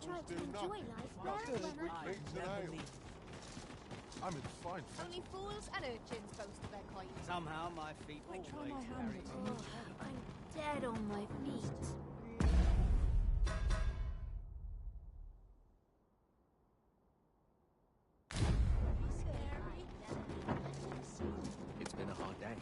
try to enjoy life where and when I'm in fine fettle. Only fools and urchins boast of their coin. Somehow my feet always carry me. Oh, I'm dead on my feet. It's been a hard day.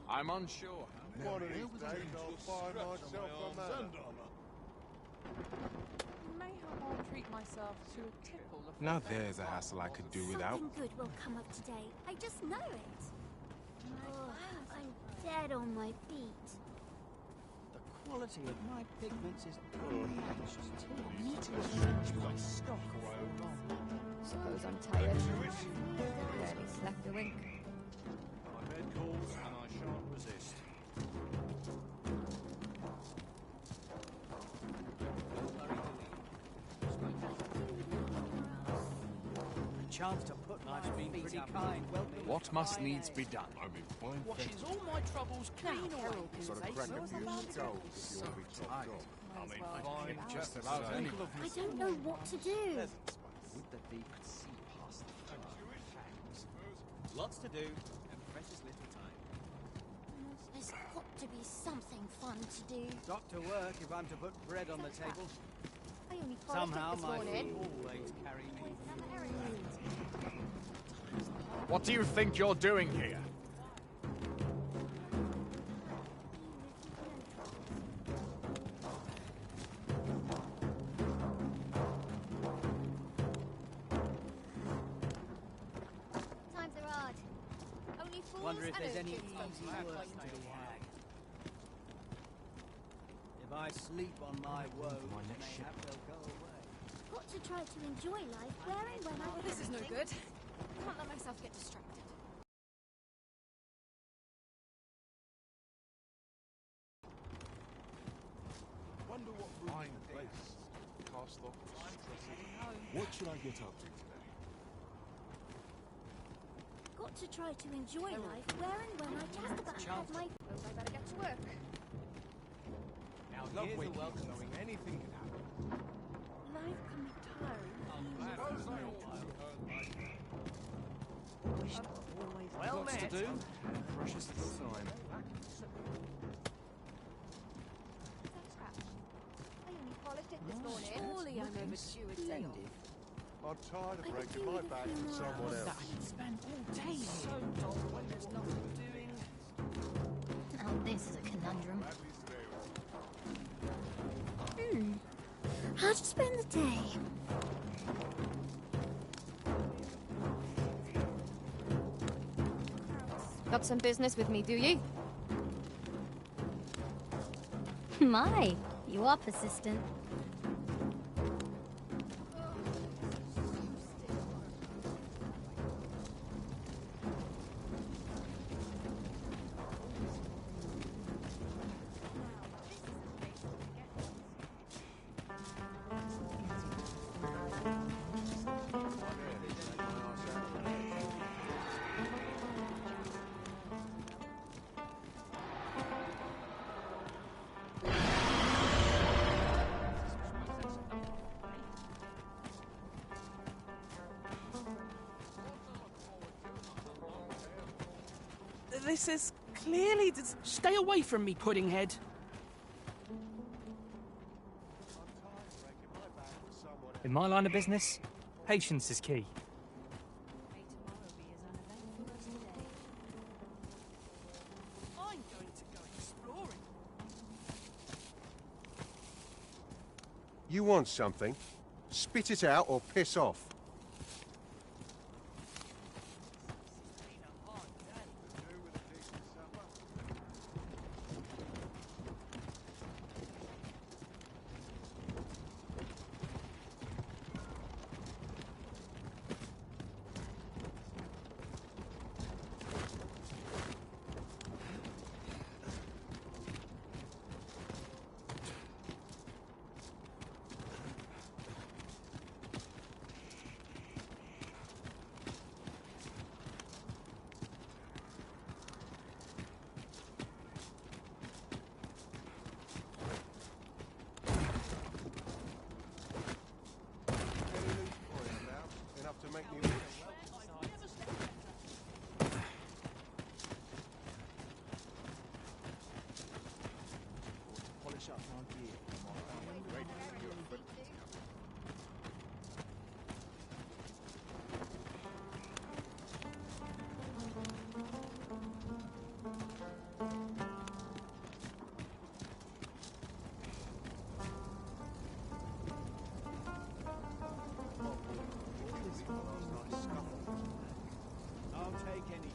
I'm unsure. One of these days I'll find myself a man. Mayhap I'll treat myself to a tipple of... Now there's a hassle I could do without. Something good will come of today. I just know it. Oh, I'm dead on my feet. The quality of my pigments is unmatched. I need to arrange my stock. Suppose I'm tired. Barely slept a wink. My bed calls and I shan't resist. A chance to put my feet up. What must needs be done? I'm in fine Washes all my troubles clean away. Sort of crack a few gold if you want to be topped off. I'm in fine just about anyway. I don't know what to do. Would the deep see past the fangs? Lots to do and precious little time. There's got to be something fun to do. Got to work if I'm to put bread on the table. I only Somehow this my morning. feet always carry me. What do you think you're doing here? Times are hard. Only fools Wonder if and there's any urchins boast easy of their work coin. to be had. If I sleep on my woes, mayhap they'll go away. Got to try to enjoy life where and when I This is no good. Can't let myself get distracted. Wonder what fine place. Cast off. What should I get up to today? got to try to enjoy life where and when I just about had my... Suppose I better get to work. Now Love here's a waking up welcome. knowing anything can happen. Life can be tiring. Well Lots to met. do. Precious little time. I only polished it this morning. Surely I'm overdue a day off. I'm tired I of breaking could my do back with a for few someone more else. Spend all day so dull when there's nothing doing. Now this is a conundrum. How to spend the day? Got some business with me, do you? My, you are persistent. This is clearly... Stay away from me, Puddinghead. In my line of business, patience is key. I'm going to go exploring. You want something? Spit it out or piss off.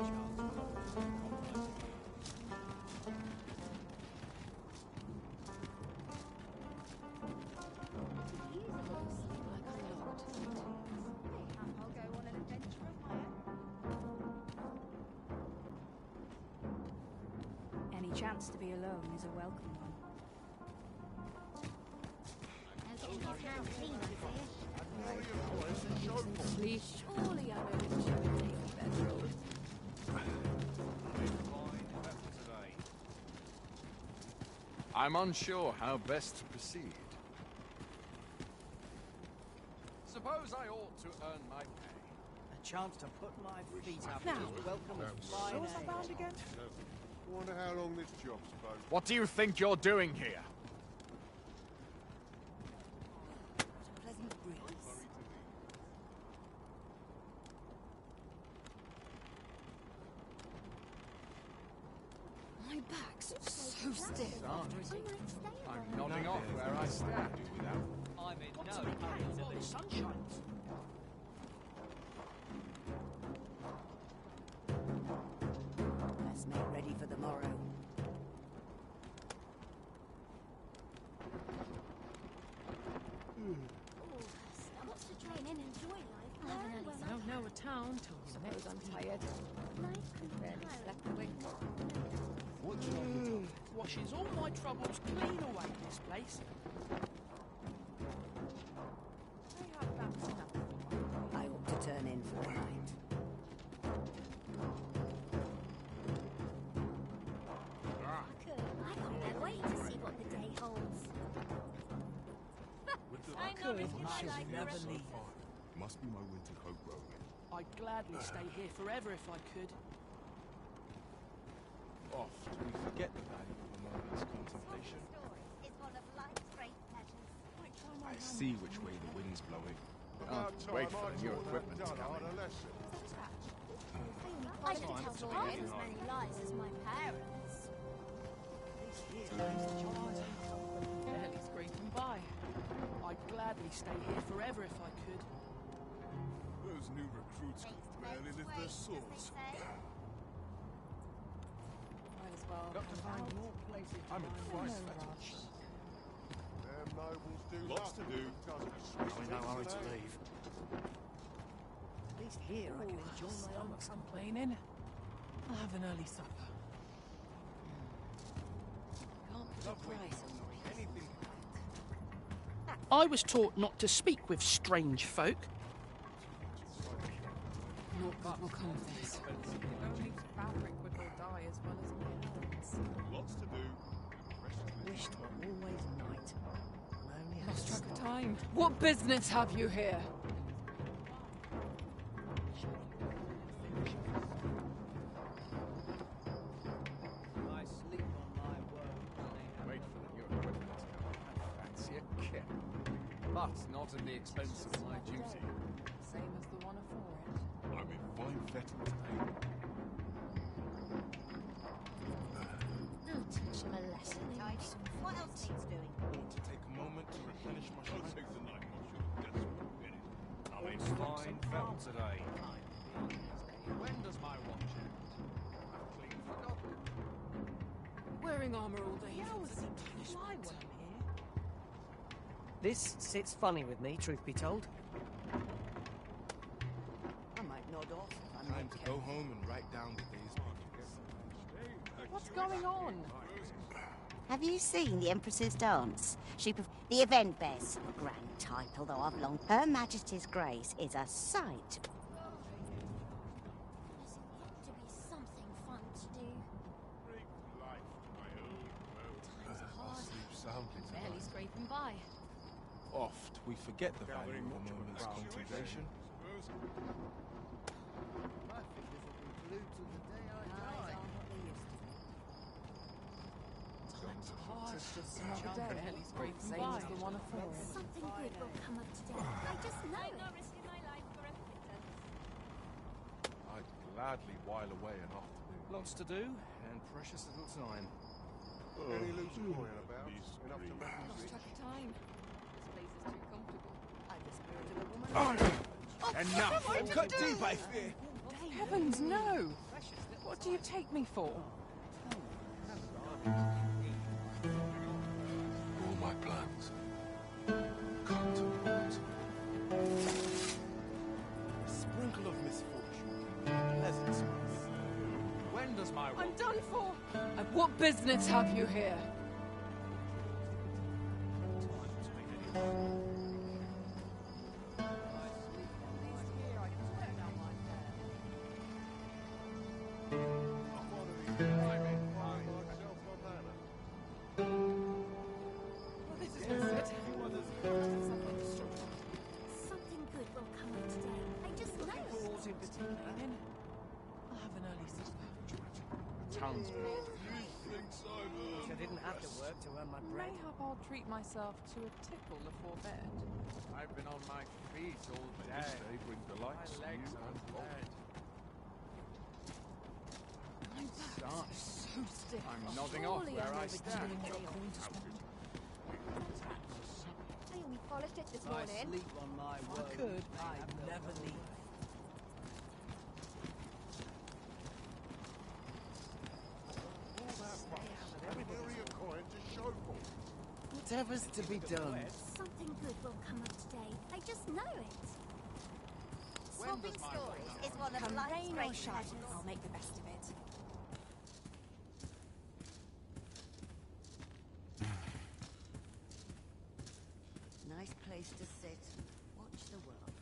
I'll go on an adventure of my own. Any chance to be alone is a welcome one. Please, surely I know that you would take me better. I'm unsure how best to proceed. Suppose I ought to earn my pay. A chance to put my feet up Now, is welcome as mine. What was I bound again? Wonder how long this job's supposed What do you think you're doing here? Pleasant breeze. My back's so stiff after I it. might stay a I'm while. nodding off where I stand. I'm in Got no to be hurry careful to while the leave. sun shines. Let's make ready for the morrow. What's to train and enjoy life? Learn well. Don't know a town till you Suppose I'm tired. Nice and Barely tired. slept a wink. What should I get up to? Washes all my troubles clean away, this place. They have that's enough. I ought to turn in for the night. I can't wait to see what the day holds. With the I know it's my life never forever. leave. Must be my winter coat growing. I'd gladly stay here forever if I could. Oft we forget the value of a moment's contemplation. Is one of life's great pleasures. I see which way the wind's blowing. Can't wait for the new equipment to come in. I didn't tell half as many lies as my parents. Barely scraping by. I'd gladly stay here forever if I could. Those new recruits barely lift their swords. Might as well. Got to find more places to I'm in find Christ no fetish. rush. Them nobles do lots to do. leave. At least here I can enjoy my own Stomach's complaining. I'll have an early supper. Can't put a price on Anything. I was taught not to speak with strange folk. Not good will come of this. Only fabric would all die as well as my hands. Lots to do. Wished were always night. I only have Lost track of time. What business have you here? I sleep on my work. Wait for the new equipment to come in. I fancy a kit. But not at the expense of my duty. Same as the one afore it. I'm in fine fettle today. I'll teach him a lesson. What else needs doing? Want to take a moment to replenish my shrine? I'll take the night I'm in fine felt today. When does my watch end? I've clean forgotten. Wearing armor all day. Yeah, is was a it punishment. fly when I'm here? This sits funny with me, truth be told. I might nod off if I'm Time not to careful. go home and write down the day's What's going on? Have you seen the Empress's dance? The event bears a grand title, though I've long. Her Majesty's Grace is a sight. There's got to be something fun to do. I'll sleep soundly Barely tonight. scraping by. Oft we forget the value of a moment's contemplation. My fingers will be glued till the day I Eyes die. aren't what they used to be. Harsh as another day. Barely scraping Same by. as the one afore it. Something good will come of today. I just know it. I'd gladly while away an afternoon. Lots to do and precious little time. Any loose coin about? Enough to make Lost me track of time. This place is too comfortable. I'm the spirit of a woman. Enough! Cut deep, I fear. Heavens, no! What do you take me for? All my plans come to naught. A sprinkle of misfortune, pleasant surprise. When does my I'm done for! And what business have you here? Something good will come of today. I just know it. I'll have an early supper. Townspeople. I didn't have to work to earn my bread. Mayhap I'll treat myself to a tickle before bed. I've been on my feet all May this day. day bring delights My to legs you are and Bob. dead. My back is so stiff. I'm nodding off Surely where I'm I over stand. doing I only polished it this I morning. sleep on my woes. could. I'd never leave. Whatever's to be done. Something good will come of today. I just know it. Swapping stories is one of Come life's rain or great shine, pleasures. I'll make the best of it. Nice place to sit. Watch the world.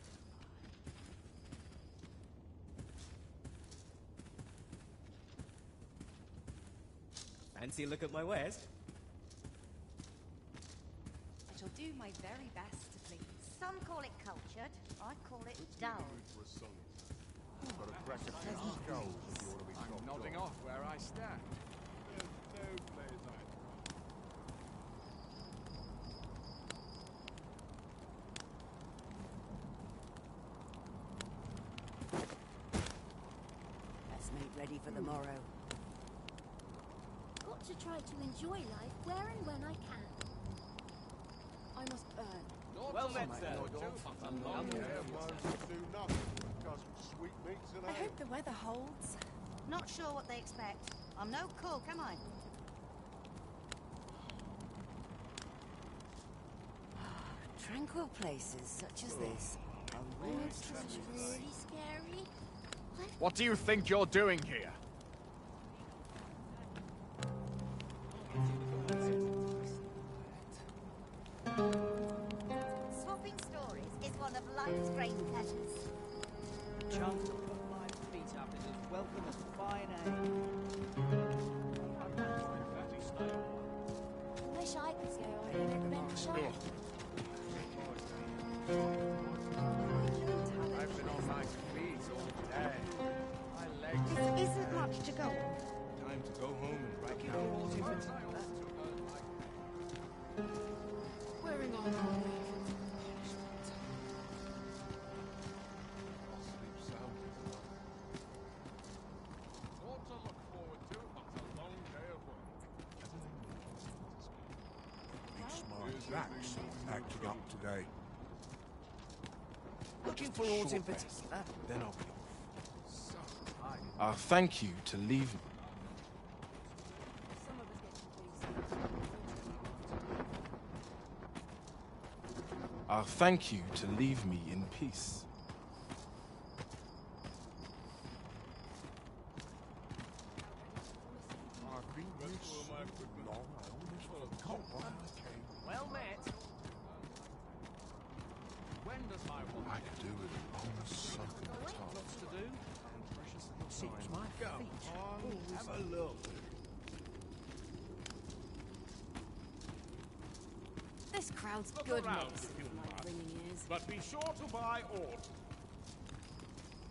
Fancy a look at my wares? I shall do my very best to please. Some call it cultured. I call it dull. Got a crack of Texas gold if you want to be I'm top nodding dog. off where I stand. Let's make ready for the morrow. Got to try to enjoy life where and when I can. I must earn. Well met, sir. I hope the weather holds. Not sure what they expect. I'm no cook, am I? Tranquil places such as this are rare This is treasures. really scary. What do you think you're doing here? Swapping stories is one of life's great pleasures. Chance to put my feet up is as welcome as fine ale. Wish I could go on an adventure. I've been on my feet all day. My legs. Isn't much to go on. Time to go home and write down. Wearing on our way. Sleep sound. What to look forward to, but a long day of work. Big smart Jack's acting up today. Looking for aught in particular? Then I'll be off. Thank you to leave me. Some of us get to Thank you to leave me in peace. I've been used so long, I almost forgot why I came. Well met. When does my watch I could do with an honest sucking task. lots to do? And precious little Seems time. my feet. Have a look. This crowd's Look good around mix. if you My must. ringing ears. But be sure to buy aught.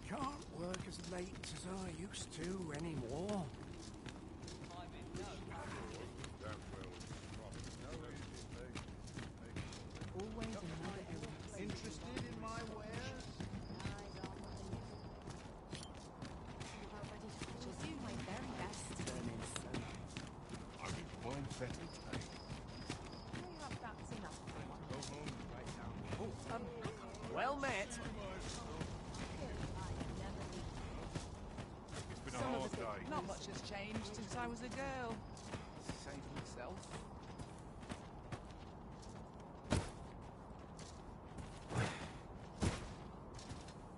Can't work as late as I used to anymore. Always another errand. Interested in my wares? I shall do my very best. I'm in fine fettle today. Mayhap that's enough for one. Go home and write down. Well met. It's been a hard day. Not has changed since I was a girl. Save myself.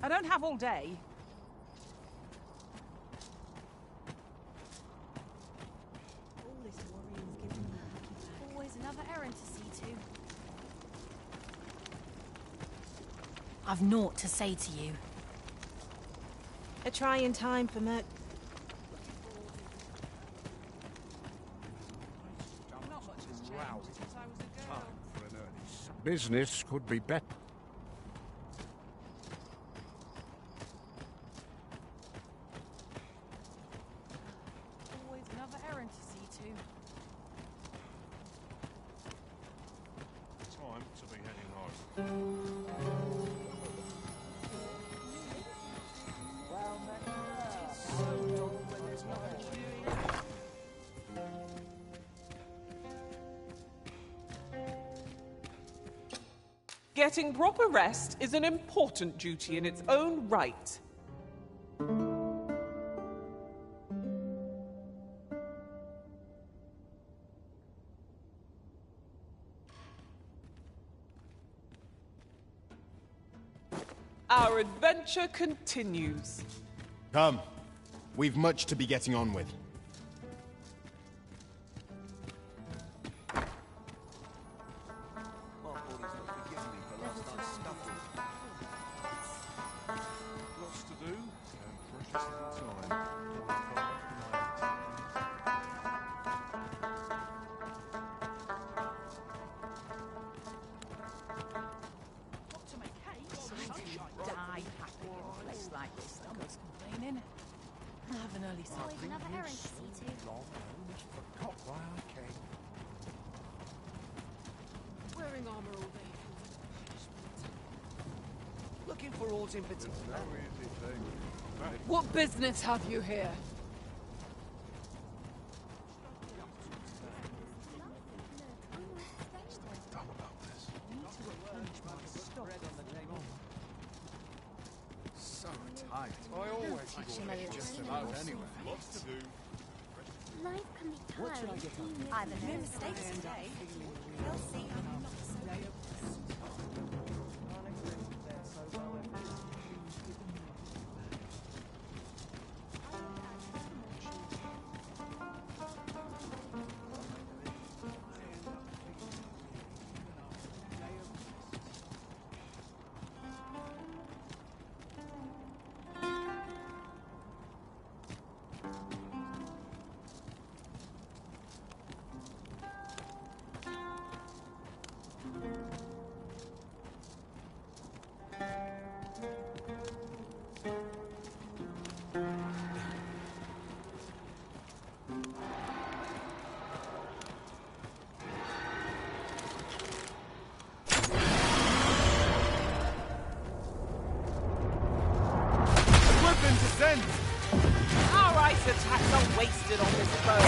I don't have all day. All this worrying's giving me always another errand to see to. I've naught to say to you. A trying time for Merc. Not much has changed since I was a girl. Business could be better. Always another errand to see to. Time to be heading home. Getting proper rest is an important duty in its own right. Our adventure continues. Come. We've much to be getting on with. Lots to do, and precious little time. Got to make haste. Sunshine. Die happy in a place like this. Someone's complaining. I'll have an early Always supper. another errand to see to. Long almost forgot why I came. Wearing armor all day. Looking for aught in particular? No easy thing. What business have you here? Dumb about this. So tight. I always thought just about anywhere. Lots to do. Life can be tiring. What should I get up to? I've no mistakes today. You'll see I'm not so. Weapon to send! Our ice attacks are wasted on this foe.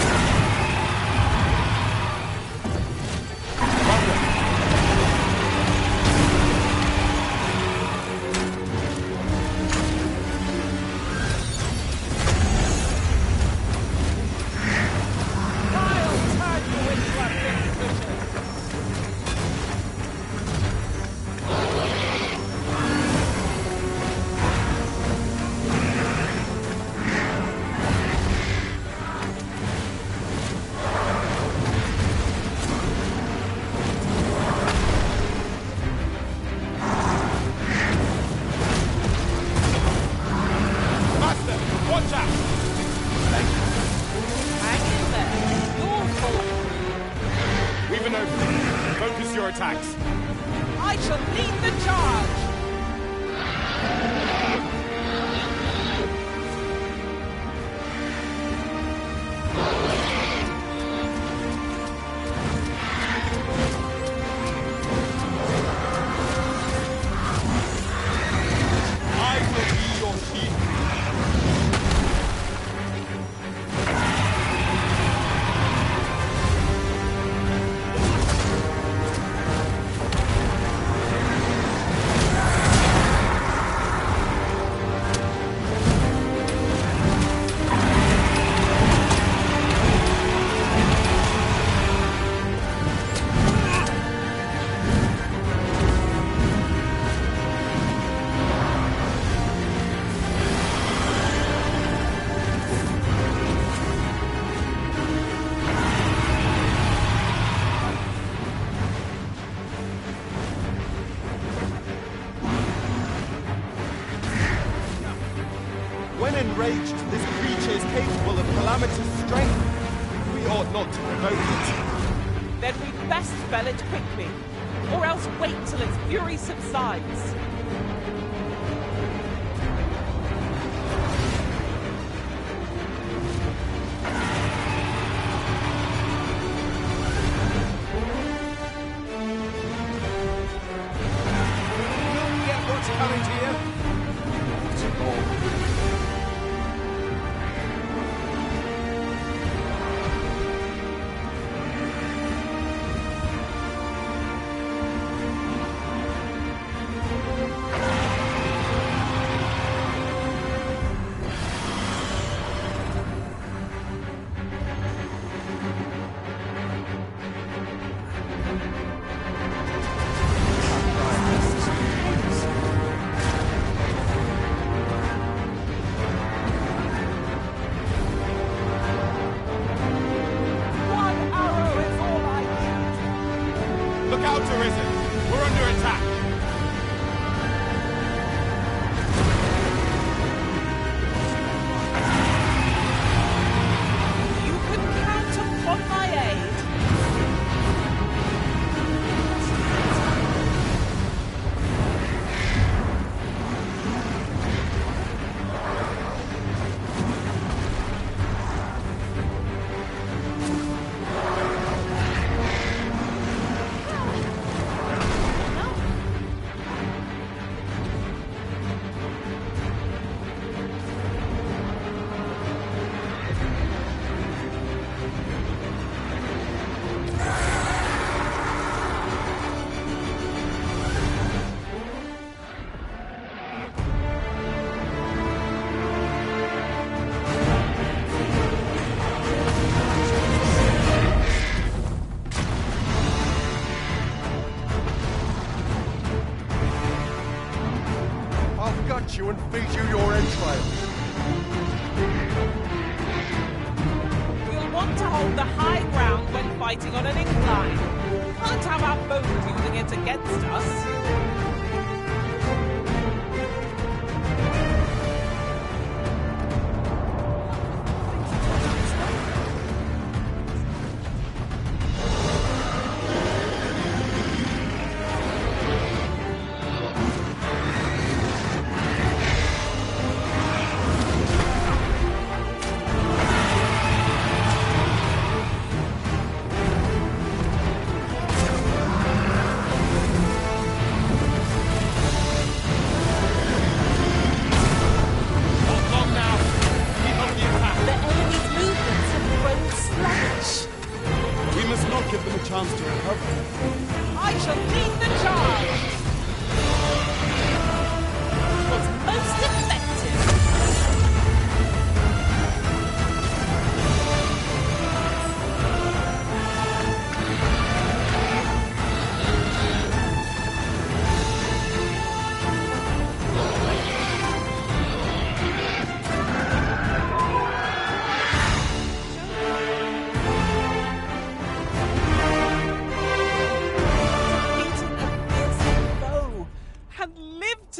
enraged. This creature is capable of calamitous strength. We ought not to provoke it. Then we'd best spell it quickly, or else wait till its fury subsides. You and feed you your entrails. We'll want to hold the high ground when fighting on an incline. Can't have our foes using it against us.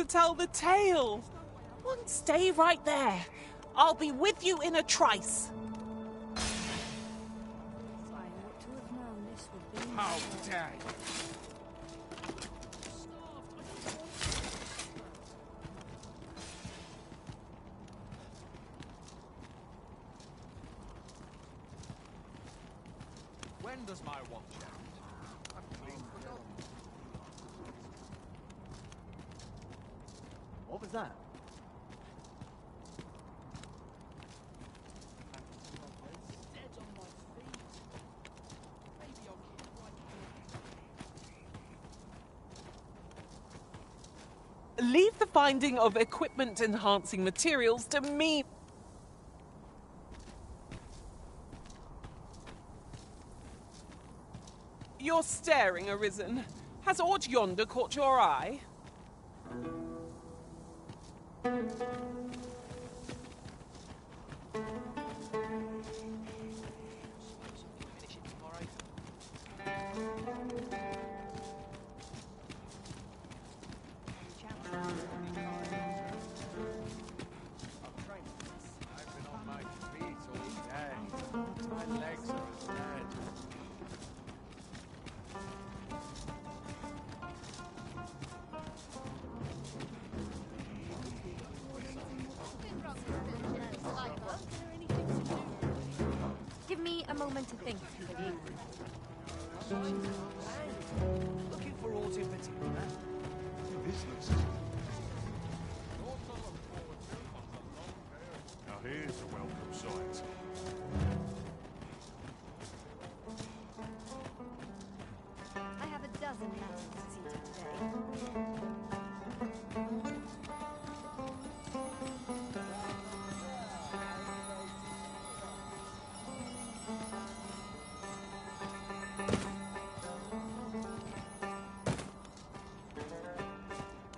Tell the tale. Stay right there. I'll be with you in a trice. How dare you! When does my watch end? I've clean forgotten. What was that? Leave the finding of equipment-enhancing materials to me. You're staring, Arisen. Has aught yonder caught your eye? moment to think, Peabody. Looking for aught in particular? This looks... Now here's a welcome sight. I have a dozen matters to see to today.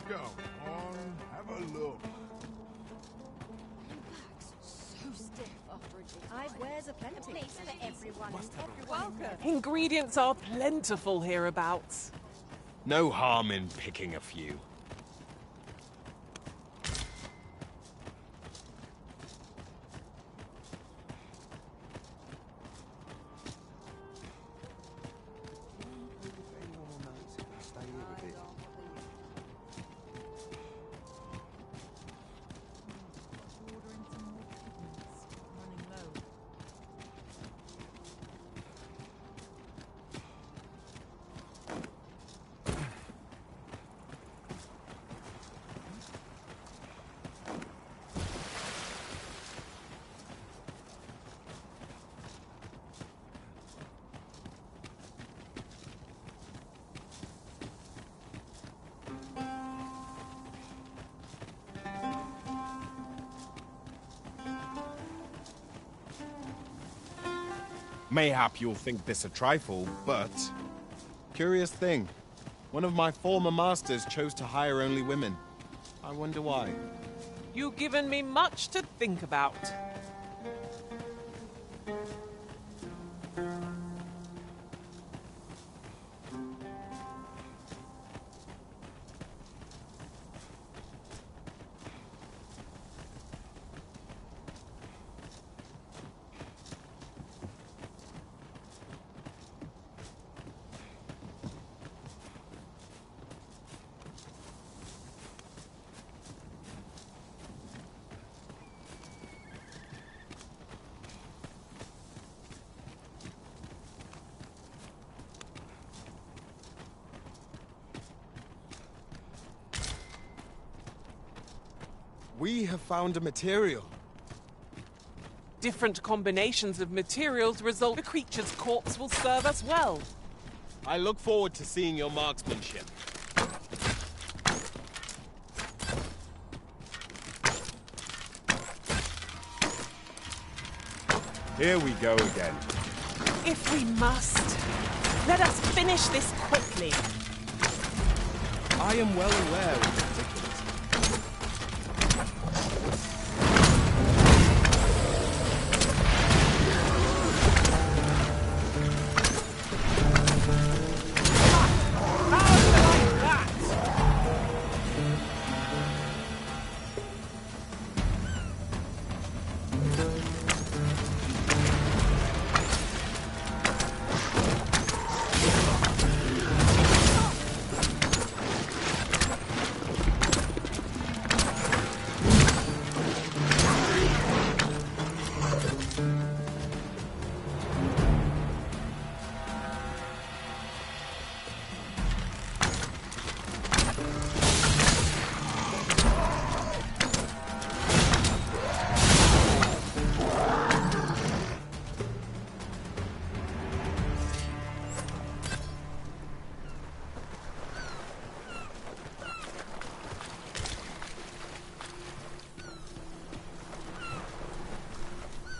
Go on, have a look. So stiff after a day. I wears a plenty. A place for everyone. Welcome. Ingredients are plentiful hereabouts. No harm in picking a few. Mayhap you'll think this a trifle, but... Curious thing. One of my former masters chose to hire only women. I wonder why. You've given me much to think about. We have found a material. Different combinations of materials result. The creature's corpse will serve us well. I look forward to seeing your marksmanship. Here we go again. If we must, let us finish this quickly. I am well aware of the particulars.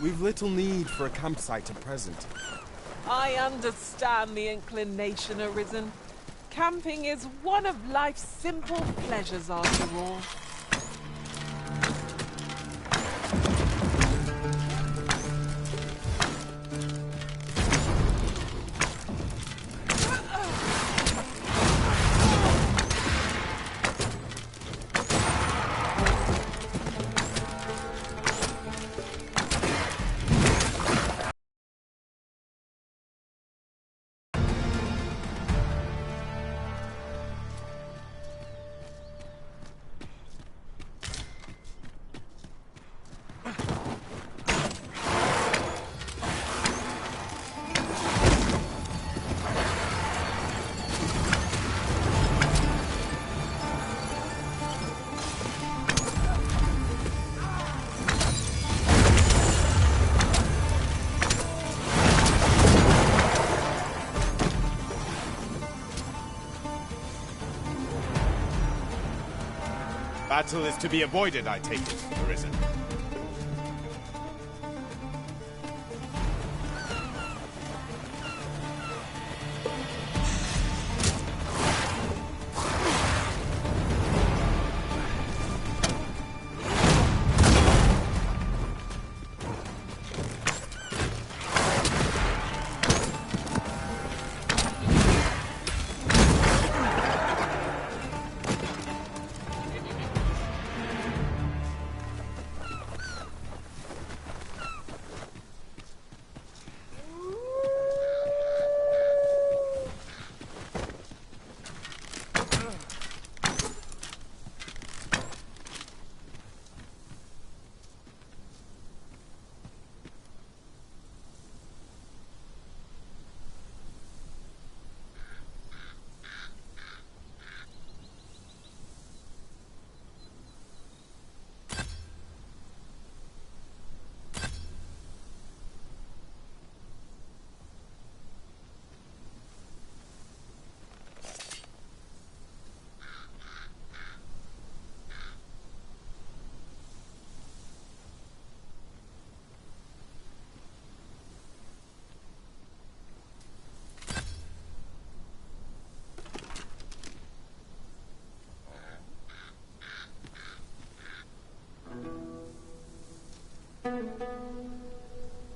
We've little need for a campsite at present. I understand the inclination arisen. Camping is one of life's simple pleasures after all. Battle is to be avoided, I take it, Arisen.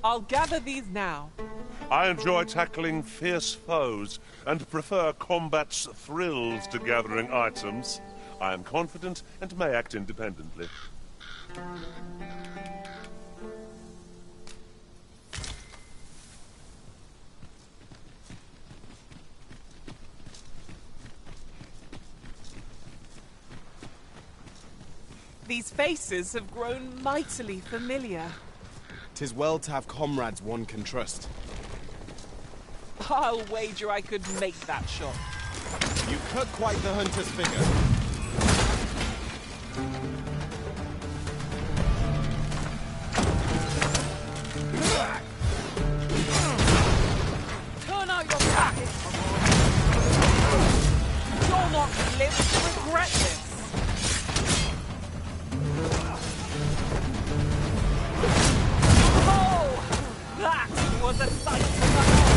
I'll gather these now. I enjoy tackling fierce foes and prefer combat's thrills to gathering items. I am confident and may act independently. These faces have grown mightily familiar. 'Tis well to have comrades one can trust. I'll wager I could make that shot. You cut quite the hunter's figure. Turn out your package! You'll not live to regret this! That was a sight to behold!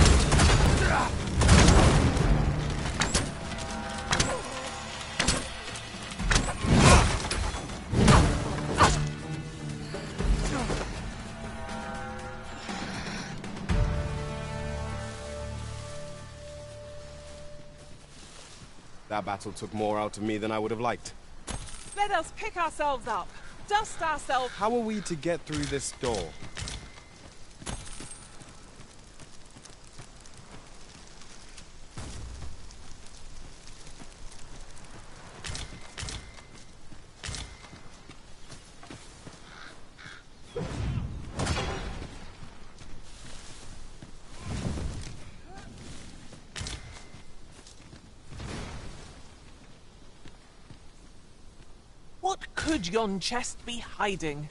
That battle took more out of me than I would have liked. Let us pick ourselves up, dust ourselves. How are we to get through this door? What could yon chest be hiding?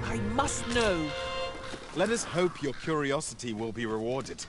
I must know. Let us hope your curiosity will be rewarded.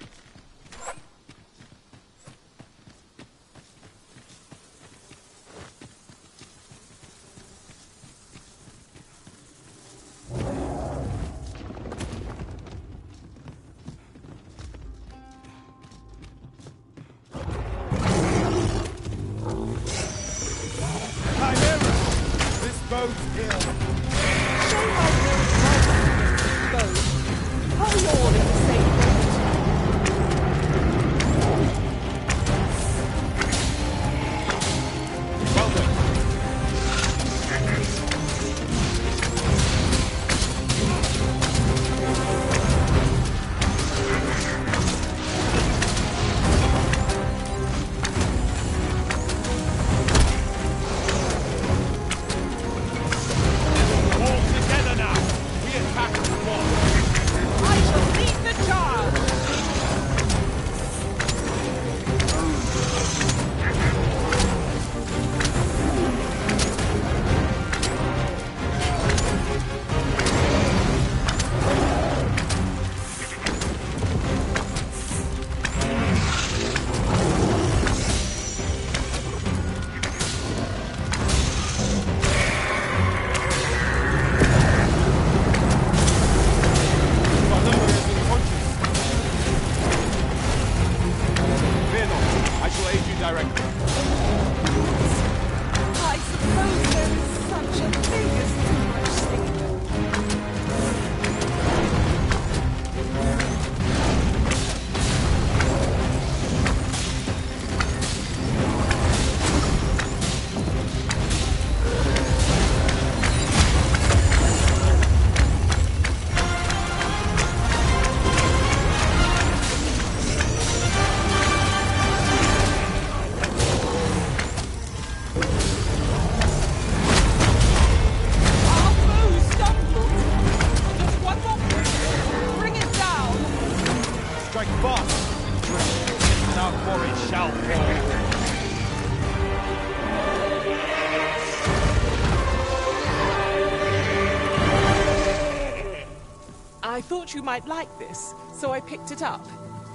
thought you might like this, so I picked it up.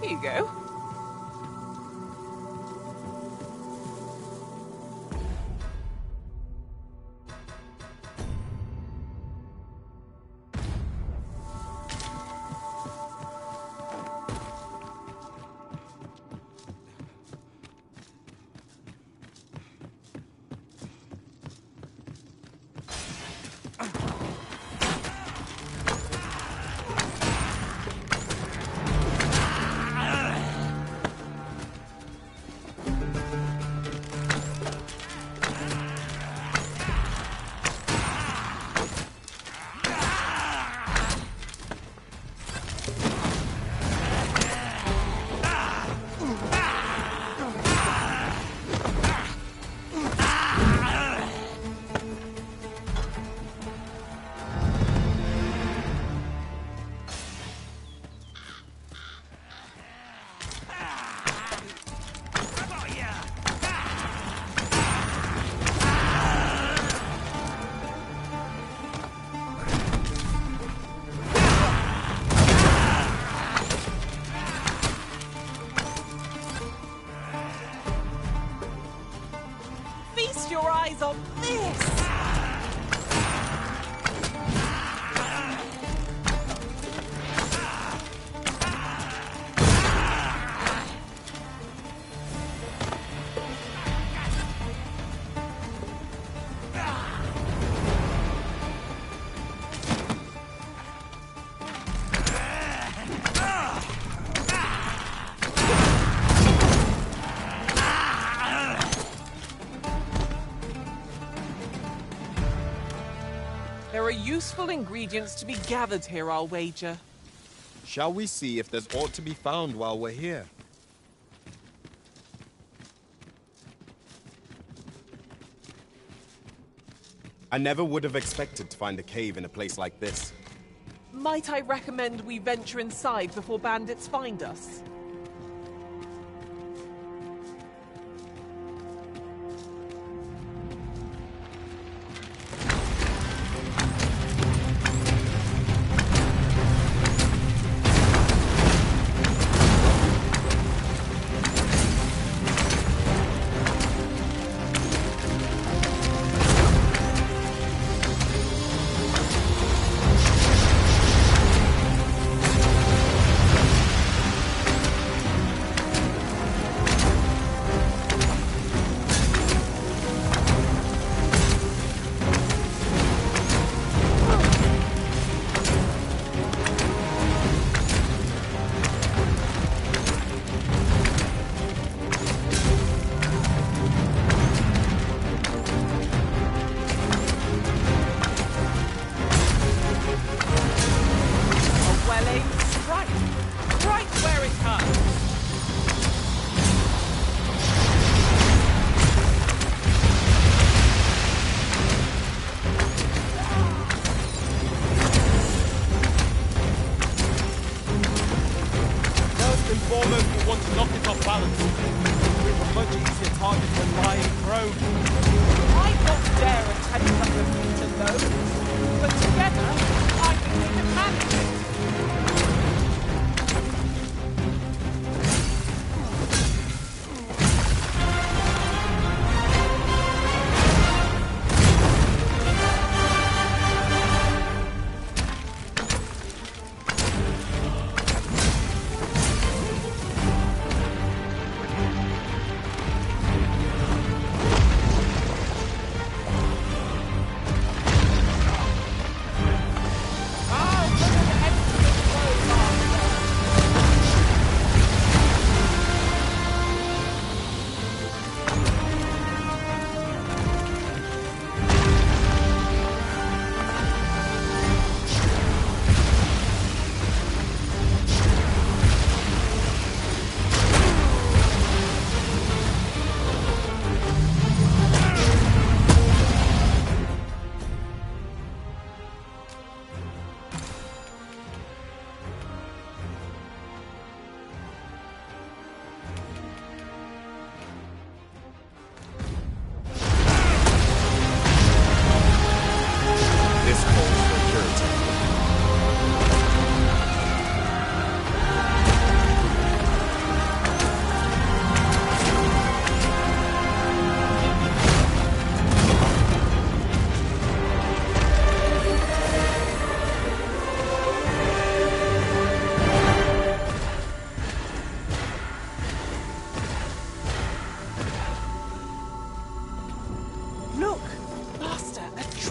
Here you go. Feast your eyes on this! There are useful ingredients to be gathered here, I'll wager. Shall we see if there's aught to be found while we're here? I never would have expected to find a cave in a place like this. Might I recommend we venture inside before bandits find us?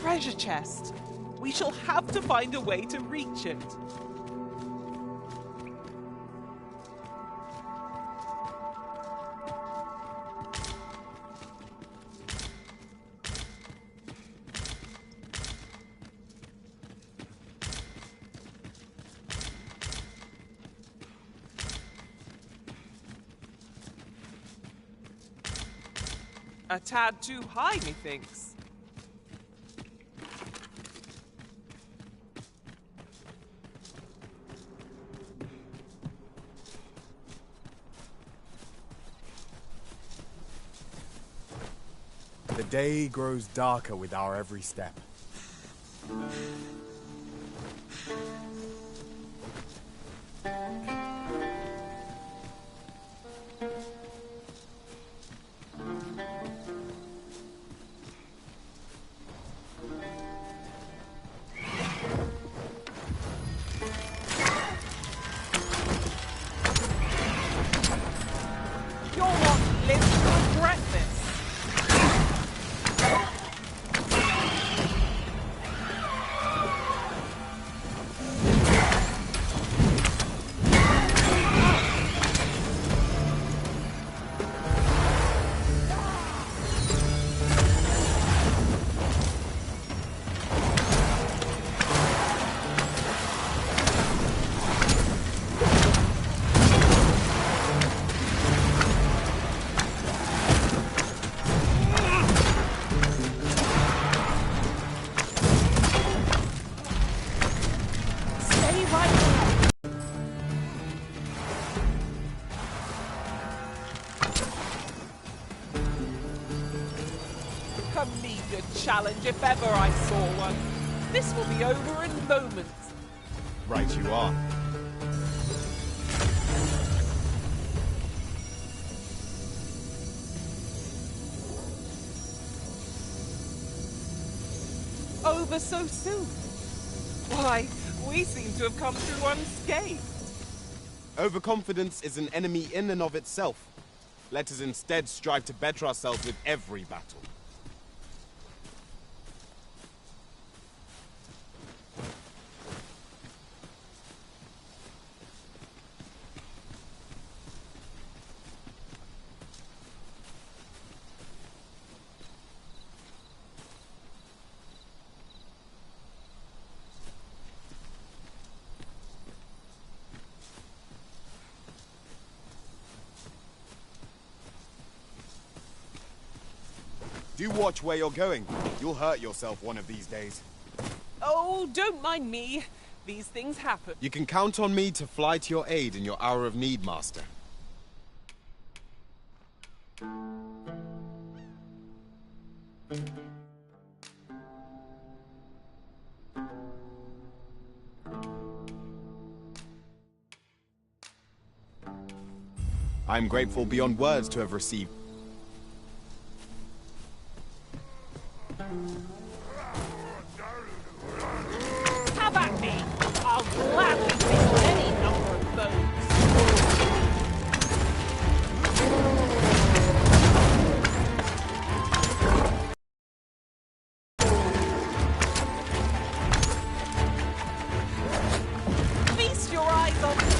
treasure chest. We shall have to find a way to reach it. A tad too high, methinks. The day grows darker with our every step. You're what lives to regret this. Stay right there. A meager challenge if ever I saw one. This will be over in moments. Right you are. Over so soon. Why, we seem to have come through unscathed. Overconfidence is an enemy in and of itself. Let us instead strive to better ourselves with every battle. Do watch where you're going. You'll hurt yourself one of these days. Oh, don't mind me. These things happen. You can count on me to fly to your aid in your hour of need, Master. I'm grateful beyond words to have received. Have at me. I'll gladly take any number of bones. Feast your eyes on this.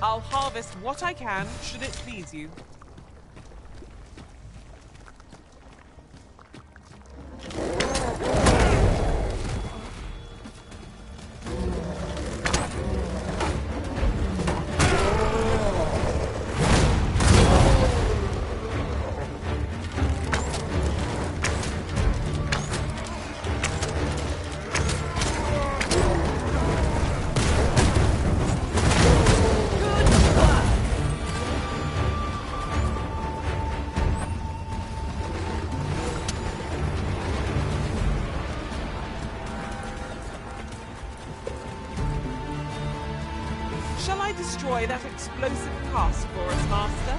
I'll harvest what I can, should it please you. destroy that explosive cask for us, Master?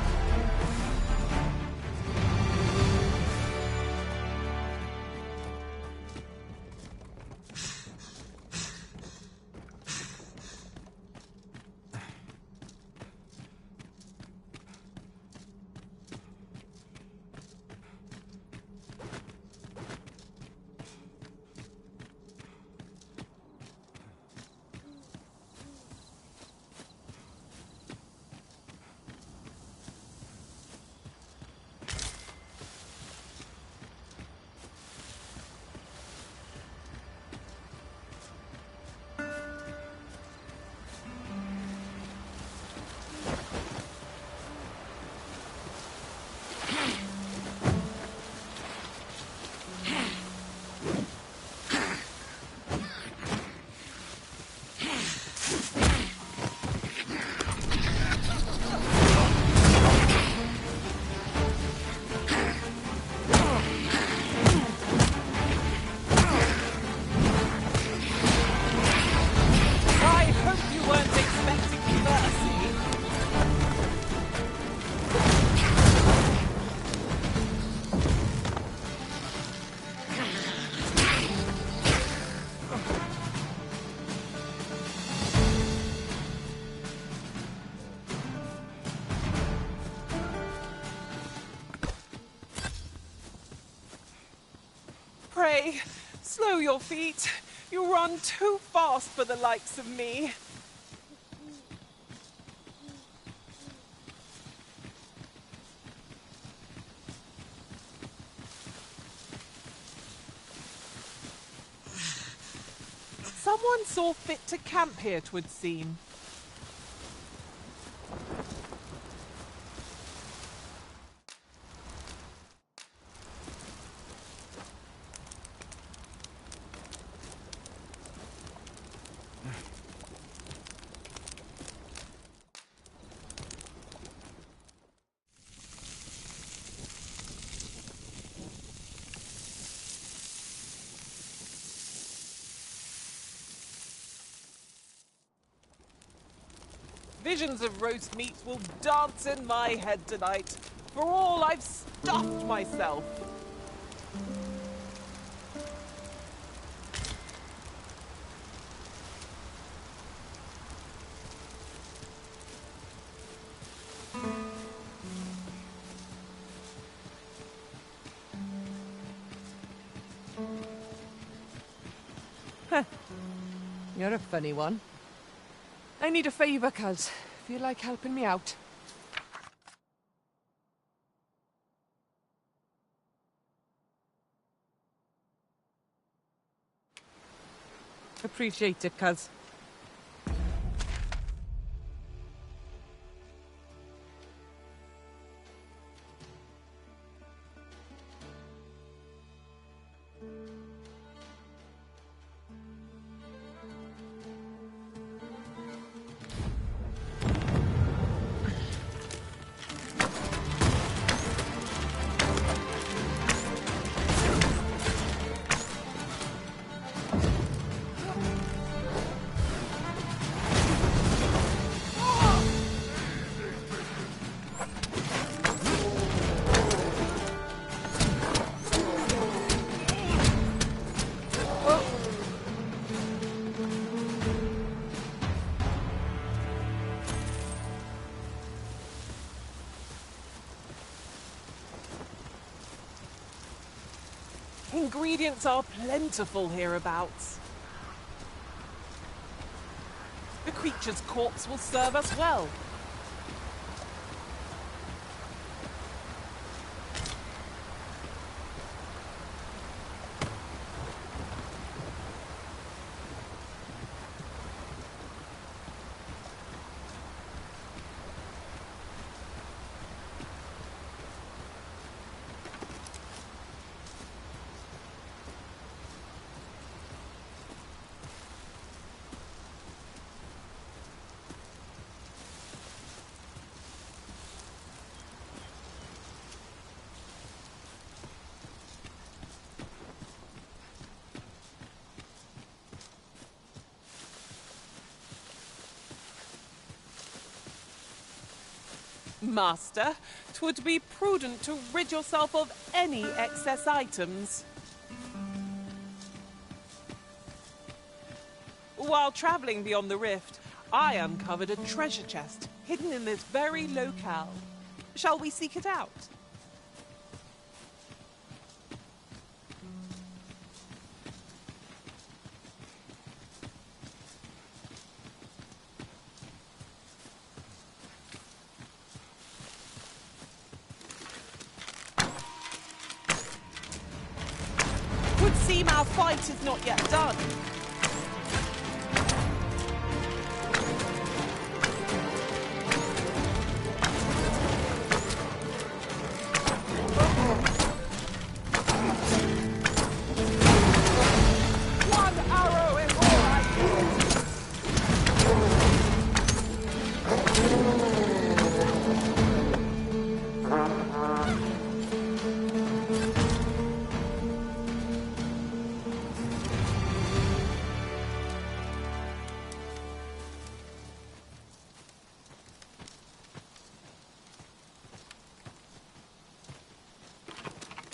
Pray, slow your feet. You run too fast for the likes of me. Someone saw fit to camp here, 'twould seem. Visions of roast meat will dance in my head tonight, for all I've stuffed myself. You're a funny one. I need a favor, cuz. Feel like helping me out? Appreciate it, cuz. Ingredients are plentiful hereabouts. The creature's corpse will serve us well. Master, 'twould be prudent to rid yourself of any excess items. While traveling beyond the rift, I uncovered a treasure chest hidden in this very locale. Shall we seek it out? Would seem our fight is not yet done.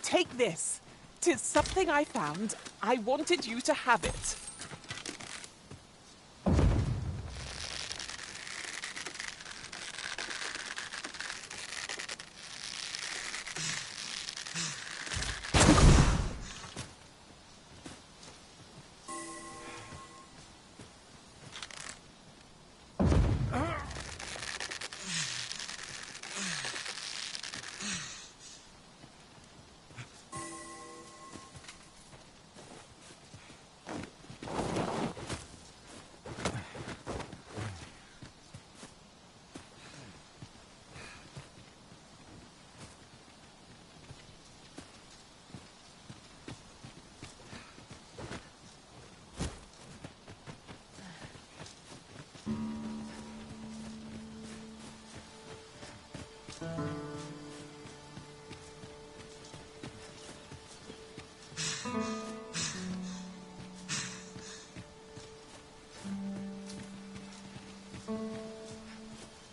Take this. 'Tis something I found. I wanted you to have it.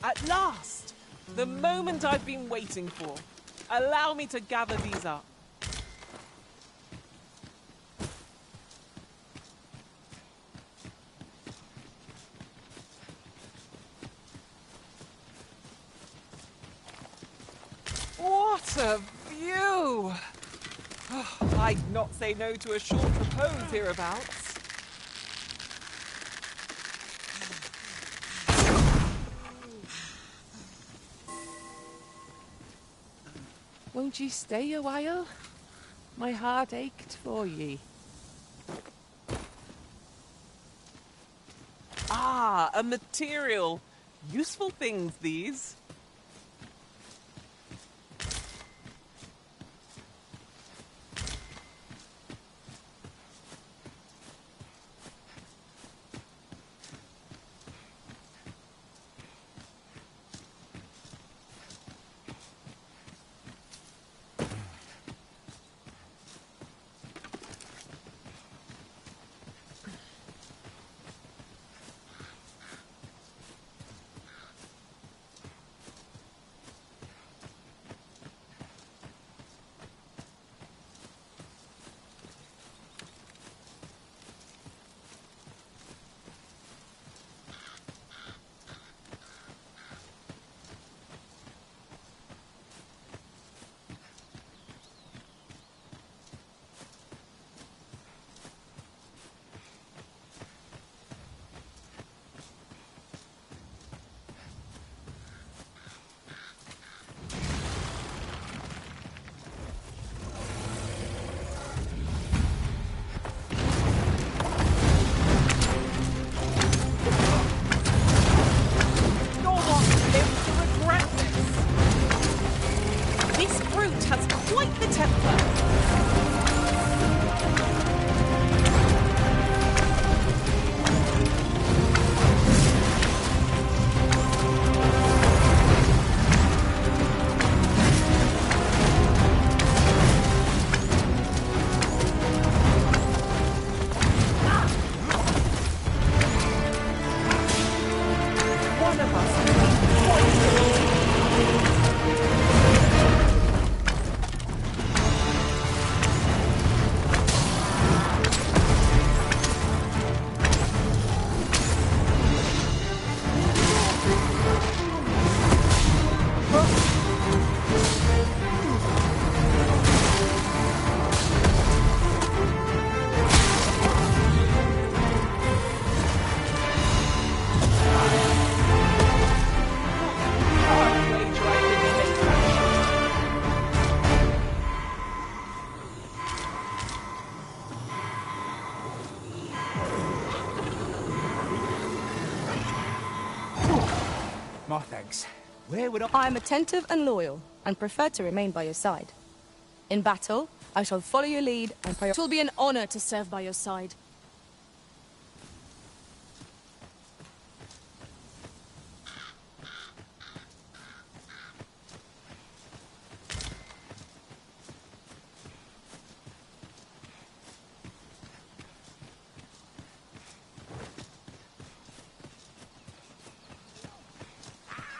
At last! The moment I've been waiting for. Allow me to gather these up. What a view! Oh, I'd not say no to a short repose hereabouts. Won't ye stay a while? My heart ached for ye. Ah, a material. Useful things, these. One of us. My thanks. Where would I am attentive and loyal, and prefer to remain by your side. In battle, I shall follow your lead and prioritize. It will be an honor to serve by your side.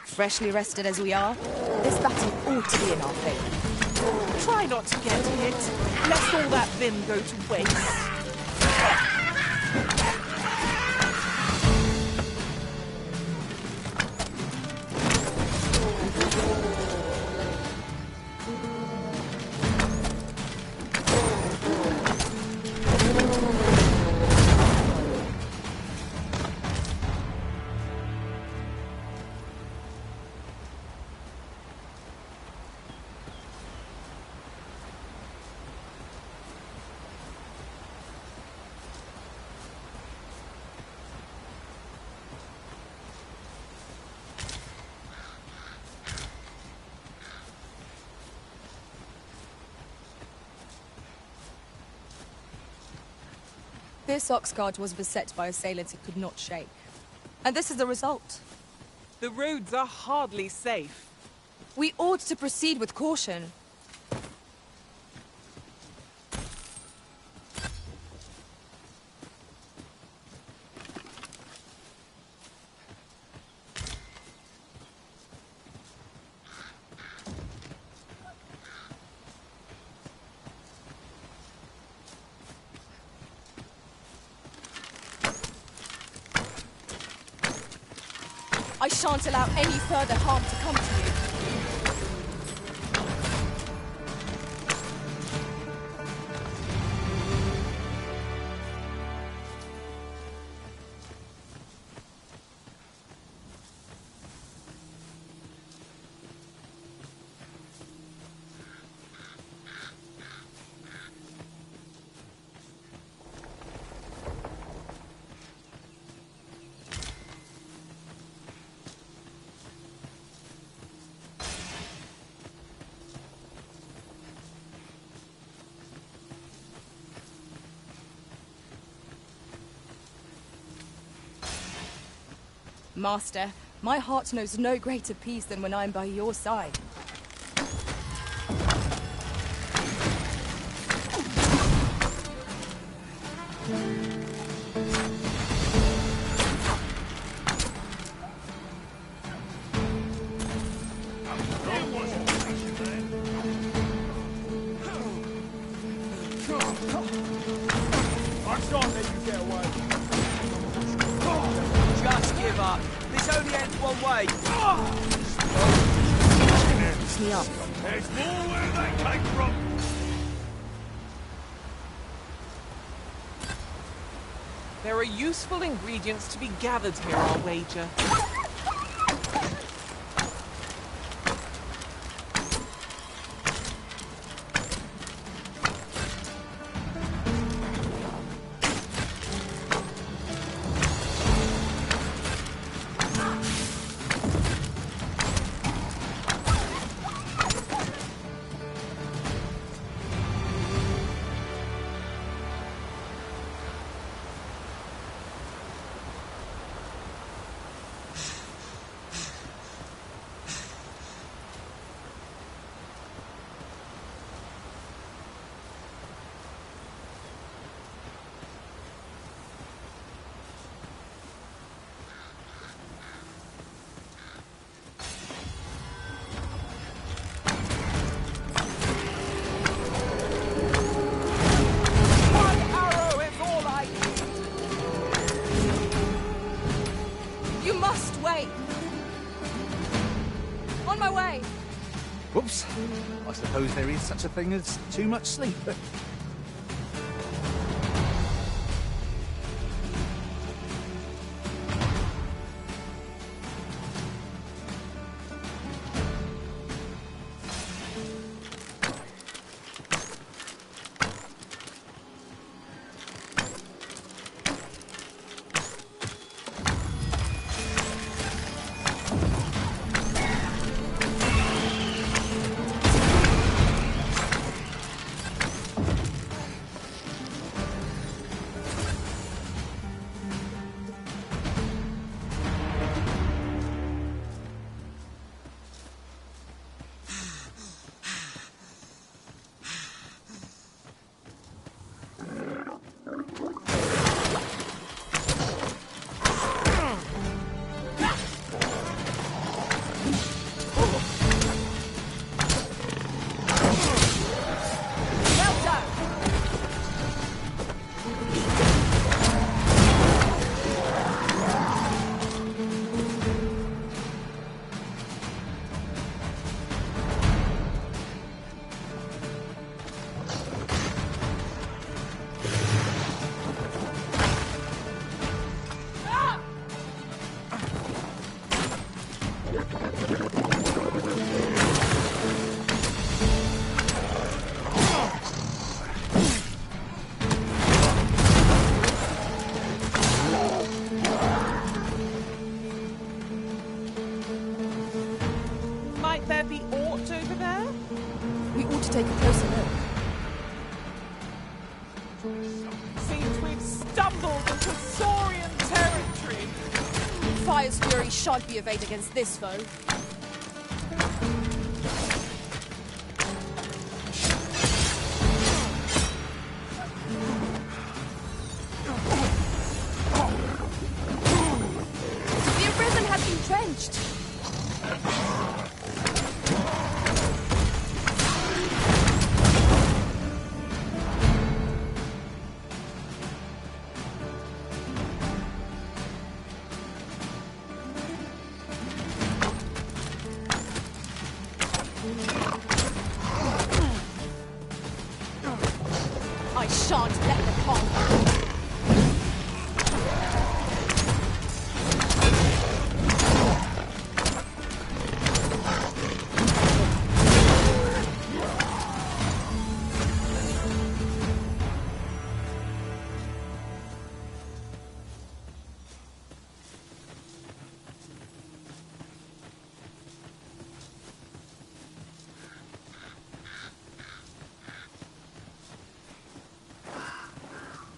Freshly rested as we are, this battle ought to be in our favour. Try not to get hit, lest all that vim go to waste. This Oxguard was beset by assailants it could not shake. And this is the result. The roads are hardly safe. We ought to proceed with caution. I shan't allow any further harm to come to you. Master, my heart knows no greater peace than when I am by your side. I shan't let you get away. Just give up. This only ends one way. Push me off. There's more where they came from. There are useful ingredients to be gathered here, I'll wager. On my way! Whoops. I suppose there is such a thing as too much sleep. to take a closer look. Seems we've stumbled into Saurian territory. Fire's fury shan't be evaded against this foe. The Arisen has been drenched. I shan't let them conquer.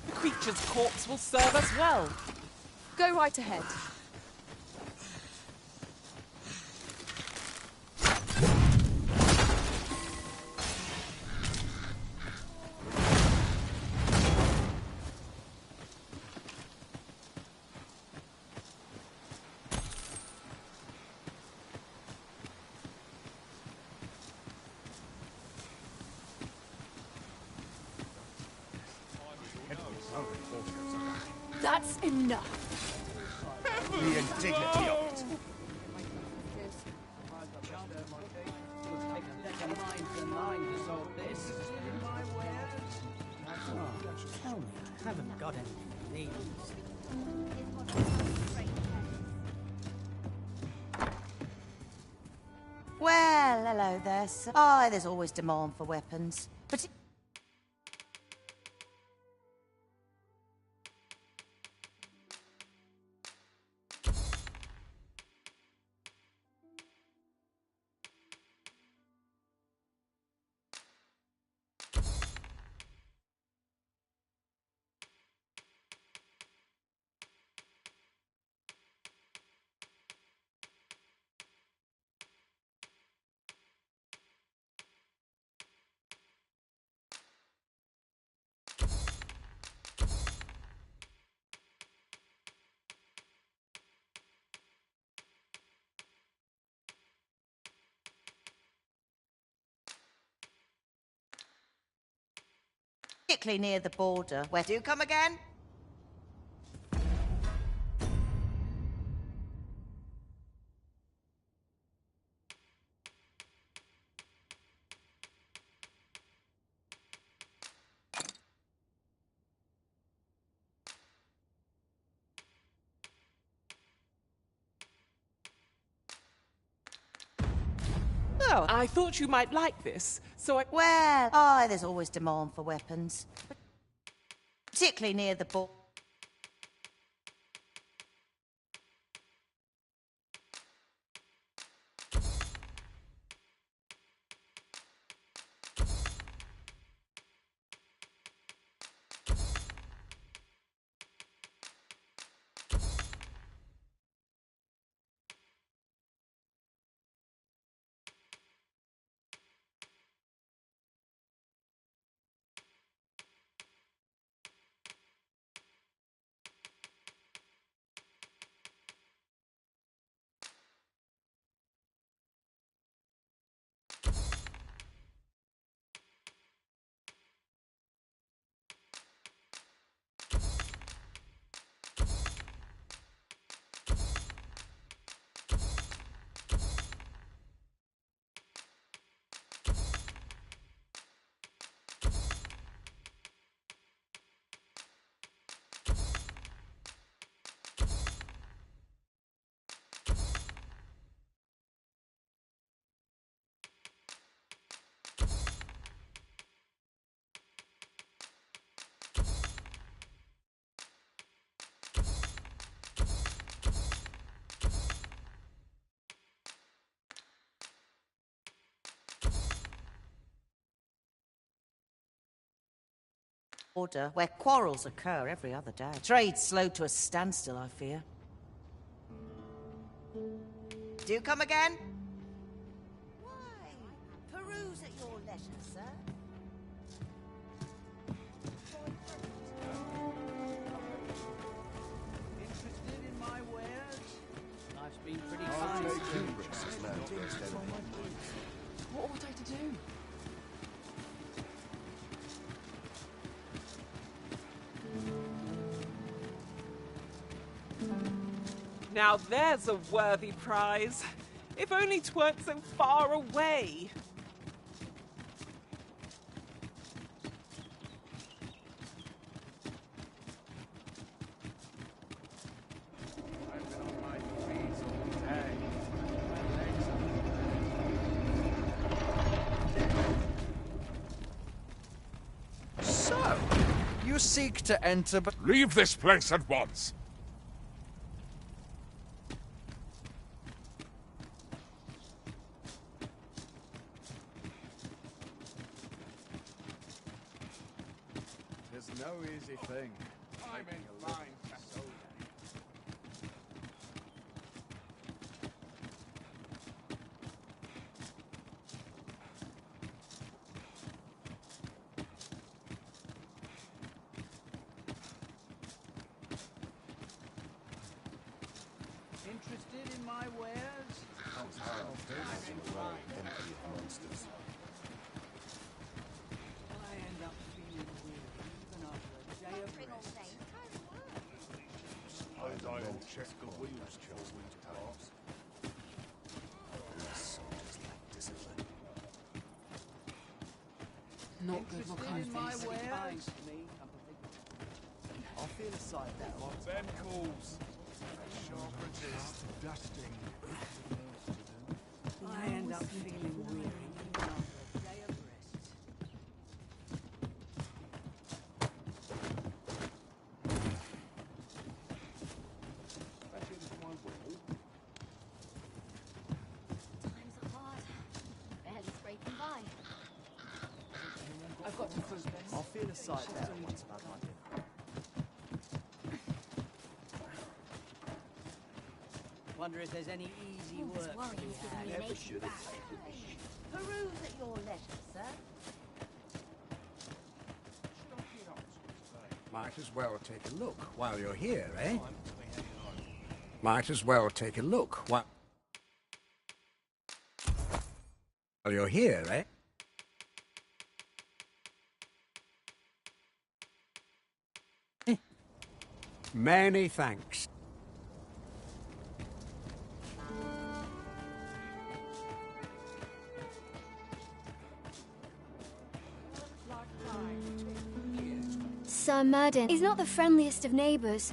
The creature's corpse will serve us well. Go right ahead. That's enough. The indignity of it. Tell me, I haven't got any of these. Well, hello there, sir. Oh, there's always demand for weapons. But particularly near the border. Where do you come again? Oh, I thought you might like this, so I... Well, oh, there's always demand for weapons. Particularly near the border. Order where quarrels occur every other day. Trade's slowed to a standstill, I fear. Do you come again? Why? Peruse at your leisure, sir. Interested in my wares? Life's been pretty I'll fine. take hubris as man against enemy. What ought I to do? Now there's a worthy prize. If only 'tweren't so far away. I've been on my feet all day. My legs are so, you seek to enter, but Leave this place at once. there's no easy thing. I'm in fine. So Interested in my wares? Comes hard to imagine a world empty of monsters. I end up feeling weary even after a day of rest. I don't check the wheels, chosen times. These soldiers lack discipline. Not good will come Interested in of my this. wares? I'll feel a side that one. Ben calls. Sharp resist. Dusting. I end up feeling weary even after a day of rest. Times are hard. Barely scraping by. I've got to prove this. I'll feel a side that once about my dinner. Wonder if there's any easy All this work. worrying is giving me an aching back. Peruse at your leisure, sir. Might as well take a look while you're here, eh? Might as well take a look while you're here, eh? Many thanks. Sir Murden is not the friendliest of neighbours.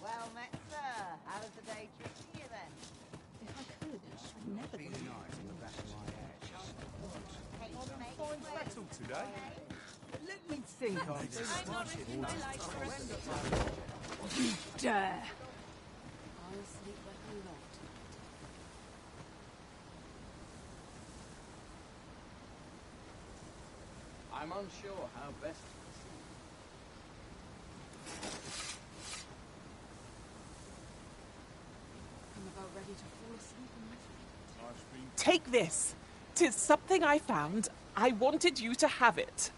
Well met, sir. How's the day treating you then? If I could, I'd never Be go. nice in the back of my head. Fine Battle today. Let me think on this. Dare. I'll sleep like a lot. I'm unsure how best to I'm about ready to fall asleep on my feet. Take this. 'Tis something I found. I wanted you to have it.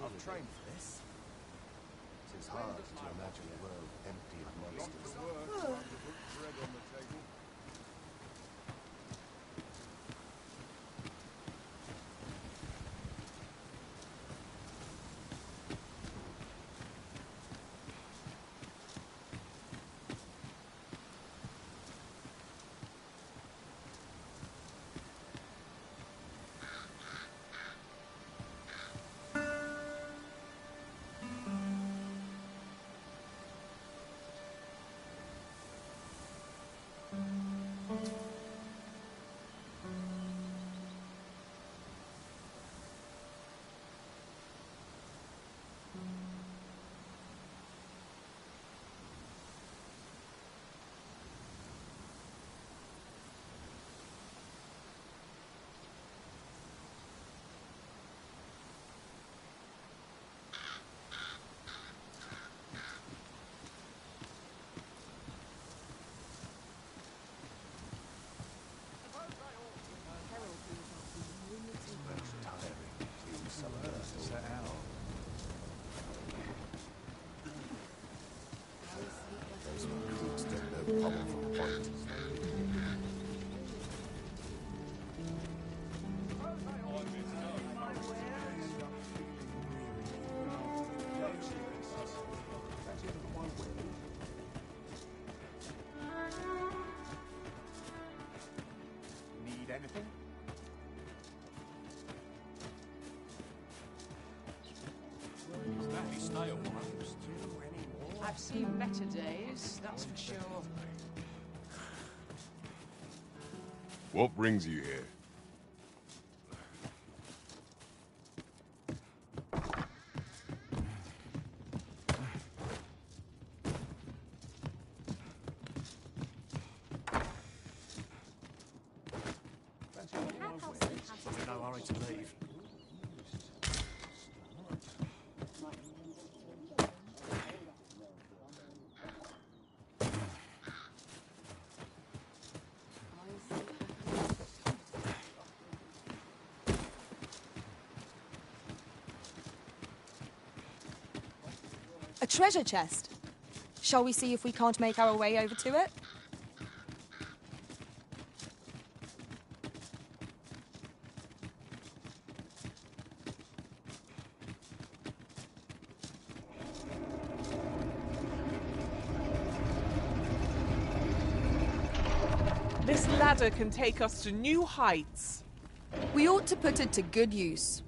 I've trained for this. It is hard to imagine a world empty of monsters. powerful point. Need anything? Is that any stale ones? I've seen better days, that's for sure. What brings you here? In no hurry to leave. A treasure chest. Shall we see if we can't make our way over to it? This ladder can take us to new heights. We ought to put it to good use.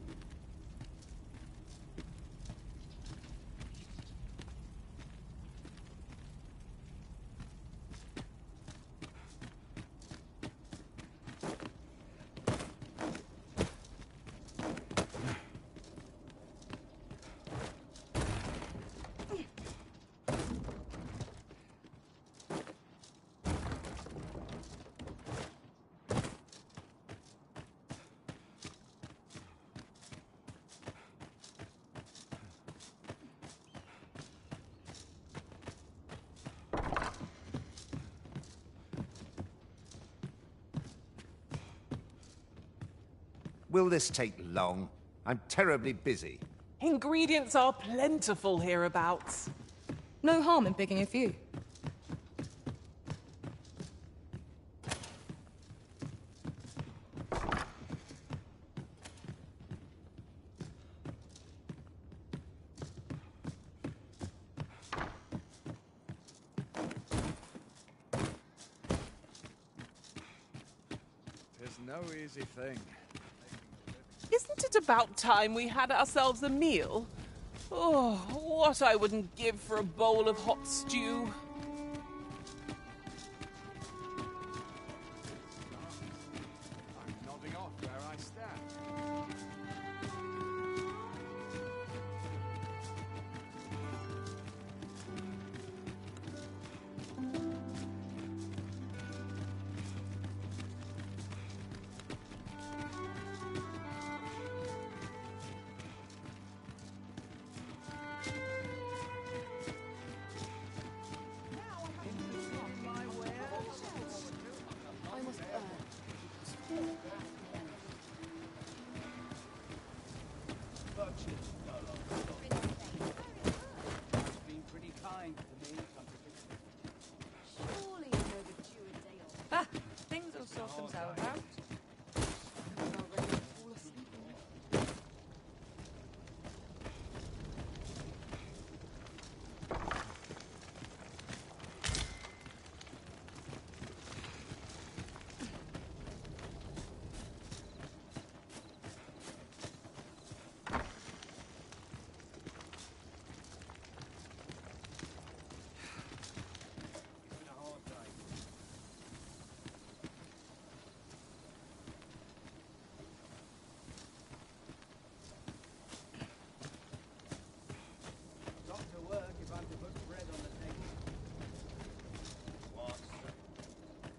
Will this take long? I'm terribly busy. Ingredients are plentiful hereabouts. No harm in picking a few. It's no easy thing. Isn't it about time we had ourselves a meal? Oh, what I wouldn't give for a bowl of hot stew. I'm nodding off where I stand. Been pretty kind to me. Surely you know the due a day or Ah, things will sort themselves out.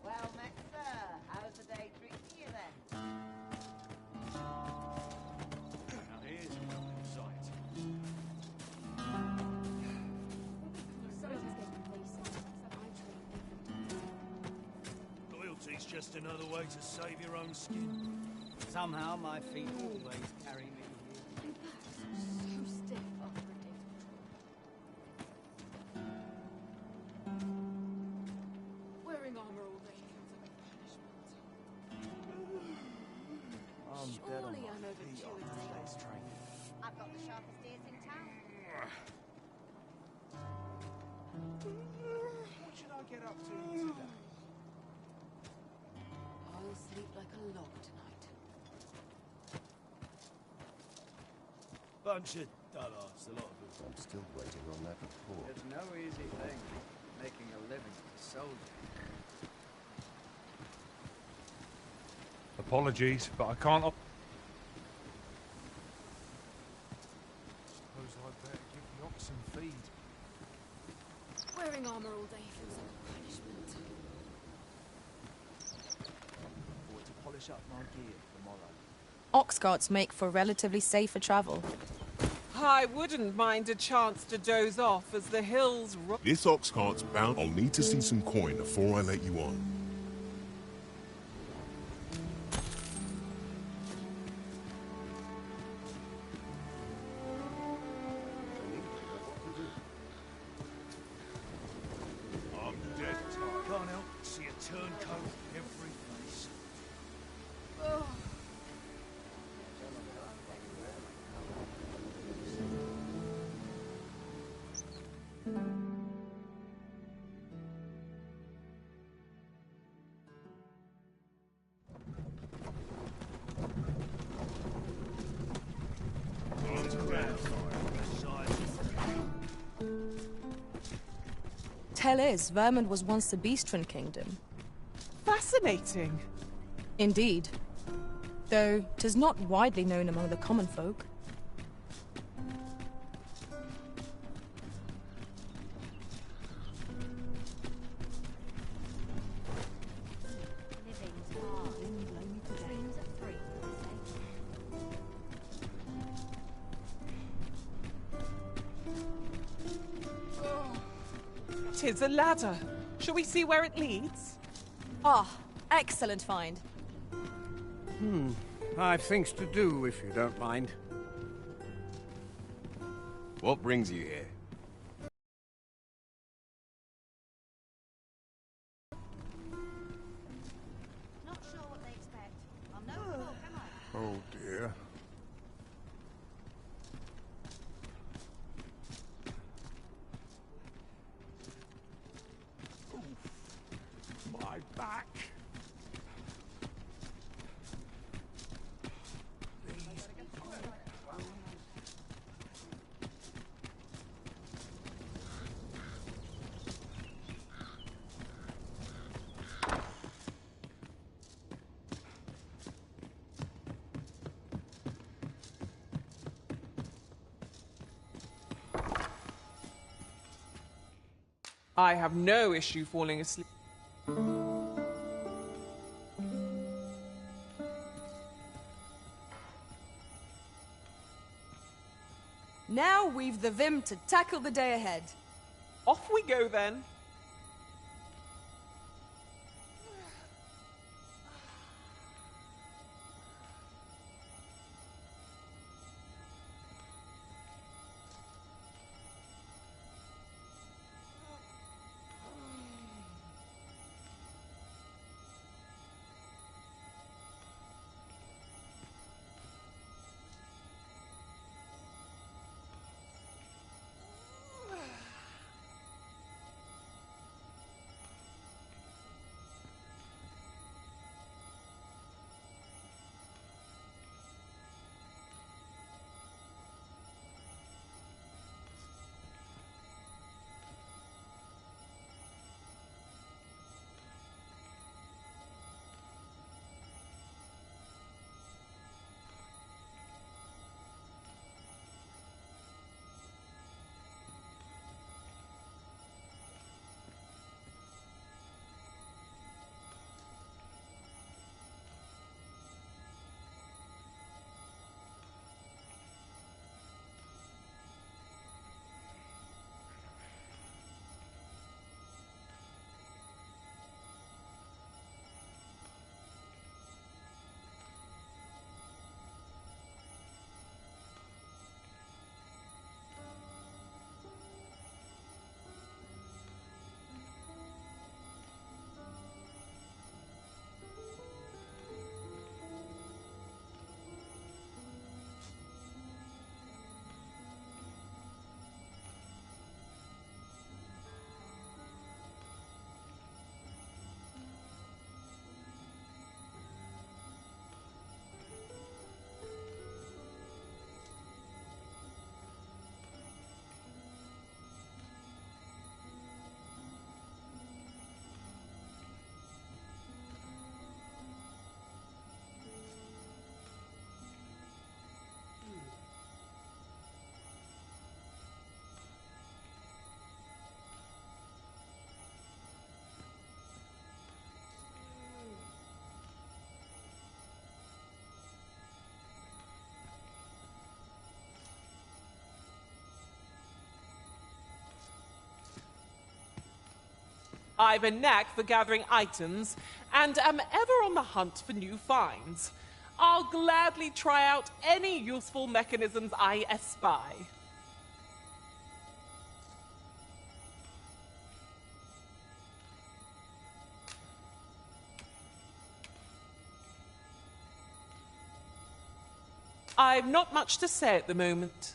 Well met, sir. How's the day treating you then? Now here's a welcome sight. Loyalty's just another way to save your own skin. Somehow my feet always carry me here. so stiff after a day. Surely I'm overdue a date. I've got the sharpest ears in town. What should I get up to today? I'll sleep like a log tonight. Bunch of dullards, a lot of them. I'm still waiting on that report. It's no easy thing, making a living as a soldier. Apologies, but I can't. Suppose I'd better give the oxen feed. Wearing armor all day feels like a punishment. Or to polish up my gear for tomorrow. Ox carts make for relatively safer travel. I wouldn't mind a chance to doze off as the hills rock. This ox cart's bound. I'll need to see some coin before I let you on. I'm dead tired. Can't help but see a turncoat every face. Tell is, Vermund was once the Beastren Kingdom. Fascinating. Indeed. Though 'tis not widely known among the common folk. Living's hard. Dreams are free, they say. 'Tis a ladder. Shall we see where it leads? Ah, excellent find. I've things to do, if you don't mind. What brings you here? Not sure what they expect. I'm no fool, am I? Oh dear. My back. I have no issue falling asleep. Now we've the vim to tackle the day ahead. Off we go then. I've a knack for gathering items and am ever on the hunt for new finds. I'll gladly try out any useful mechanisms I espy. I've not much to say at the moment.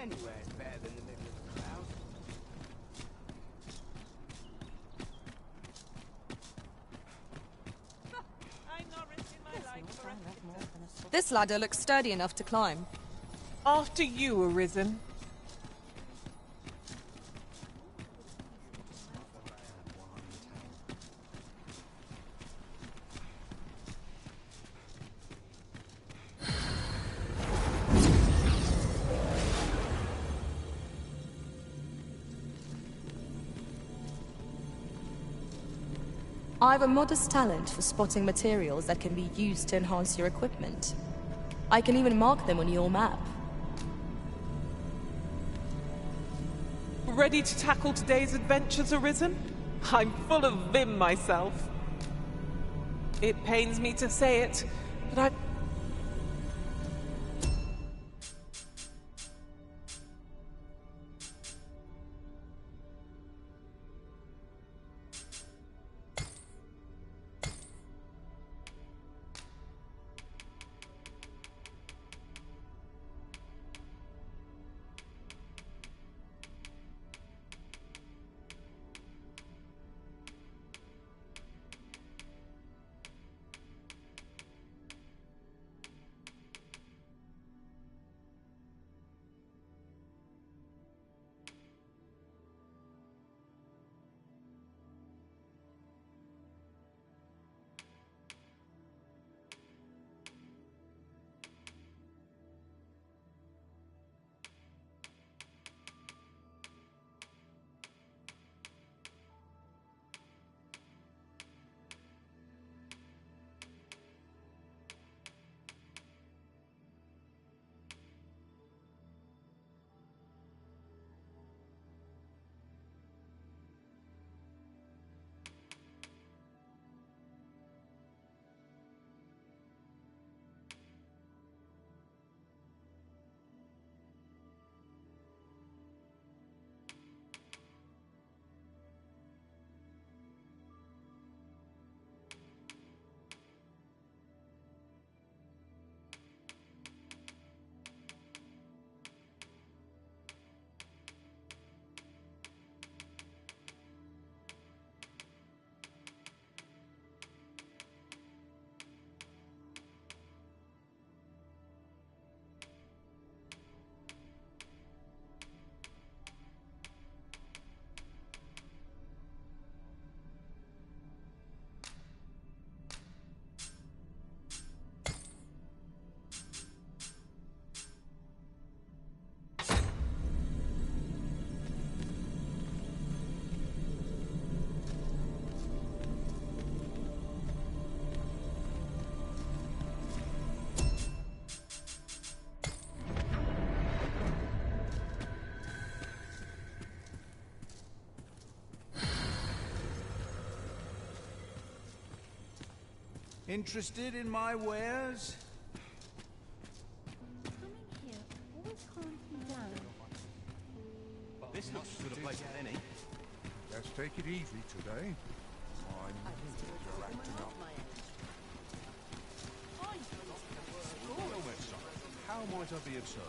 Anywhere's better than the middle of the crowd. This ladder looks sturdy enough to climb. After you, Arisen. I have a modest talent for spotting materials that can be used to enhance your equipment. I can even mark them on your map. Ready to tackle today's adventures, Arisen? I'm full of vim myself. It pains me to say it, but I... Interested in my wares? This looks as good a place as any. Let's take it easy today. I'm acting up. I be of service?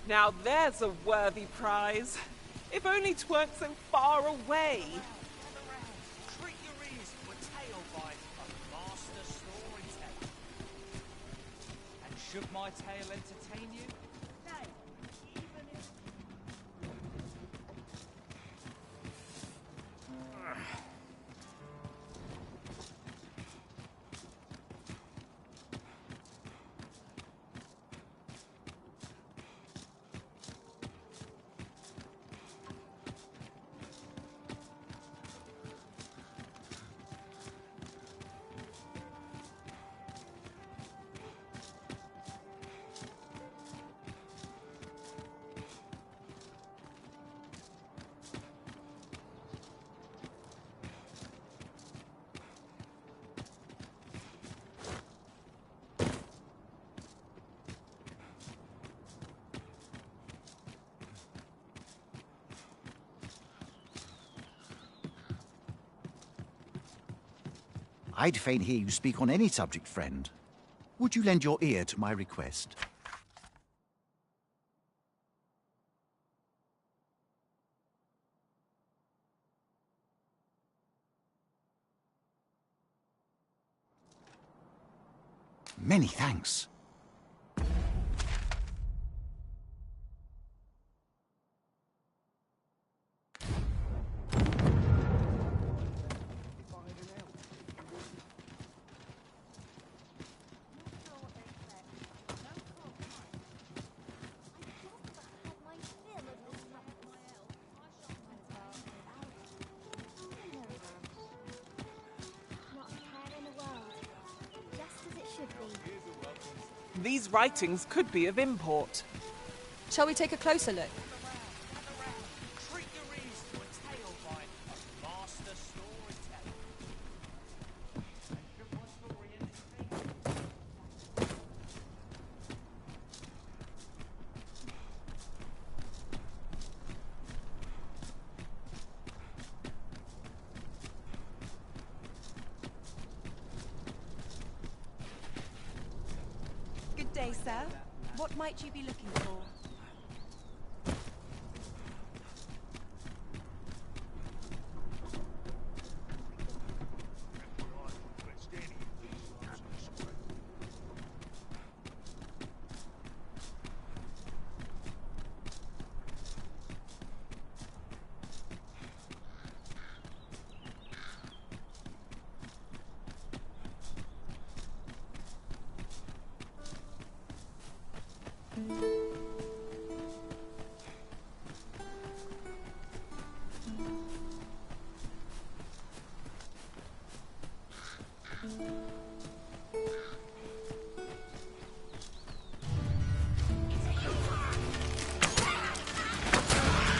Now there's a worthy prize. If only 'tweren't so far away. Treat your ears to a tale by a master storyteller. And should my tale entertain you? Nay, even if... I'd fain hear you speak on any subject, friend. Would you lend your ear to my request? Many thanks. These writings could be of import. Shall we take a closer look? Treat your ears to a tale by a master storyteller. And should my story entertain you? Good day, sir. What might you be looking for?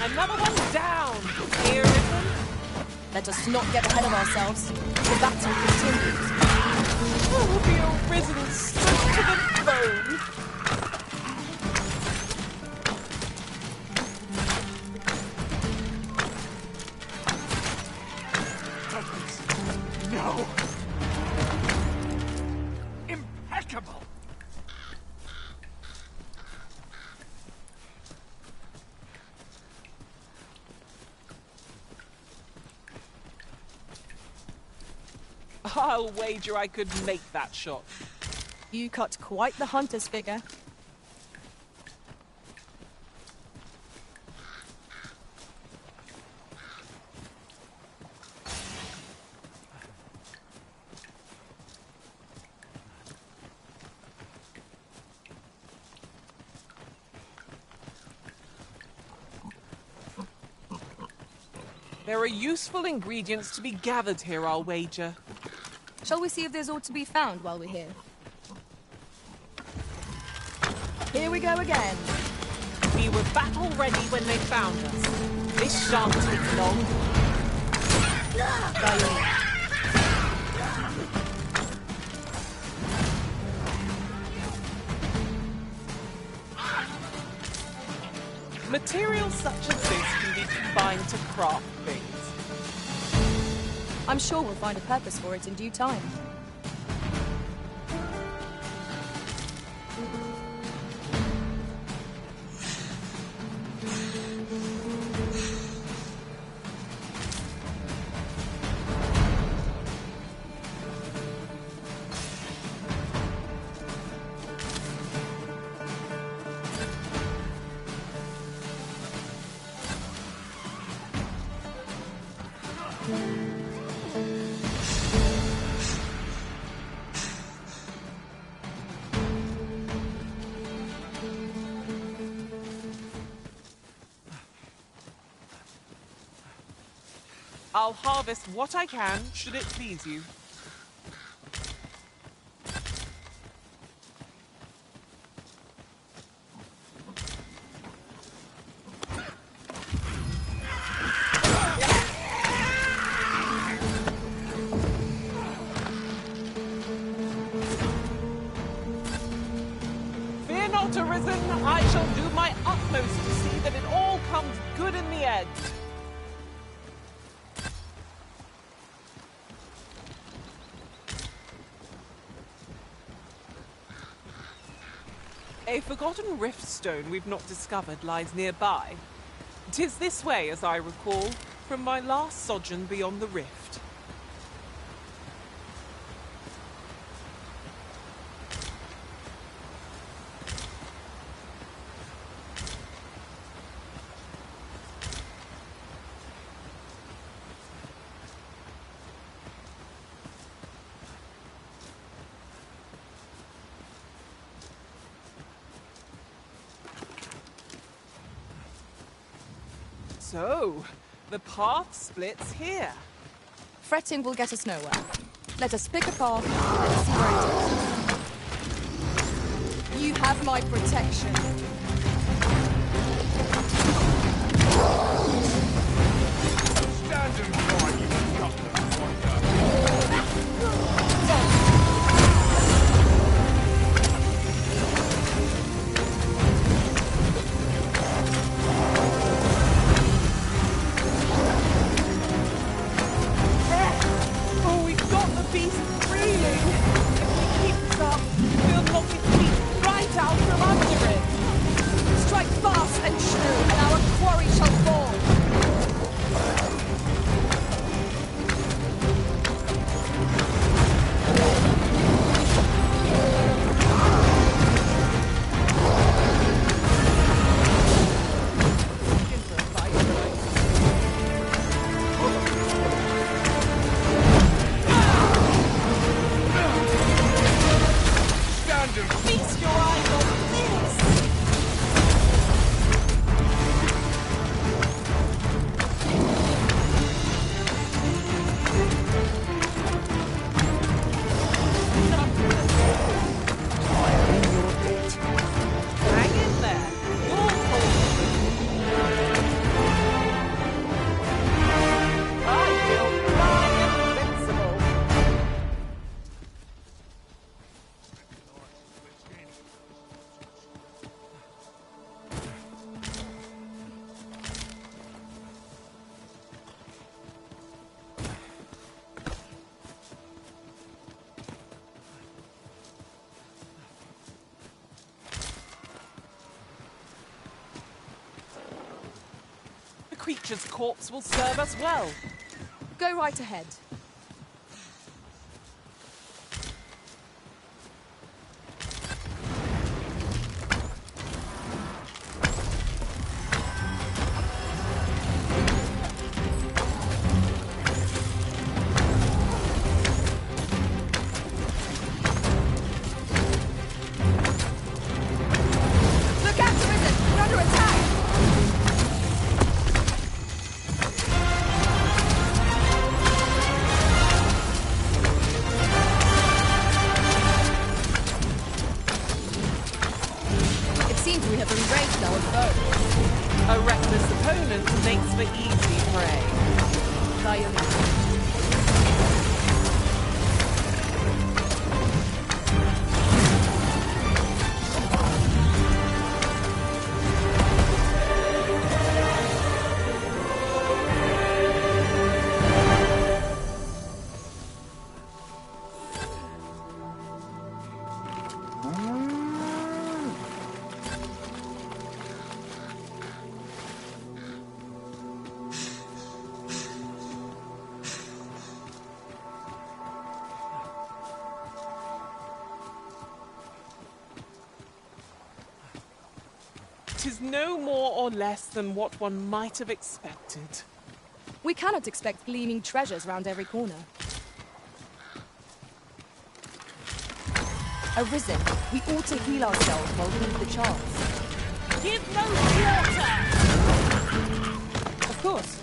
Another one down! Here is one. Let us not get ahead of ourselves. The battle continues. Oh, be arisen stripped to the bone! No! Impeccable! I'll wager I could make that shot. You cut quite the hunter's figure. There are useful ingredients to be gathered here, I'll wager. Shall we see if there's aught to be found while we're here? Here we go again. We were battle ready when they found us. This shan't take long. Materials such as this can be combined to craft things. I'm sure we'll find a purpose for it in due time. I'll harvest what I can, should it please you. Fear not, Arisen. I shall do my utmost to see that it all comes good in the end. A forgotten rift stone we've not discovered lies nearby. 'Tis this way, as I recall, from my last sojourn beyond the rift. So, the path splits here. Fretting will get us nowhere. Let us pick a path and see where it is. You have my protection. Stand and fight, you gutless wonder. Oh, we've got the beast reeling. If we keep this up, we'll knock its feet right out from under it. Strike fast and true, and our quarry shall fall. Feast your eyes on this! Hang in there. You'll I feel fly invincible. The creature's corpse will serve us well. Go right ahead. Look out, Arisen! We're under attack! It seems we have embraced our foe. A reckless opponent makes for easy prey. Tis no more or less than what one might have expected. We cannot expect gleaming treasures round every corner. Arisen, we ought to heal ourselves while we need the chance. Give no quarter! Of course.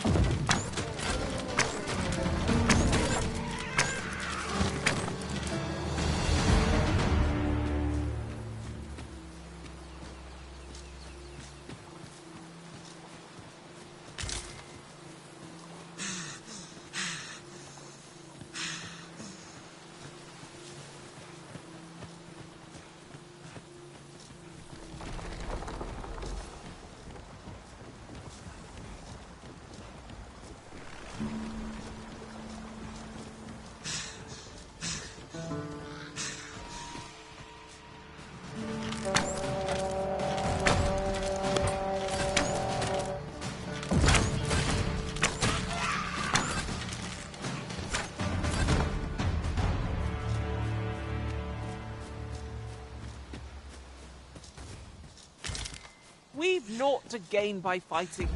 We've naught to gain by fighting.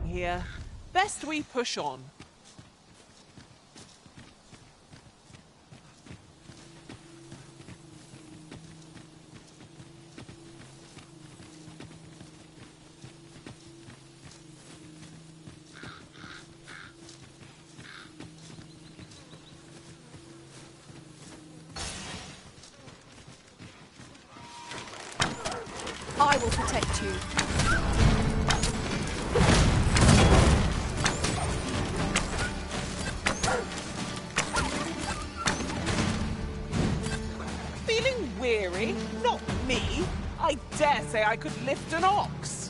Here, best we push on. I will protect you. Feeling weary? Not me. I dare say I could lift an ox.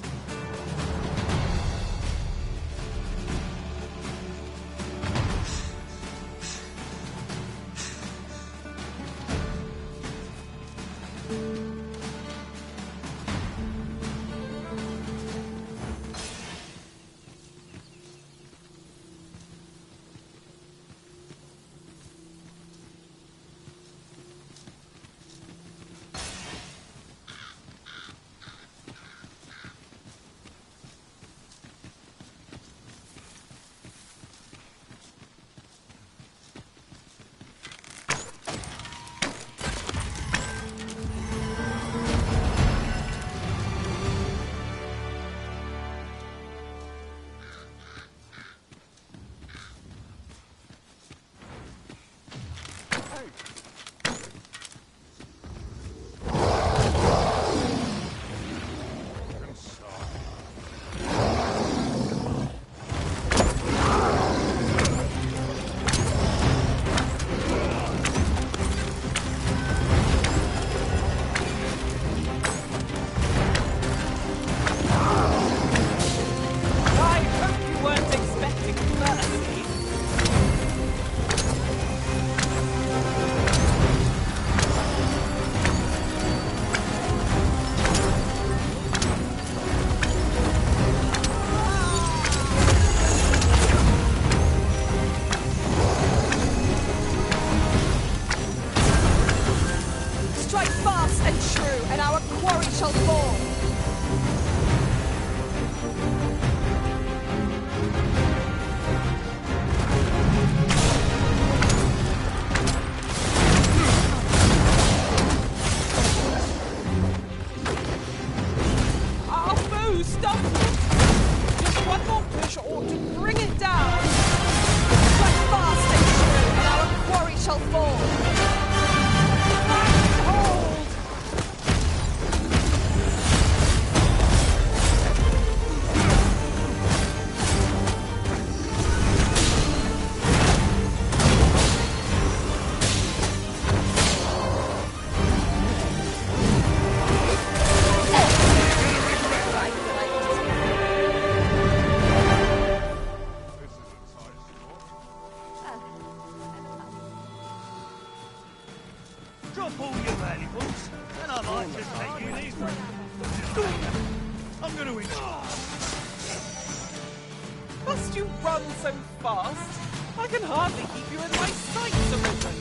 Must you run so fast? I can hardly keep you in my sight, Arisen.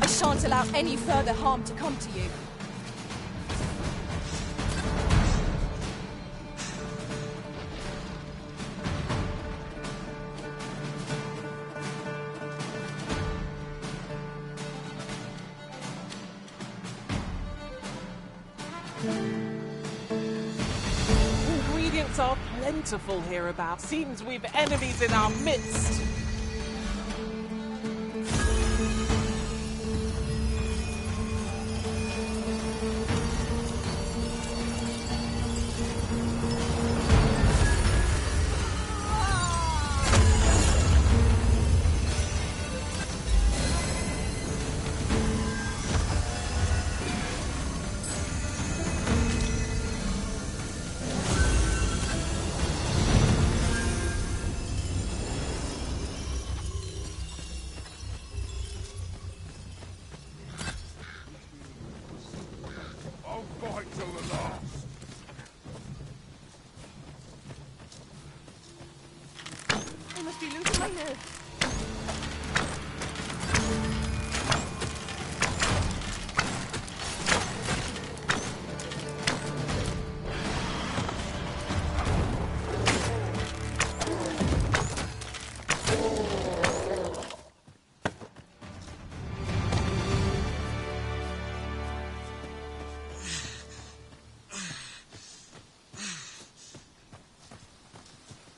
I shan't allow any further harm to come to you. Ingredients are plentiful hereabouts. Seems we've enemies in our midst.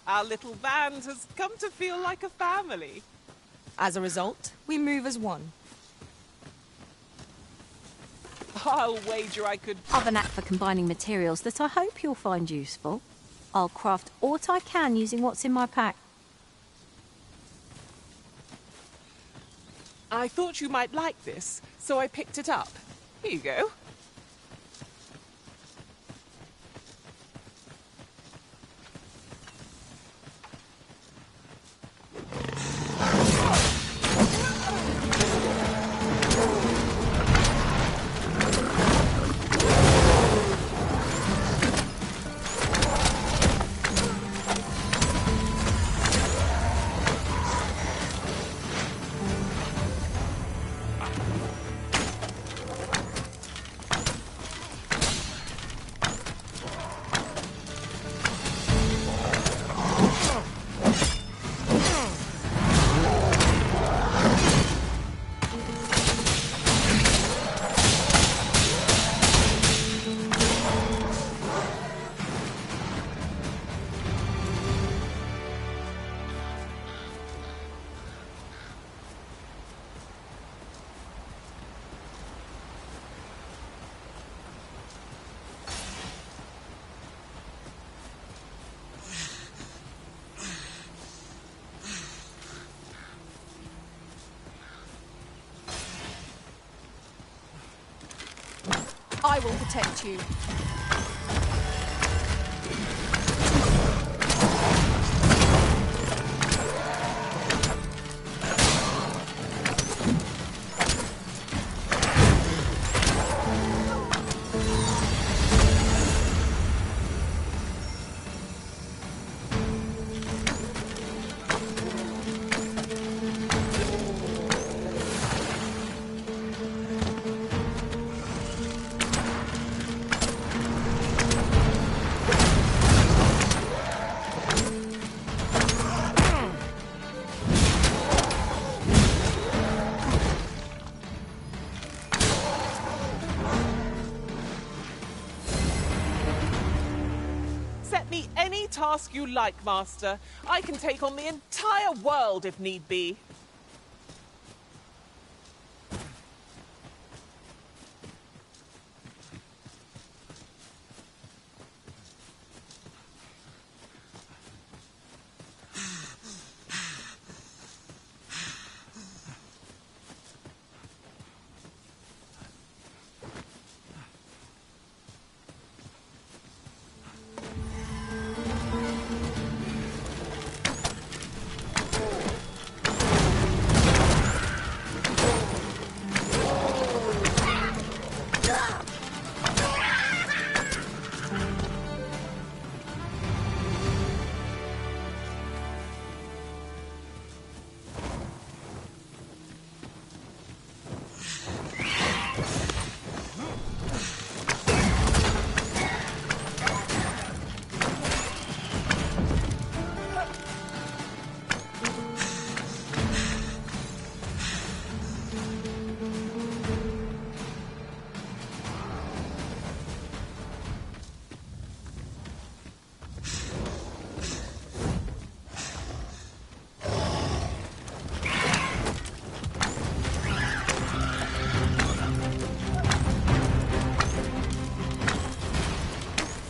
Our little band has come to feel like a family. As a result, we move as one. I'll wager I could... I've a knack for combining materials that I hope you'll find useful. I'll craft aught I can using what's in my pack. I thought you might like this, so I picked it up. Here you go. I will protect you. Task you like, Master. I can take on the entire world if need be.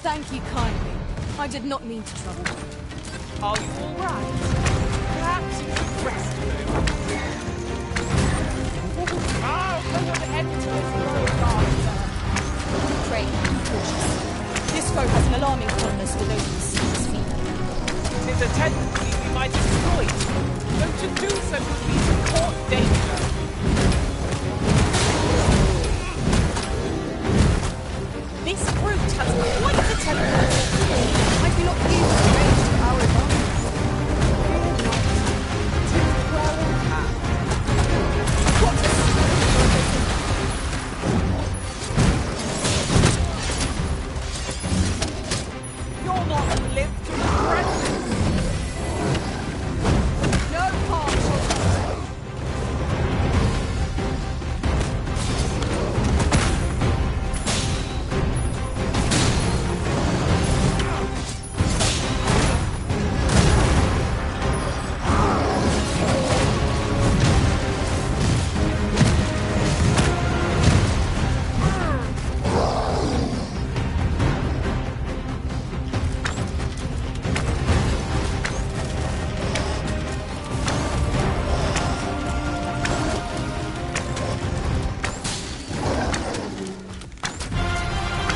Thank you kindly. I did not mean to trouble you. Are you all right? Perhaps you should rest a little. I'll go and enter this road. Pray, be cautious. This foe has an alarming fondness for those who see his feet. It is a tendency we might exploit, though to do so would be to court danger. This brute has quite the temper. I do not use the range to our advantage. You'll not live to regret this. No harm shall come.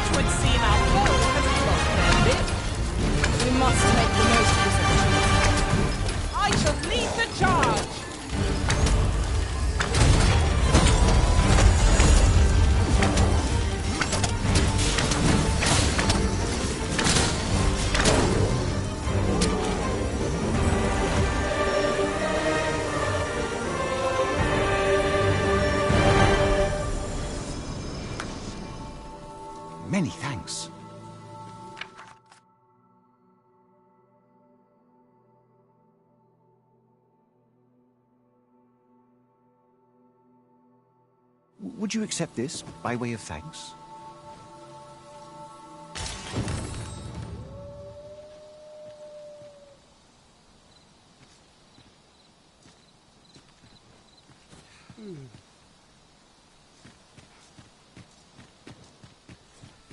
Twould seem our foe has lost their bit. We must make the most of this opportunity. I shall lead the charge. Many thanks. Would you accept this by way of thanks?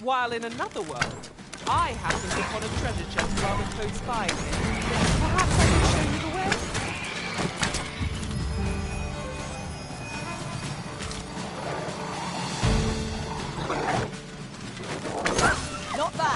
While in another world, I happened upon a treasure chest rather close by here. Perhaps I can show you the way? Not that.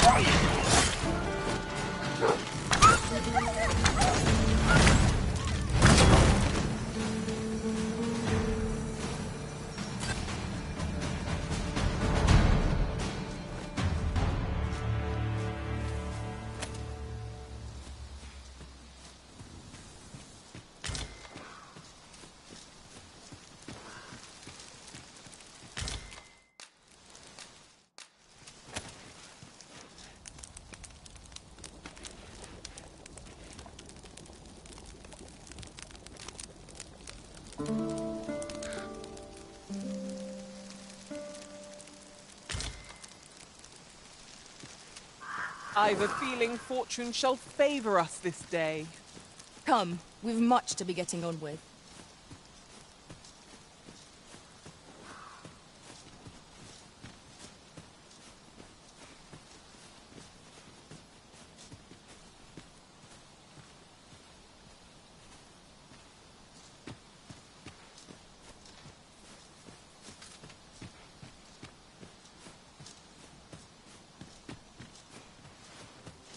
I've a feeling fortune shall favor us this day. Come, we've much to be getting on with.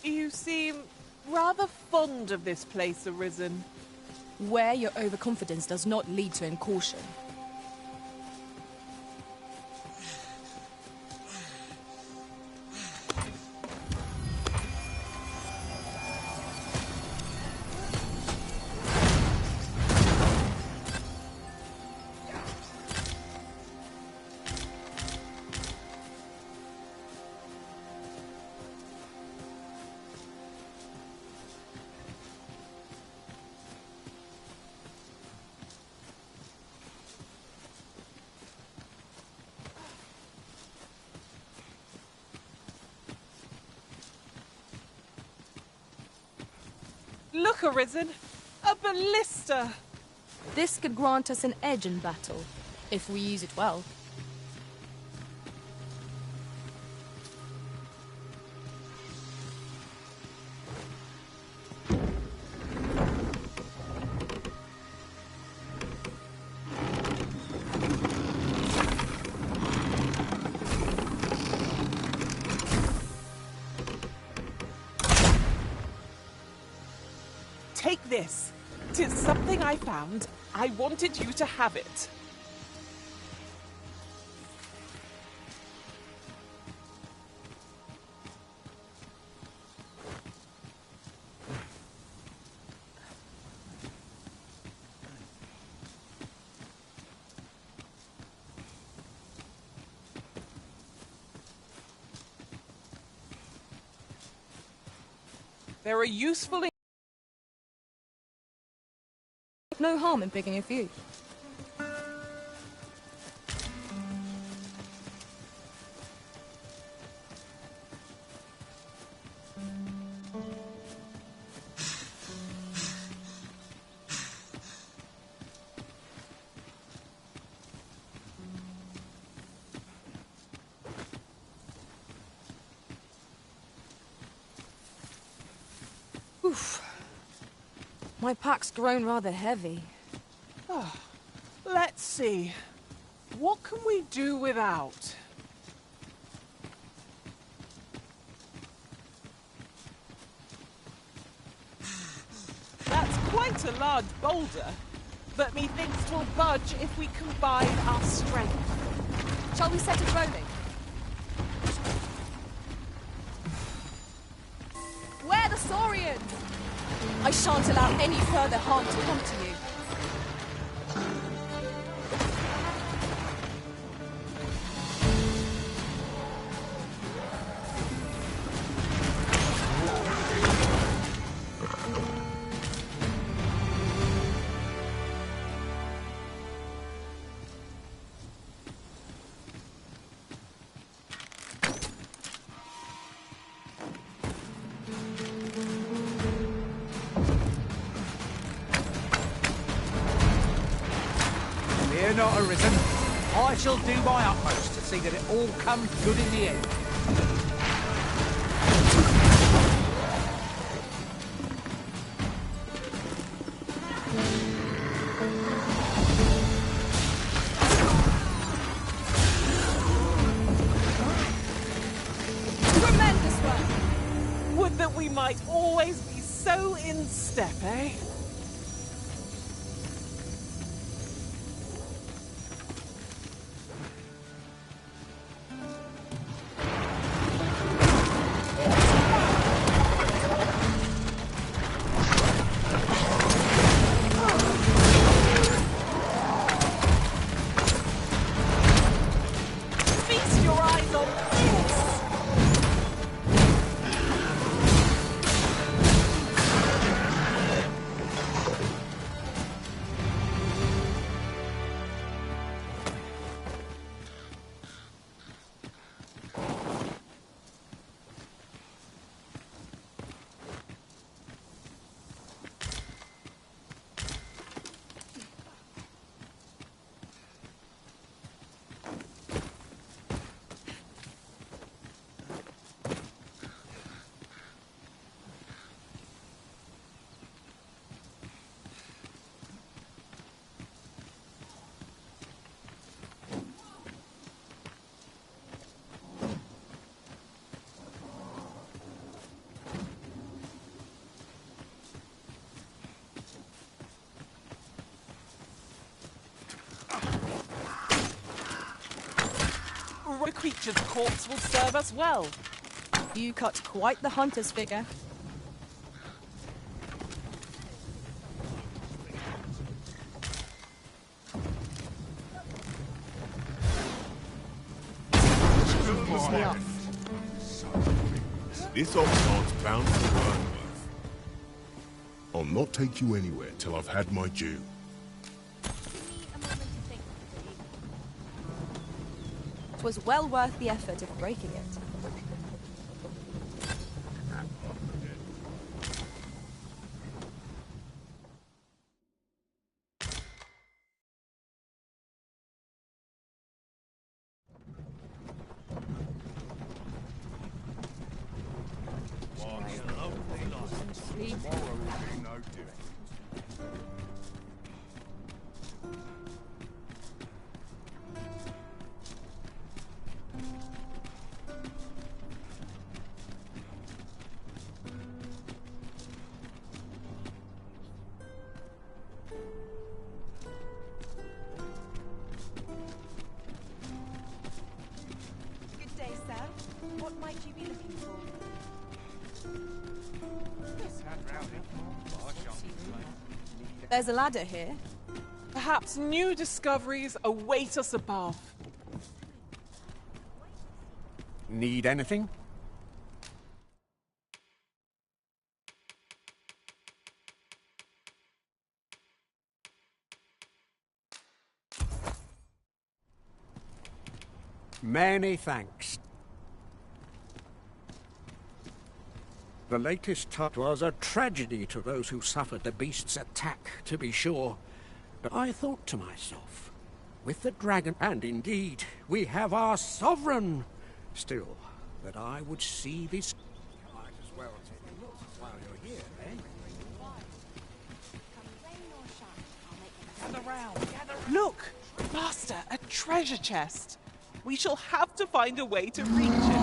You seem rather fond of this place, Arisen. Where your overconfidence does not lead to incaution. Look, Arisen! A ballista! This could grant us an edge in battle, if we use it well. Take this. 'Tis something I found. I wanted you to have it. There are useful... No harm in picking a few. Oof. My pack's grown rather heavy. Let's see. What can we do without? That's quite a large boulder, but methinks 'twill budge if we combine our strength. Shall we set it rolling? Where the Saurians? I shan't allow any further harm to come to you. Fear not, Arisen. I shall do my utmost to see that it all comes good in the end. Tremendous work! Would that we might always be so in step, eh? Feast your eyes on this! The creature's corpse will serve us well. You cut quite the hunter's figure. This oxcart's bound for Burnworth. I'll not take you anywhere till I've had my due. It was well worth the effort of breaking it. Good day, sir. What might you be looking for? There's a ladder here. Perhaps new discoveries await us above. Need anything? Many thanks. The latest tut was a tragedy to those who suffered the beast's attack, to be sure. But I thought to myself, with the dragon, and indeed, we have our sovereign, still, that I would see this... Might as well take a look while you're here, eh? Gather round, gather round. Look, Master, a treasure chest. We shall have to find a way to reach it.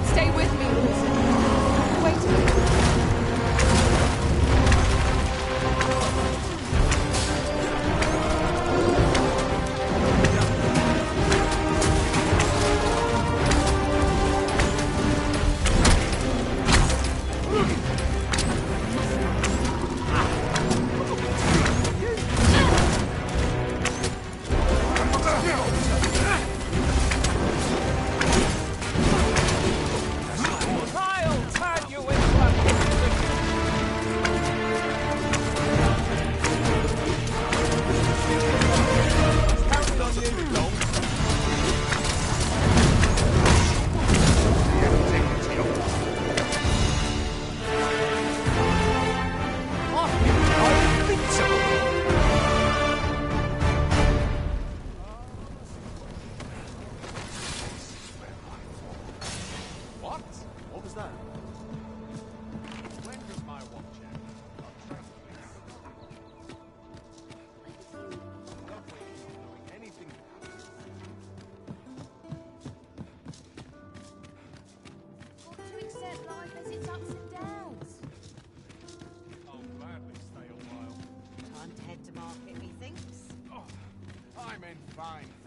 Stay with me, Louisa. Wait a minute.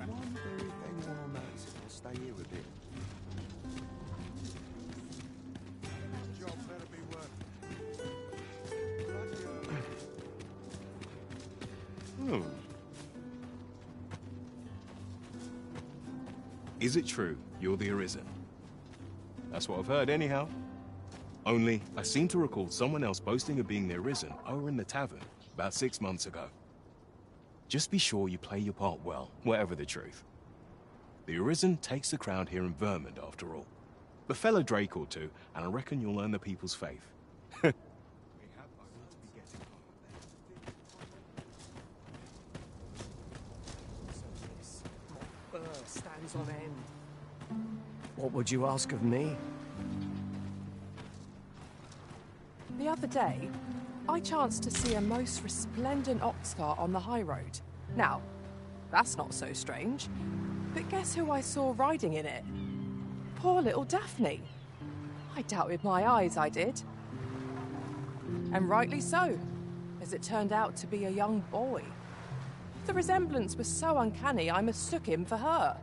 One very thing on that, I'll stay here a bit. Job better be worth. Is it true you're the Arisen? That's what I've heard anyhow. Only, I seem to recall someone else boasting of being the Arisen over in the tavern about 6 months ago. Just be sure you play your part well, whatever the truth. The Arisen takes the crown here in Vermund, after all. Befell Drake or two, and I reckon you'll earn the people's faith. Stands on end. What would you ask of me? The other day, I chanced to see a most resplendent ox cart on the high road. Now, that's not so strange, but guess who I saw riding in it? Poor little Daphne. I doubted my eyes, I did. And rightly so, as it turned out to be a young boy. The resemblance was so uncanny, I mistook him for her.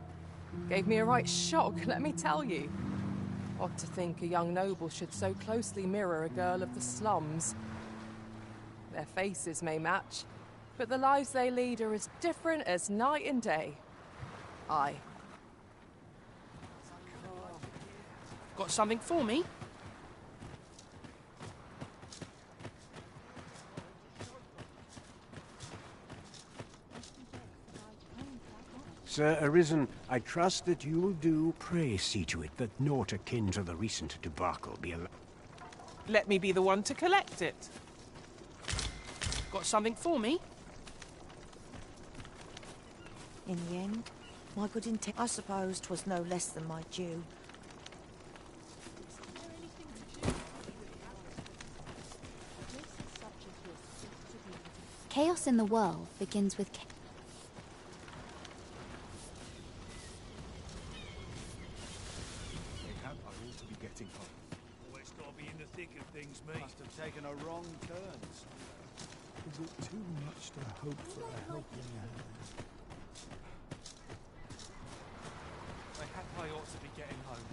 Gave me a right shock, let me tell you. Odd to think a young noble should so closely mirror a girl of the slums. Their faces may match, but the lives they lead are as different as night and day. Aye. Got something for me? Sir Arisen, I trust that you'll do. Pray see to it that naught akin to the recent debacle be allowed. Let me be the one to collect it. Got something for me? In the end, my good intent, I suppose 'twas no less than my due. Chaos in the world begins with Always gotta be in the thick of things, mate. Must have taken a wrong turn. Is it too much to hope for a helping hand? I ought to be getting home.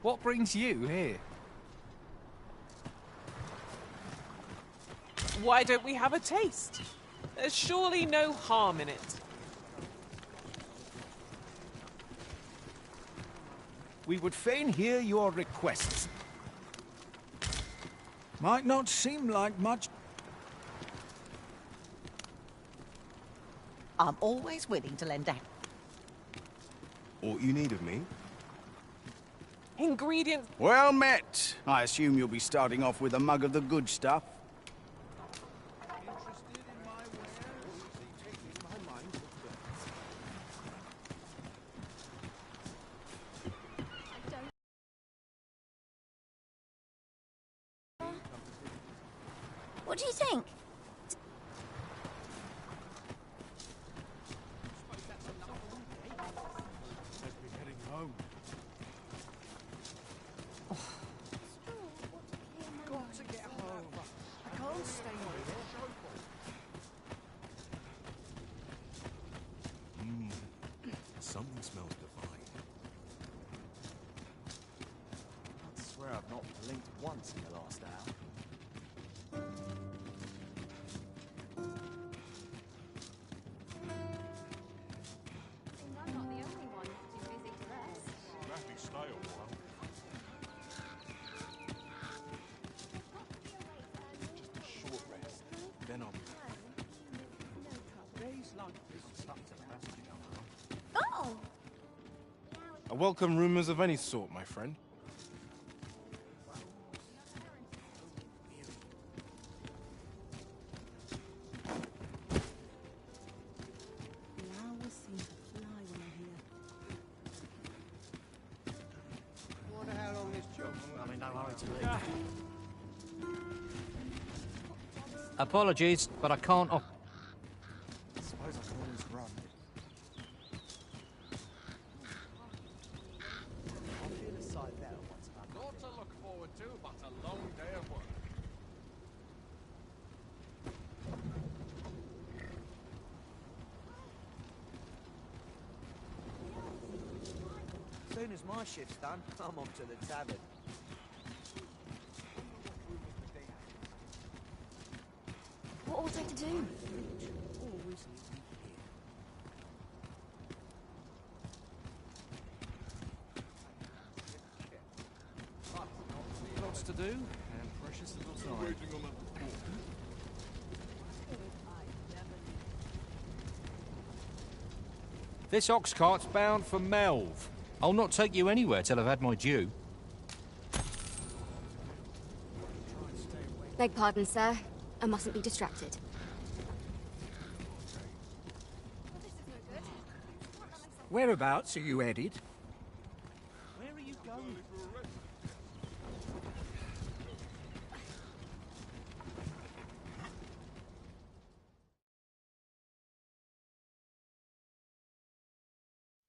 What brings you here? Why don't we have a taste? There's surely no harm in it. We would fain hear your requests. Might not seem like much. I'm always willing to lend out. All you need of me? Ingredients. Well met. I assume you'll be starting off with a mug of the good stuff. What do you think? Got to get home. I can't stay here. Something smells divine. I swear I've not blinked once in the last hour. I'm not the only one too busy to rest. Maybe stay a while. Just a short rest. Then I'll be days like this stuff to pass me on. Oh! I welcome rumors of any sort, my friend. Flowers seem to fly when I hear. Wonder how long this job? I'm in no hurry to leave. Apologies, but I can't. I suppose I can always run. I'll feel a sight better once I'm back. Not to look forward to, but a long day of work. As soon as my shift's done, I'm off to the tavern. What ought I to do? Lots to do, and precious little time. This ox cart's bound for Melve. I'll not take you anywhere till I've had my due. Beg pardon, sir. I mustn't be distracted. Whereabouts are you headed? Where are you going?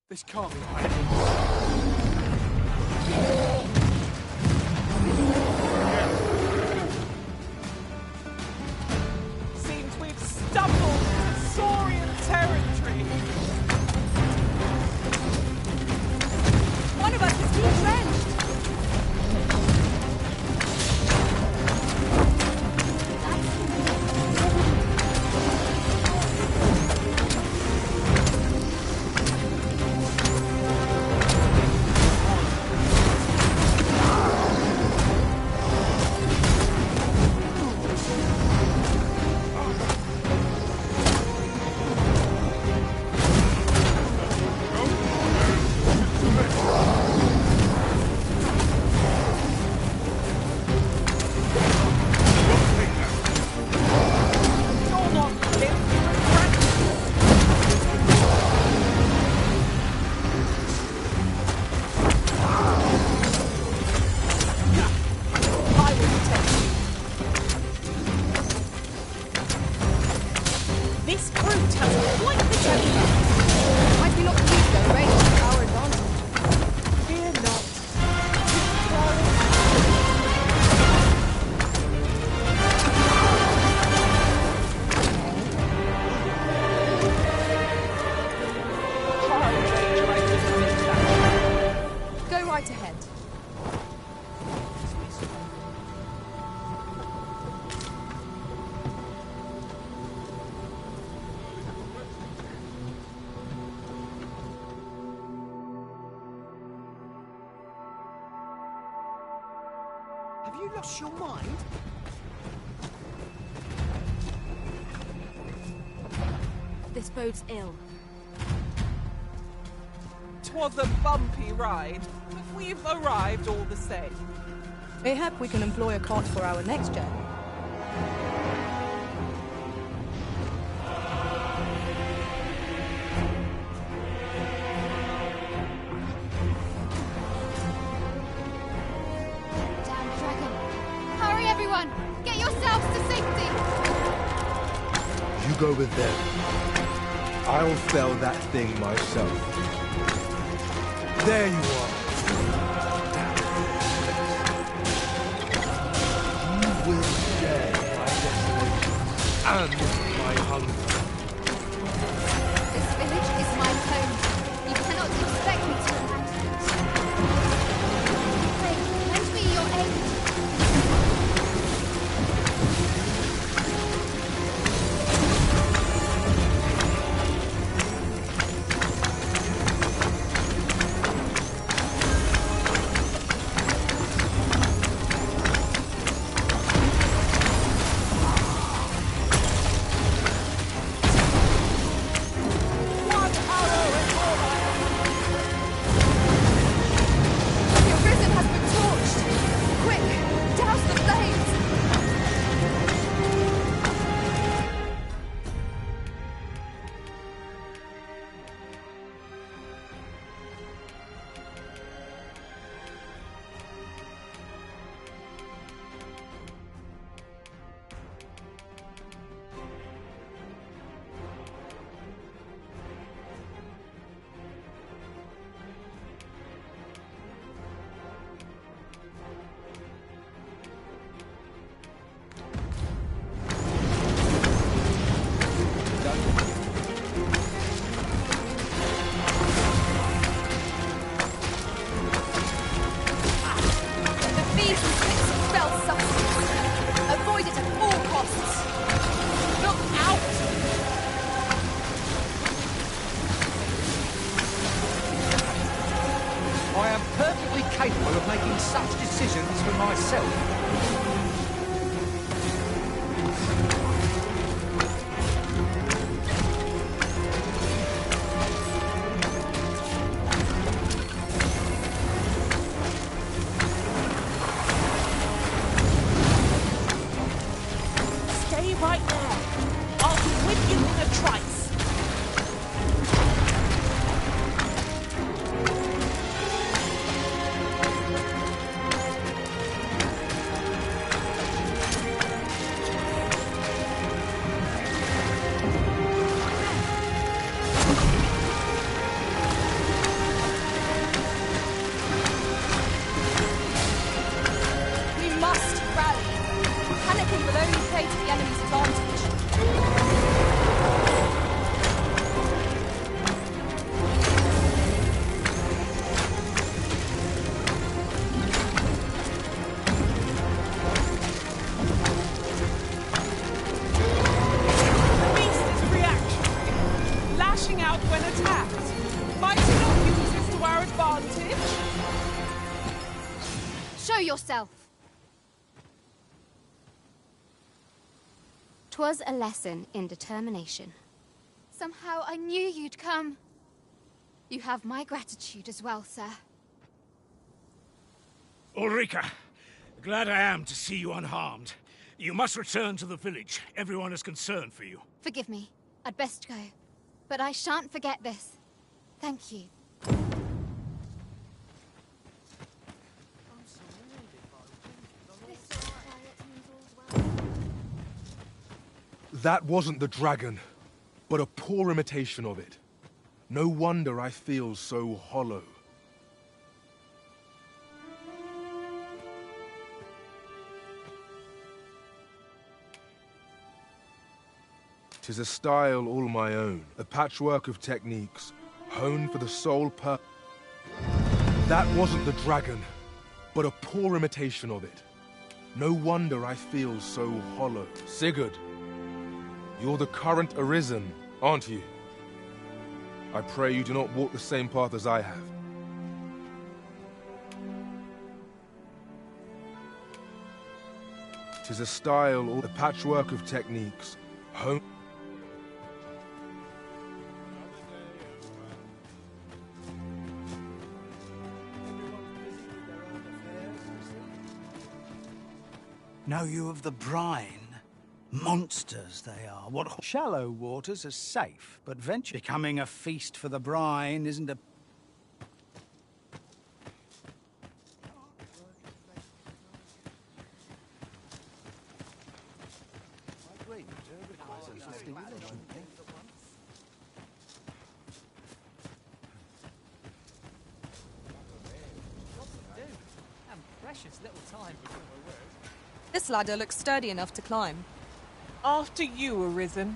This can't be right. Seems we've stumbled into Saurian territory. One of us is deep drenched. This brute has quite the temper. Might we not use their range to our advantage? Fear not. Go right ahead. lost your mind? This bodes ill. 'Twas a bumpy ride, but we've arrived all the same. Mayhap we can employ a cart for our next journey. Damn dragon! Hurry, everyone! Get yourselves to safety! You go with them. I'll fell that thing myself. There you are. You will share my desolation and my hunger. This village is my home. You cannot expect me to abandon it. Pray, lend me your aid. Capable of making such decisions for myself. Stay right there. I'll be with you in a trice. Show yourself! 'Twas a lesson in determination. Somehow I knew you'd come. You have my gratitude as well, sir. Ulrika, glad I am to see you unharmed. You must return to the village. Everyone is concerned for you. Forgive me. I'd best go. But I shan't forget this. Thank you. That wasn't the dragon, but a poor imitation of it. No wonder I feel so hollow. 'Tis a style all my own, a patchwork of techniques, honed for the sole purpose. That wasn't the dragon, but a poor imitation of it. No wonder I feel so hollow. Sigurd, you're the current Arisen, aren't you? I pray you do not walk the same path as I have. 'Tis a style or a patchwork of techniques. Home. Know you of the brine? Monsters they are. What shallow waters are safe, but venture becoming a feast for the brine isn't a... Precious little time before we work. This ladder looks sturdy enough to climb. After you, Arisen.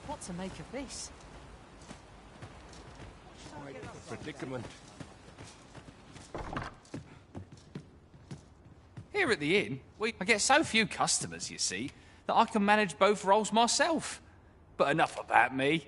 What to make of this? Predicament. Here at the inn, I get so few customers, you see, that I can manage both roles myself. But enough about me.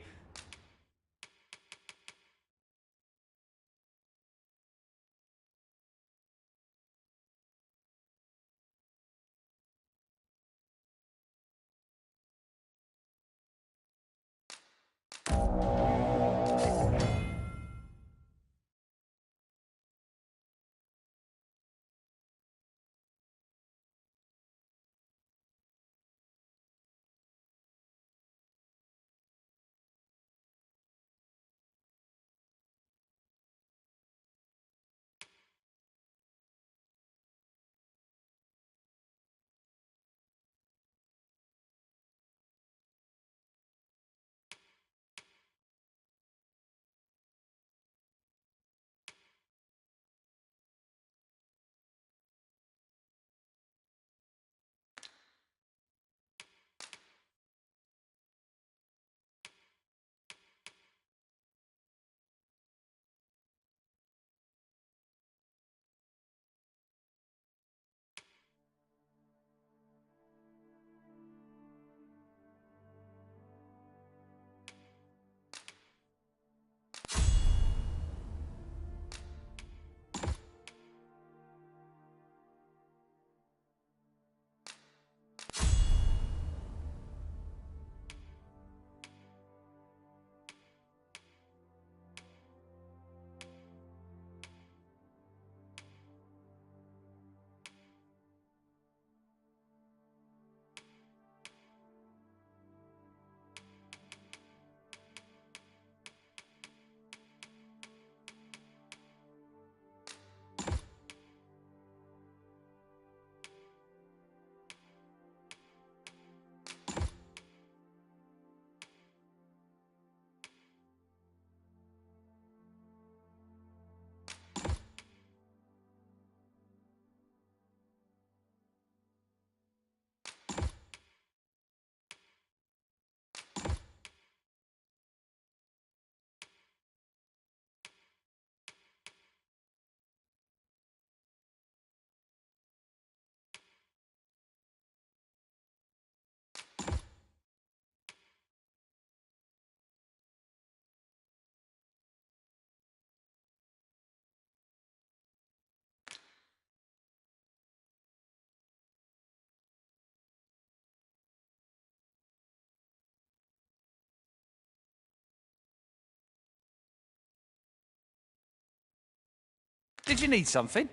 Did you need something?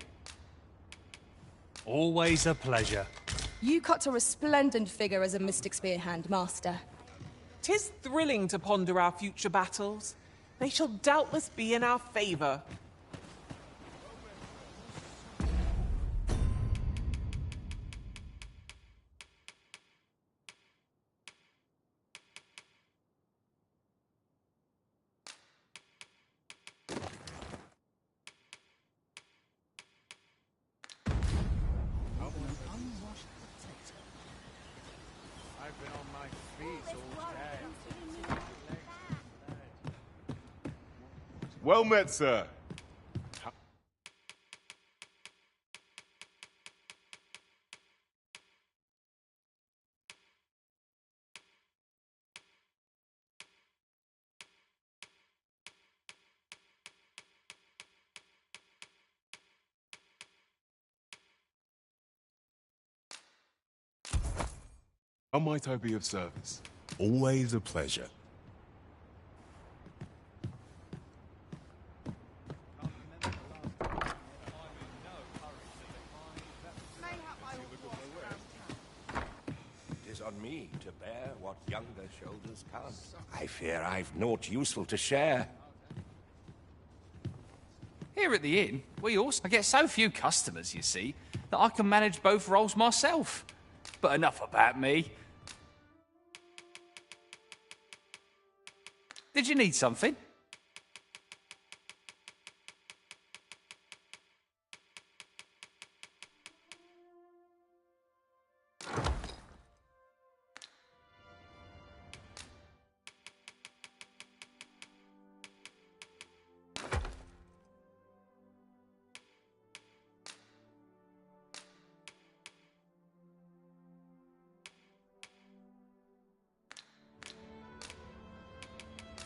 Always a pleasure. You cut a resplendent figure as a Mystic Spear Hand, Master. 'Tis thrilling to ponder our future battles. They shall doubtless be in our favour. I've been on my feet all day. Well met, sir. How might I be of service? Always a pleasure. It is on me to bear what younger shoulders can't. I fear I've naught useful to share. Here at the inn, I get so few customers, you see, that I can manage both roles myself. But enough about me. Did you need something?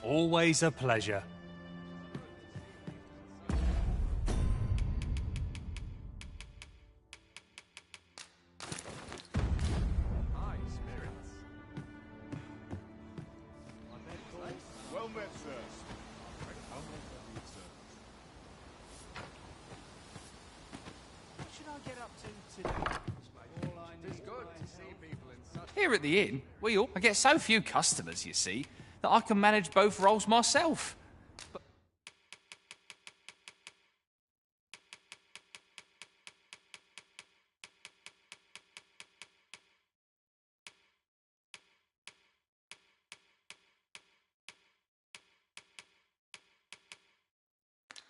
Always a pleasure. High spirits. Well met, sir. What should I get up to today? It's good to see people in such... Here at the inn, I get so few customers, you see, that I can manage both roles myself.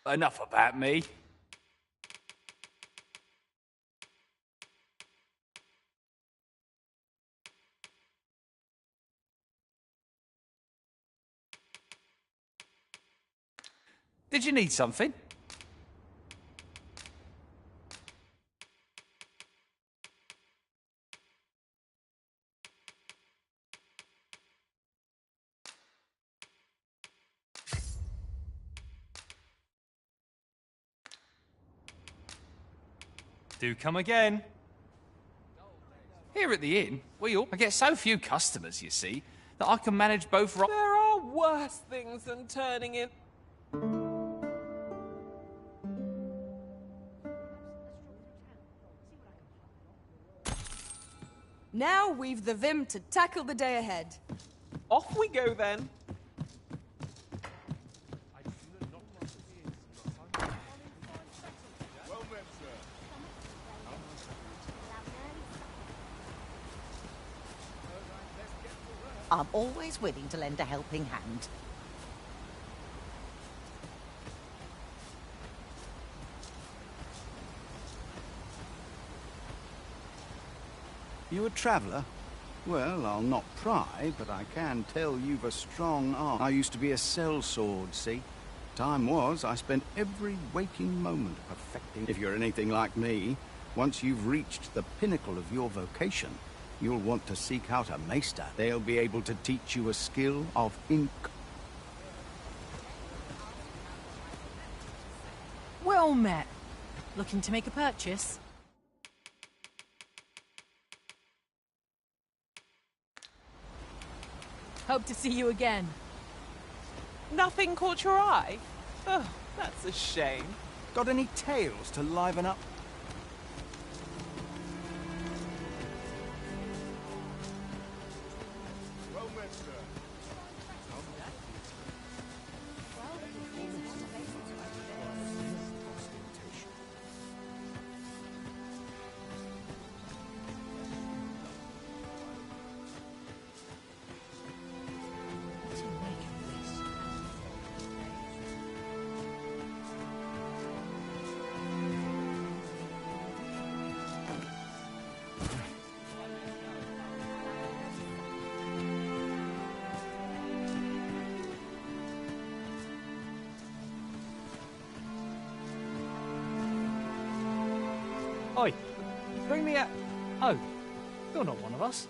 But enough about me. Did you need something? Do come again. Here at the inn, I get so few customers, you see, that I can manage both roles. There are worse things than turning in. Now we've the vim to tackle the day ahead. Off we go then. Well met, sir. I'm always willing to lend a helping hand. You a traveller? Well, I'll not pry, but I can tell you've a strong arm. I used to be a sellsword, see? Time was, I spent every waking moment perfecting. If you're anything like me, once you've reached the pinnacle of your vocation, you'll want to seek out a maester. They'll be able to teach you a skill of Well met. Looking to make a purchase? Hope to see you again. Nothing caught your eye? Oh, that's a shame. Got any tales to liven up? Well met, sir. Oi, bring me a... Oh, you're not one of us.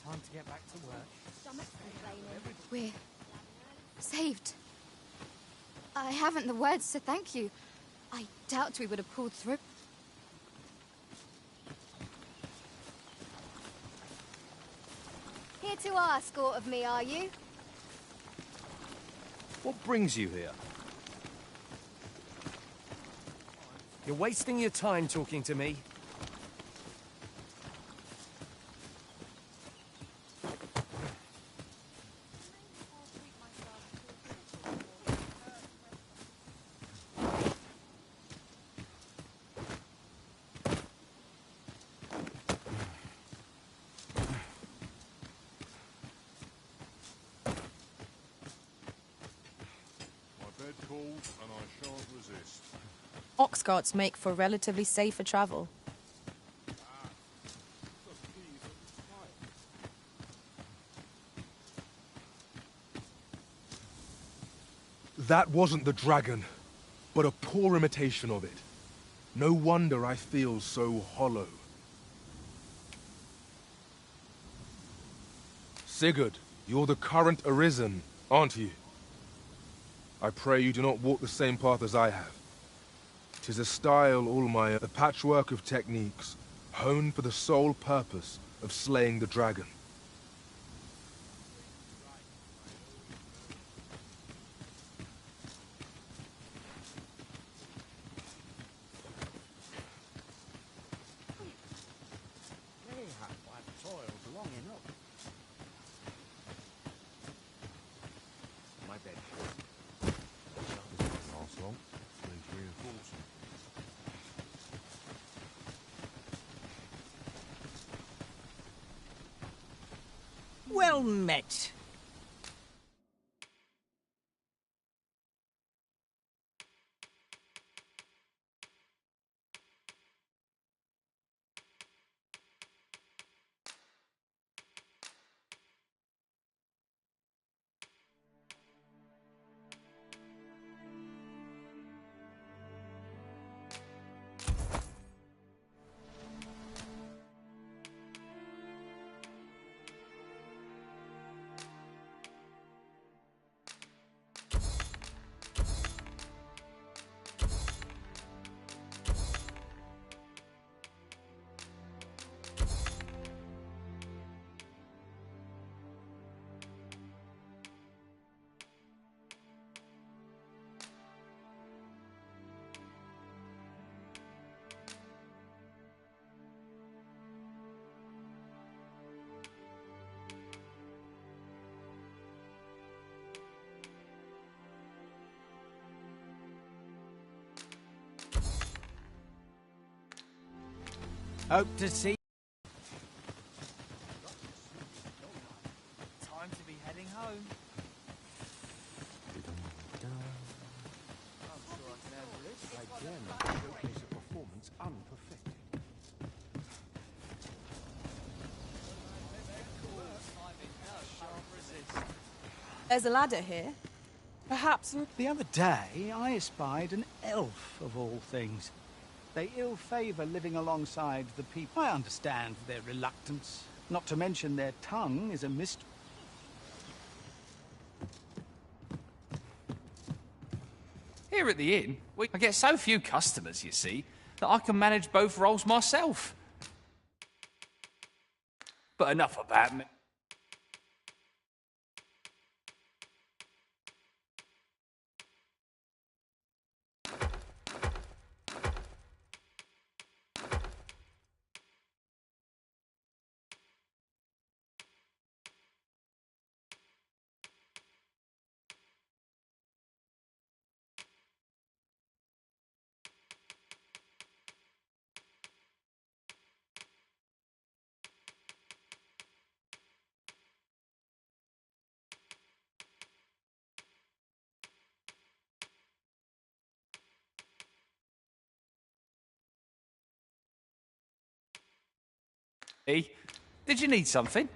Time to get back to work. We're saved. I haven't the words to thank you. I doubt we would have pulled through. Here to ask aught of me, are you? What brings you here? You're wasting your time talking to me. And I shan't resist. Ox carts make for relatively safer travel. That wasn't the dragon, but a poor imitation of it. No wonder I feel so hollow. Sigurd, you're the current Arisen, aren't you? I pray you do not walk the same path as I have. 'Tis a style all my own, a patchwork of techniques, honed for the sole purpose of slaying the dragon. I've toiled long enough. My bed. Last long. Needs reinforcing. Well met. Hope to see. Time to be heading home. Again, showcase a performance unperfected. There's a ladder here. Perhaps The other day, I espied an elf, of all things. They ill favour living alongside the people. I understand their reluctance. Not to mention their tongue is a mystery. Here at the inn, I get so few customers, you see, that I can manage both roles myself. But enough about me. Did you need something?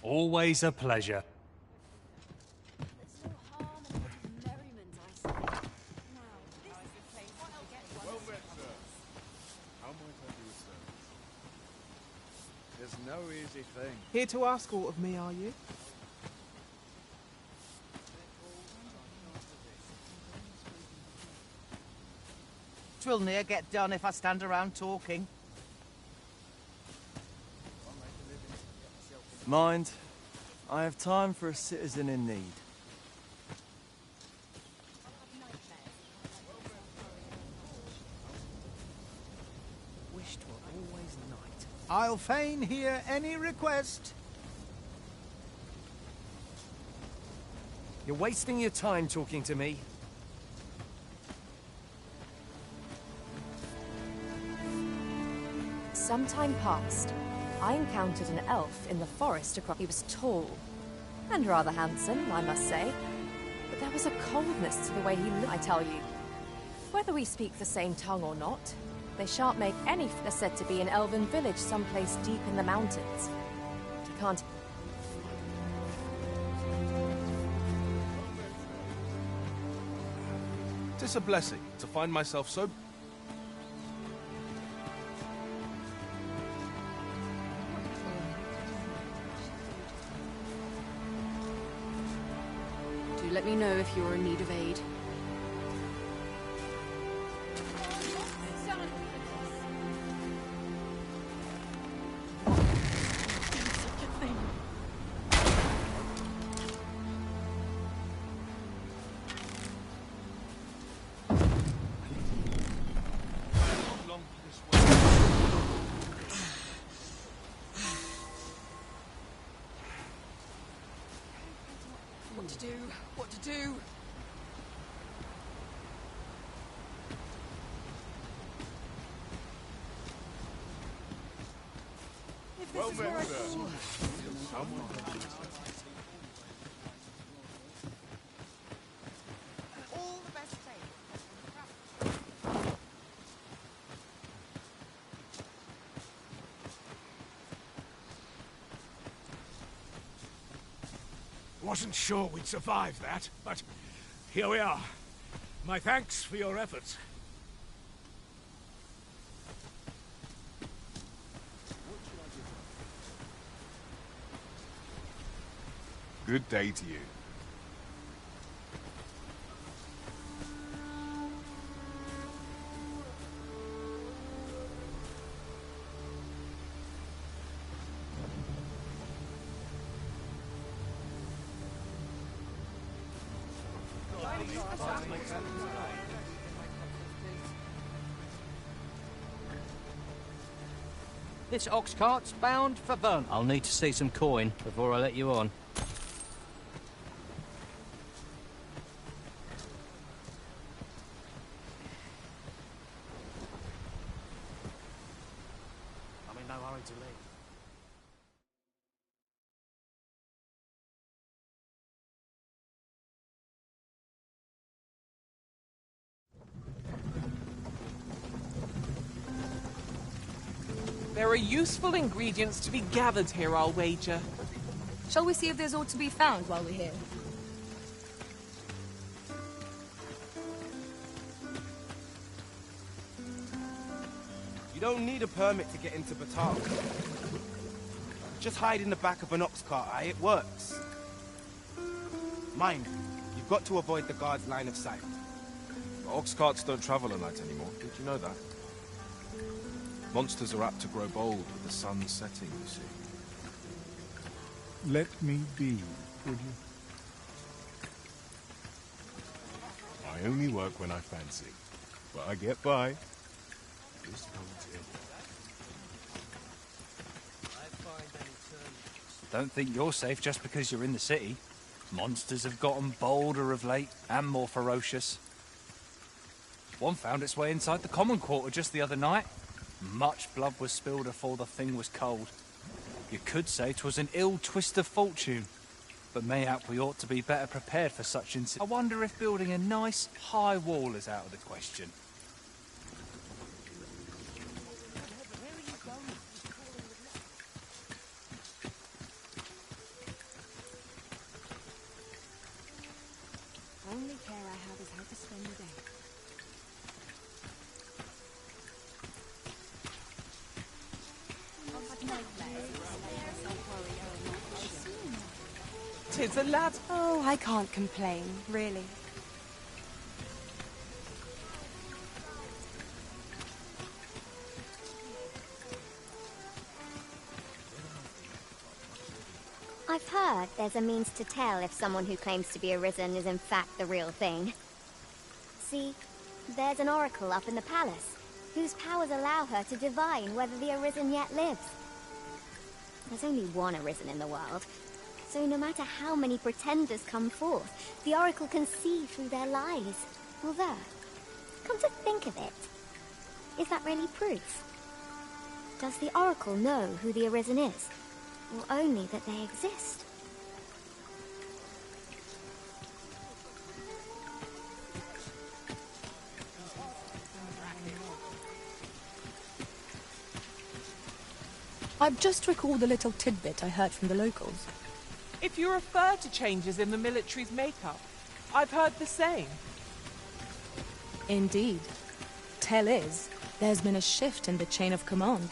Always a pleasure. Well met, sir. How might I do service? There's no easy thing. Here to ask aught of me, are you? Twill near get done if I stand around talking. Mind, I have time for a citizen in need. Wish 'twere always night. I'll fain hear any request. You're wasting your time talking to me. Some time passed. I encountered an elf in the forest across. He was tall and rather handsome, I must say. But there was a coldness to the way he looked, I tell you. Whether we speak the same tongue or not, they shan't make any. They're said to be an elven village someplace deep in the mountains. You can't. Tis a blessing to find myself so... Do let me know if you're in need of aid. What to do? What to do? If this is where I fall. All the best taste. Wasn't sure we'd survive that, but here we are. My thanks for your efforts. Good day to you. This ox cart's bound for Bern. I'll need to see some coin before I let you on. I'm in no hurry to leave. There are useful ingredients to be gathered here, I'll wager. Shall we see if there's aught to be found while we're here? You don't need a permit to get into Batal. Just hide in the back of an ox cart, aye? It works. Mind, you've got to avoid the guard's line of sight. Ox carts don't travel at night anymore. Did you know that? Monsters are apt to grow bold with the sun setting, you see. Let me be, would you? I only work when I fancy, but I get by. Just don't Don't think you're safe just because you're in the city. Monsters have gotten bolder of late and more ferocious. One found its way inside the common quarter just the other night. Much blood was spilled afore the thing was cold. You could say 'twas an ill twist of fortune, but mayhap we ought to be better prepared for such incidents. I wonder if building a nice high wall is out of the question. only care I have is how to spend the day. Tis a lad. Oh, I can't complain, really. I've heard there's a means to tell if someone who claims to be Arisen is in fact the real thing. See, there's an oracle up in the palace, whose powers allow her to divine whether the Arisen yet lives. There's only one Arisen in the world, so no matter how many pretenders come forth, the oracle can see through their lies. Although, come to think of it, is that really proof? Does the oracle know who the Arisen is? Or only that they exist? I've just recalled a little tidbit I heard from the locals. If you refer to changes in the military's makeup, I've heard the same. Indeed. Tell is, there's been a shift in the chain of command.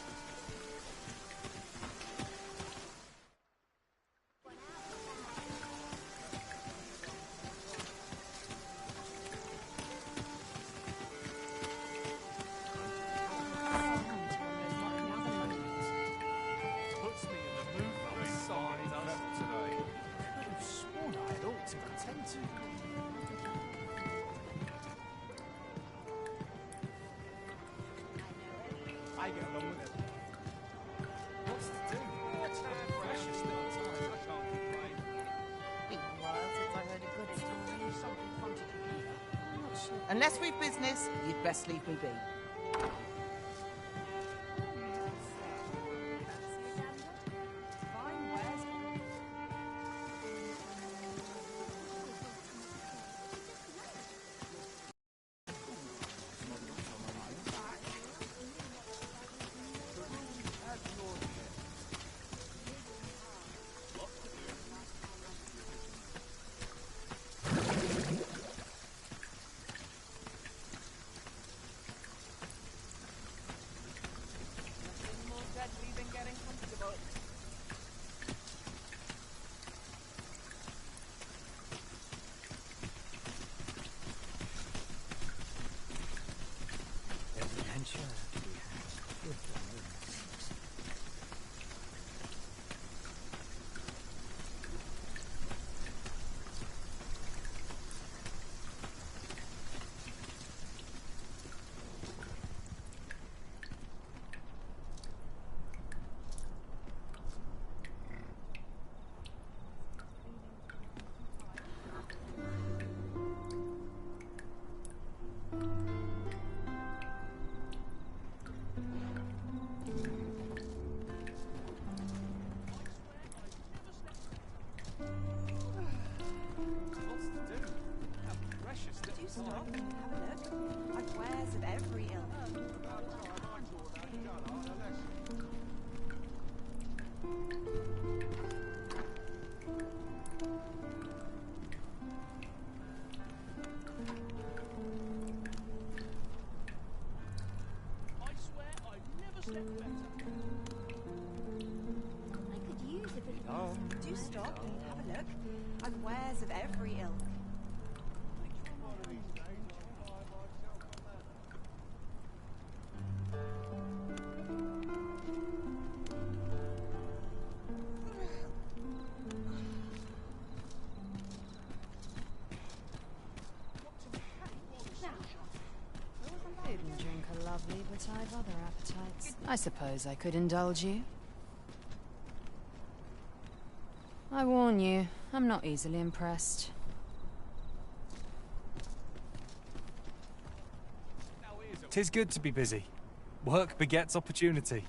I get along with it. What's to do? Precious little time. I can't complain. Been a while since I heard a good story. Something fun to do here. I'm not sure. Unless we've business, you'd best leave me be. Stop and have a look. I've wares of every ilk. I swear I've never slept better. I could use a bit of... Do stop and have a look. I've wares of every ilk. Food and drink are lovely, but I've other appetites. I suppose I could indulge you. I warn you, I'm not easily impressed. Tis good to be busy. Work begets opportunity.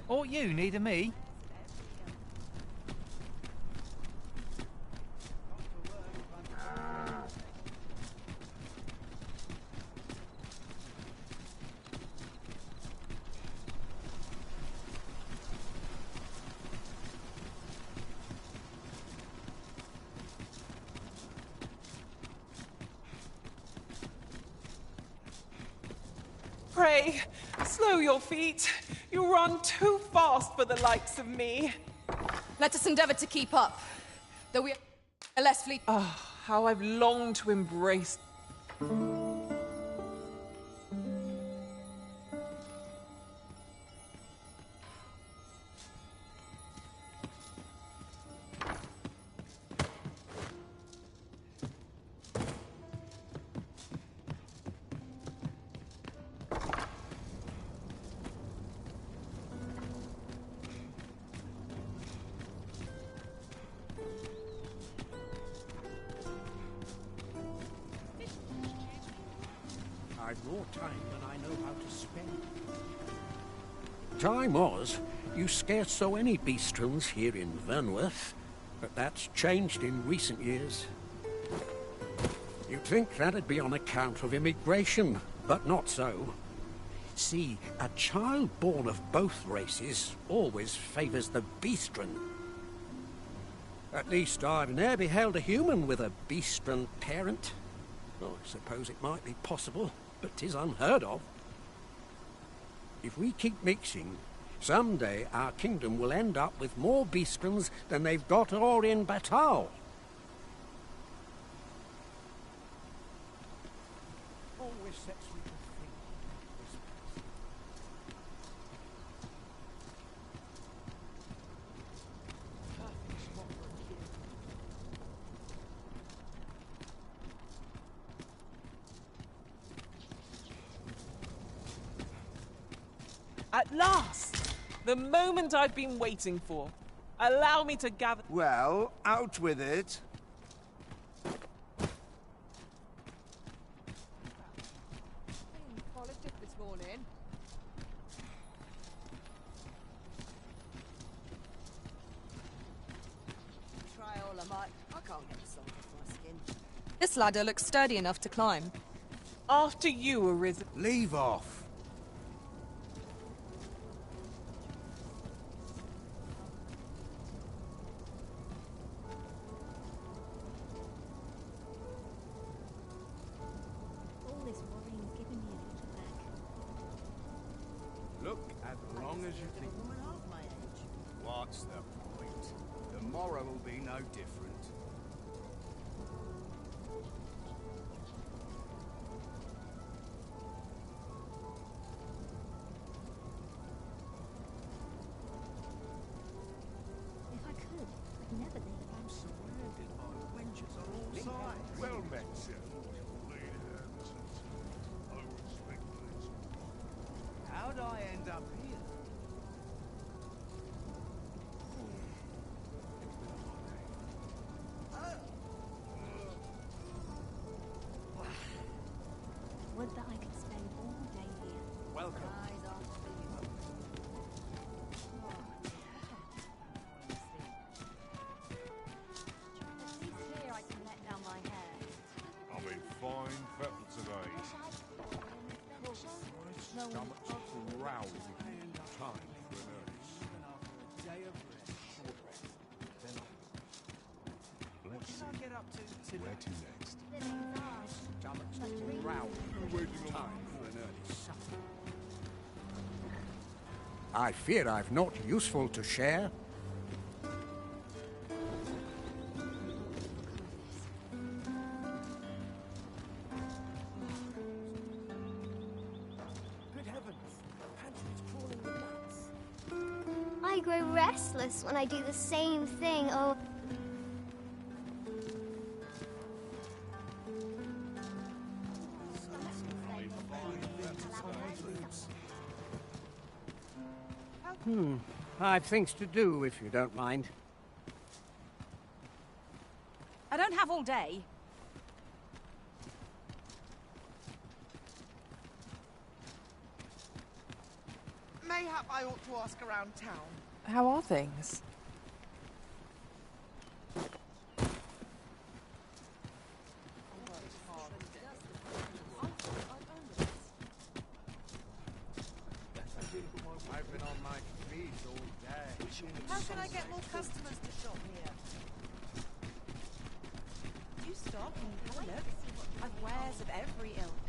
Or you needing me? way. Slow your feet. You run too fast for the likes of me. Let us endeavour to keep up, though we are less fleet. Oh, how I've longed to embrace. I've more time than I know how to spend. Time was, you scarce saw any beastrons here in Vernworth, but that's changed in recent years. You'd think that'd be on account of immigration, but not so. See, a child born of both races always favours the beastron. At least I've ne'er beheld a human with a beastron parent. Well, I suppose it might be possible, but 'tis unheard of. If we keep mixing, someday our kingdom will end up with more beastrons than they've got all in Batal. Always sets me to think. At last! The moment I've been waiting for. Allow me to gather... Well, out with it. Polished this morning. Try all I might. I can't get the salt off my skin. This ladder looks sturdy enough to climb. After you, Arisen. Leave off. All this worrying is giving me a little back. Look, as long as you think... What's the point? Tomorrow will be no different. If I could, I'd never leave. I'm so Surrounded by wenches on all sides. Well met, sir. Lead hands. I respect this. How'd I end up here? Would that I could spend all day here. Welcome. Eyes on At least here I can let down my hair. I'm in fine fettle today. My stomach's growling. Time for an earnest. After a day of rest. What Let's can I see. get up to today? Where to next? Stomach's growling. Time for an early supper. I fear I've naught useful to share. Good heavens. Pantry's crawling with nuts. I grow restless when I do the same thing. Oh. I've things to do, if you don't mind. I don't have all day. Mayhap I ought to ask around town. How are things? I've been on my feet all day. How can I get more customers to shop here? Do stop and have a look. I've wares of every ilk.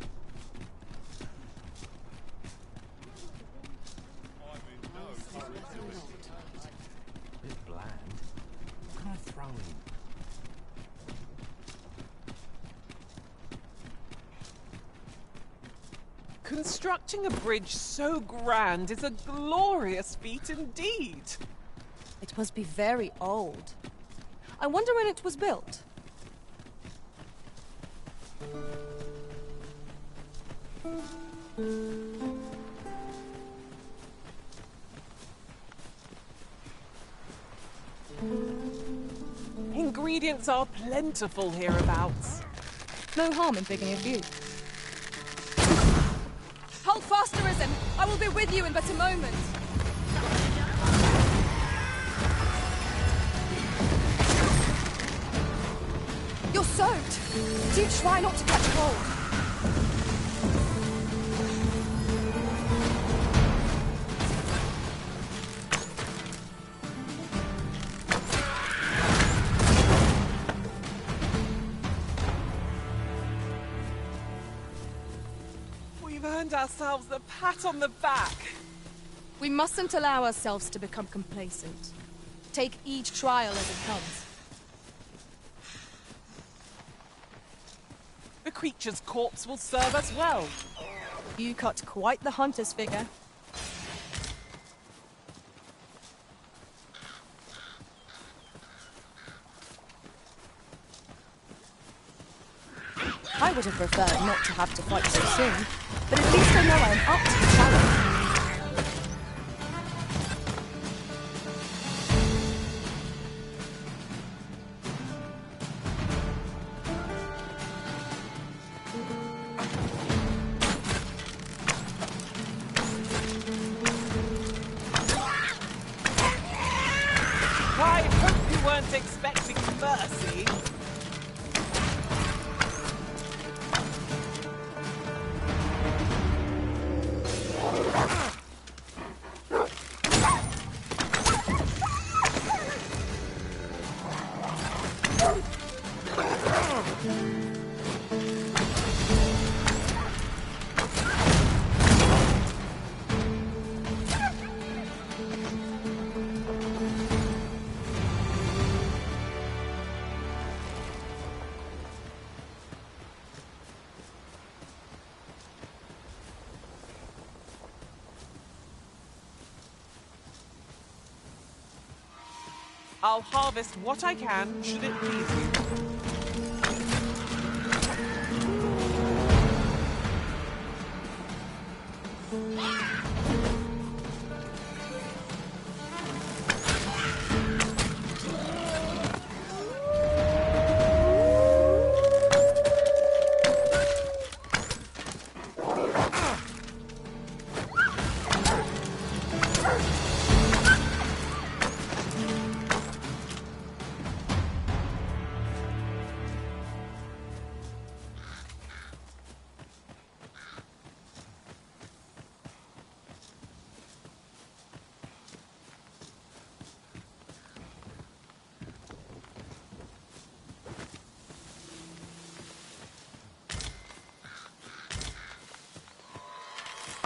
throwing. Constructing a bridge so grand is a glorious feat indeed. It must be very old. I wonder when it was built. Ingredients are plentiful hereabouts. No harm in picking a few. Hold fast, Arisen! I will be with you in but a moment. You're soaked. Do try not to catch cold. We've earned ourselves a pat on the back. We mustn't allow ourselves to become complacent. Take each trial as it comes. The creature's corpse will serve us well. You cut quite the hunter's figure. I would have preferred not to have to fight so soon, but at least I know I am up to the challenge. I hope you weren't expecting mercy. I'll harvest what I can, should it please you.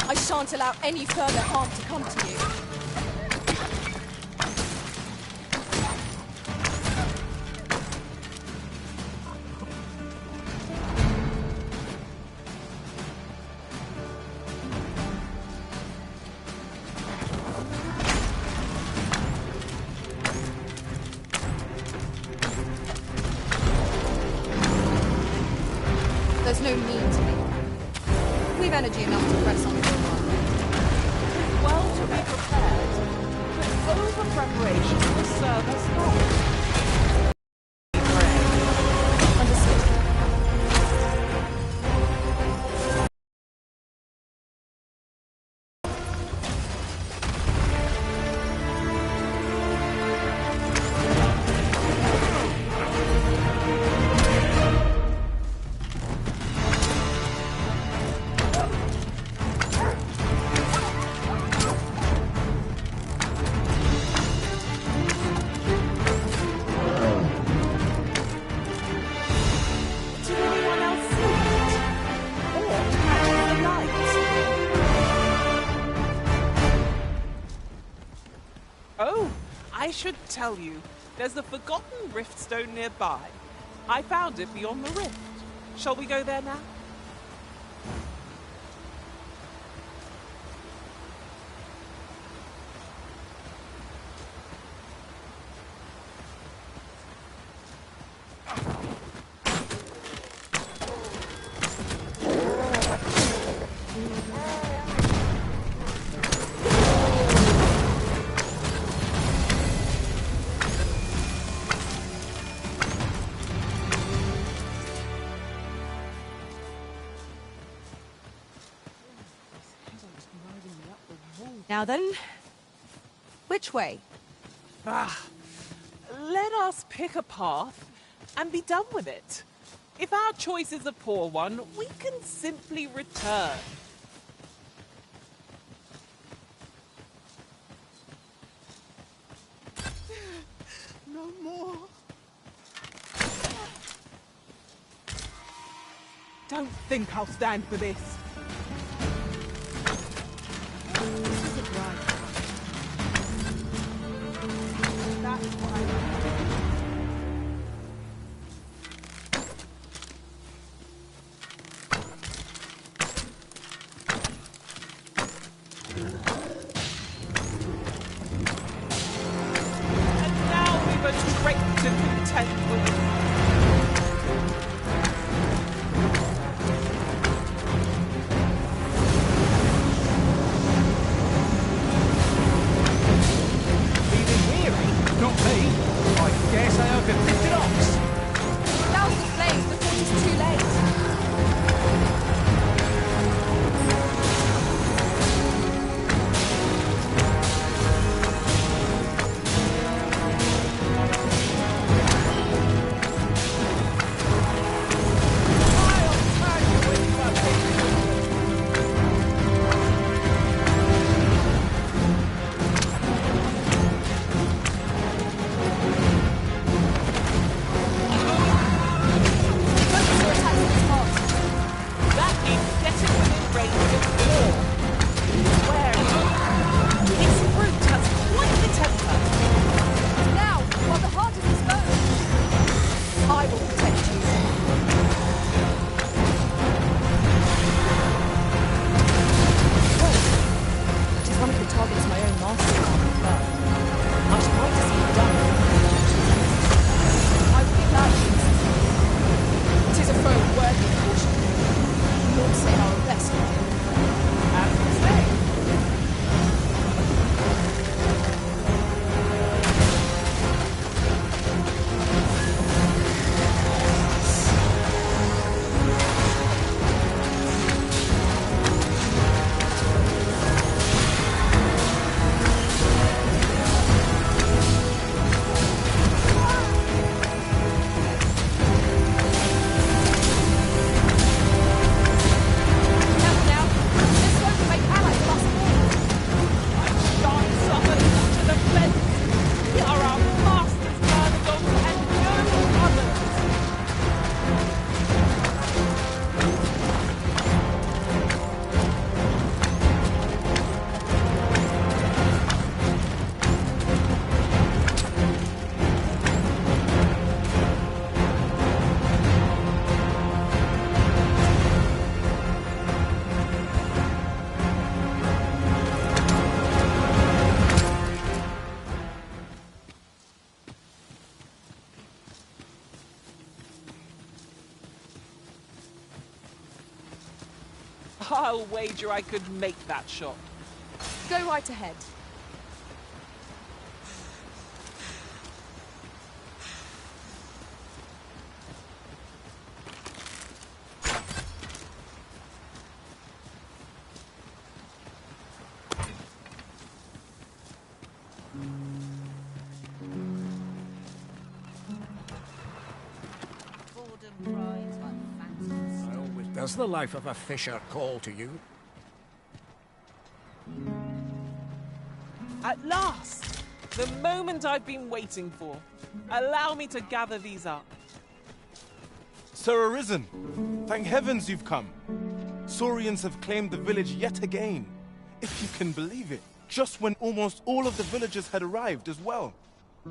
I shan't allow any further harm to come to you. There's no need to be. We've energy enough to press on for a while. Well to be prepared, but over-preparation will serve us not. should tell you, there's a forgotten rift stone nearby. I found it beyond the rift. Shall we go there now? Now then, which way? Let us pick a path and be done with it. If our choice is a poor one, we can simply return. No more. Don't think I'll stand for this. This isn't right. That's what I want. And now we've a trait to contend with. Not me. I dare say I could lift an ox. Douse the flames before it's too late. That means getting within range of war. Wary. Its root has quite the temper. Now, while the heart is exposed, I will protect you. It is one of the targets my own master can't burn. I should like to see it done. I would be glad to. It is a foe worthy of caution. Lord say our best. As you say. I'll wager I could make that shot. Go right ahead. Does the life of a fisher call to you? At last! The moment I've been waiting for. Allow me to gather these up. Sir Arisen, thank heavens you've come. Saurians have claimed the village yet again. If you can believe it, just when almost all of the villagers had arrived as well.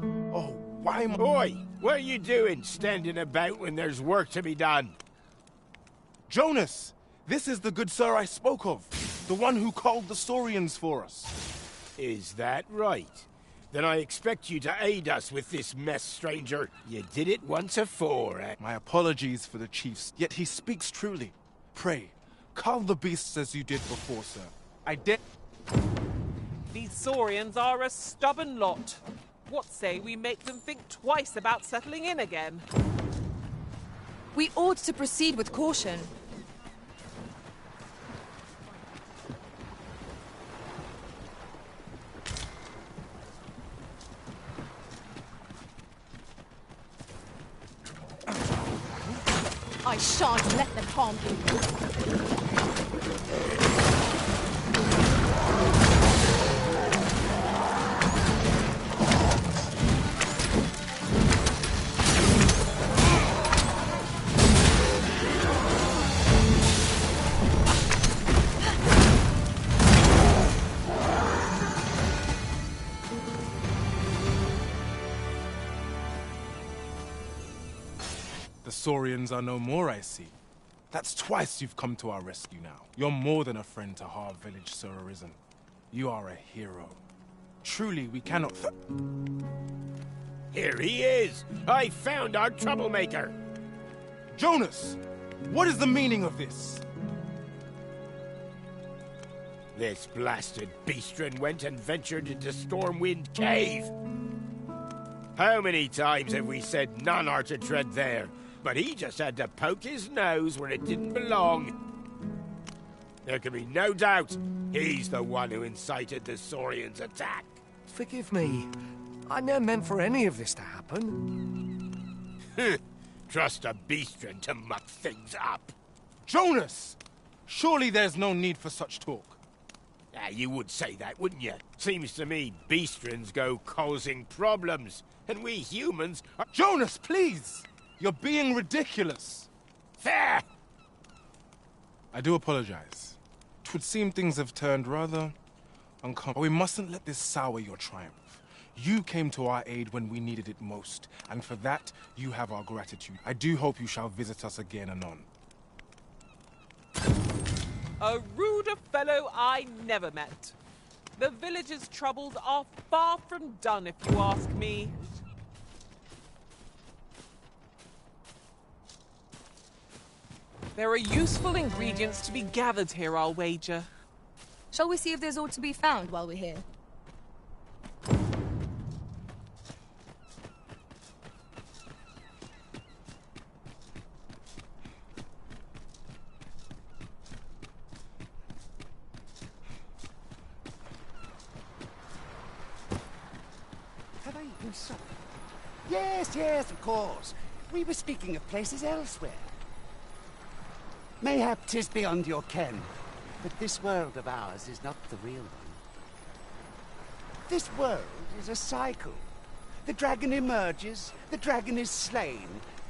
Oh, why am I... Oi! What are you doing standing about when there's work to be done? Jonas! This is the good sir I spoke of. The one who called the Saurians for us. Is that right? Then I expect you to aid us with this mess, stranger. You did it once afore, eh? My apologies for the chiefs, yet he speaks truly. Pray, cull the beasts as you did before, sir. I did... These Saurians are a stubborn lot. What say we make them think twice about settling in again? We ought to proceed with caution. I shan't let them harm you. The Saurians are no more, I see. That's twice you've come to our rescue now. You're more than a friend to Har Village, Sir Arisen. You are a hero. Truly, we cannot... Here he is! I found our troublemaker! Jonas! What is the meaning of this? This blasted beastren went and ventured into Stormwind Cave. How many times have we said none are to tread there? But he just had to poke his nose where it didn't belong. There can be no doubt he's the one who incited the Saurians' attack. Forgive me. I never meant for any of this to happen. Trust a beastren to muck things up. Jonas! Surely there's no need for such talk. You would say that, wouldn't you? Seems to me beastrens go causing problems, and we humans are... Jonas, please! You're being ridiculous. Fair! I do apologize. 'Twould seem things have turned rather uncomfortable. We mustn't let this sour your triumph. You came to our aid when we needed it most, and for that, you have our gratitude. I do hope you shall visit us again anon. A ruder fellow I never met. The village's troubles are far from done, if you ask me. There are useful ingredients to be gathered here, I'll wager. Shall we see if there's aught to be found while we're here? Have I eaten supper? Yes, yes, of course. We were speaking of places elsewhere. Mayhap 'tis beyond your ken, but this world of ours is not the real one. This world is a cycle. The dragon emerges, the dragon is slain,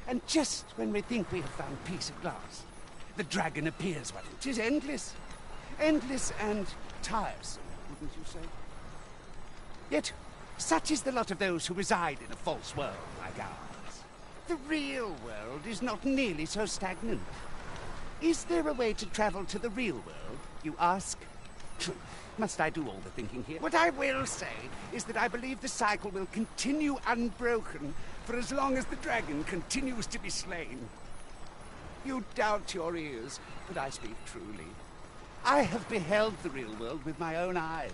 and just when we think we have found peace at last, the dragon appears once. 'Tis endless. Endless and tiresome, wouldn't you say? Yet, such is the lot of those who reside in a false world like ours. The real world is not nearly so stagnant. Is there a way to travel to the real world, you ask? Must I do all the thinking here? What I will say is that I believe the cycle will continue unbroken for as long as the dragon continues to be slain. You doubt your ears, but I speak truly. I have beheld the real world with my own eyes.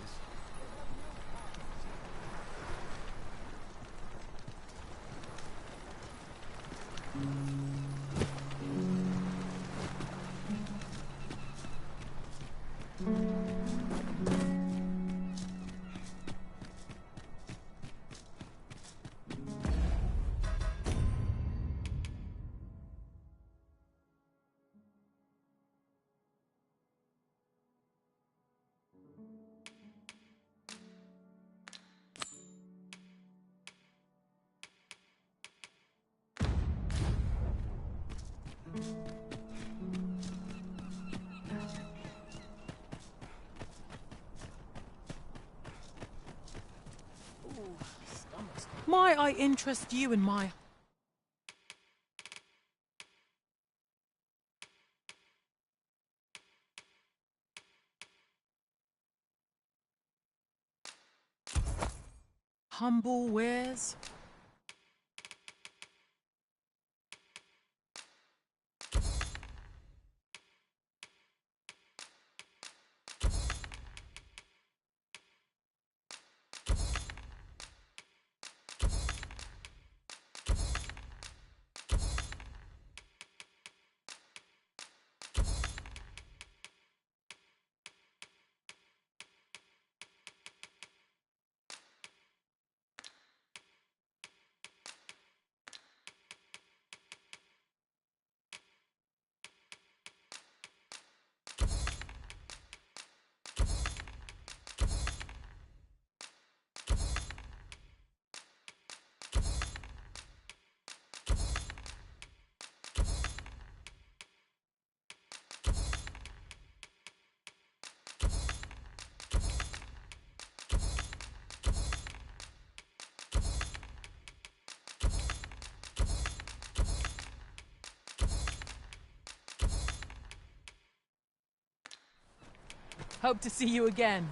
Might I interest you in my... humble wares? Hope to see you again.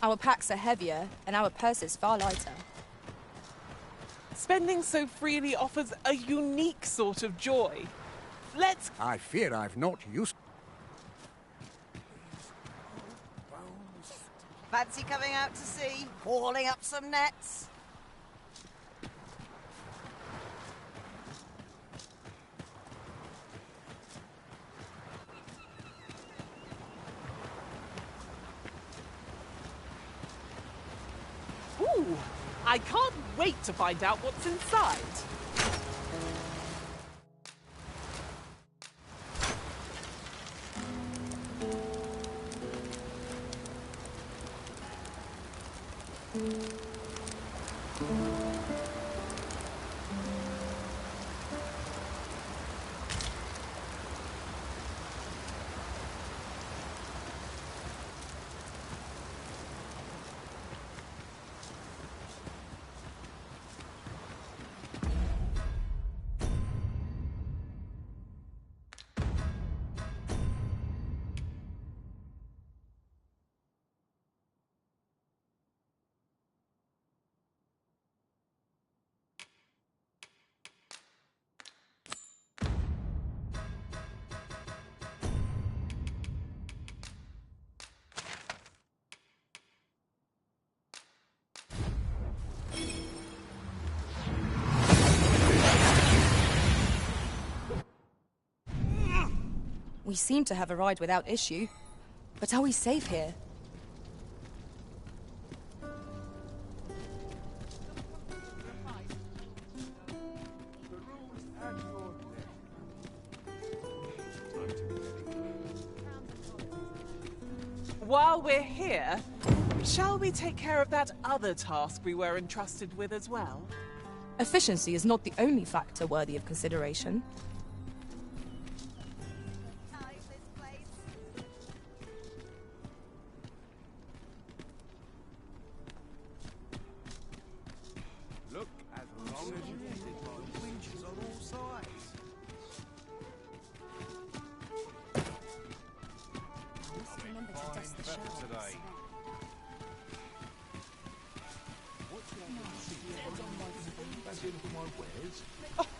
Our packs are heavier, and our purses far lighter. Spending so freely offers a unique sort of joy. Let's... I fear I've not used... Fancy coming out to sea, hauling up some nets? Ooh, I can't wait to find out what's inside. We seem to have arrived without issue. But are we safe here? While we're here, shall we take care of that other task we were entrusted with as well? Efficiency is not the only factor worthy of consideration. Look, as long as you keep it on winches on all sides. Must remember to dust the shelves. Today.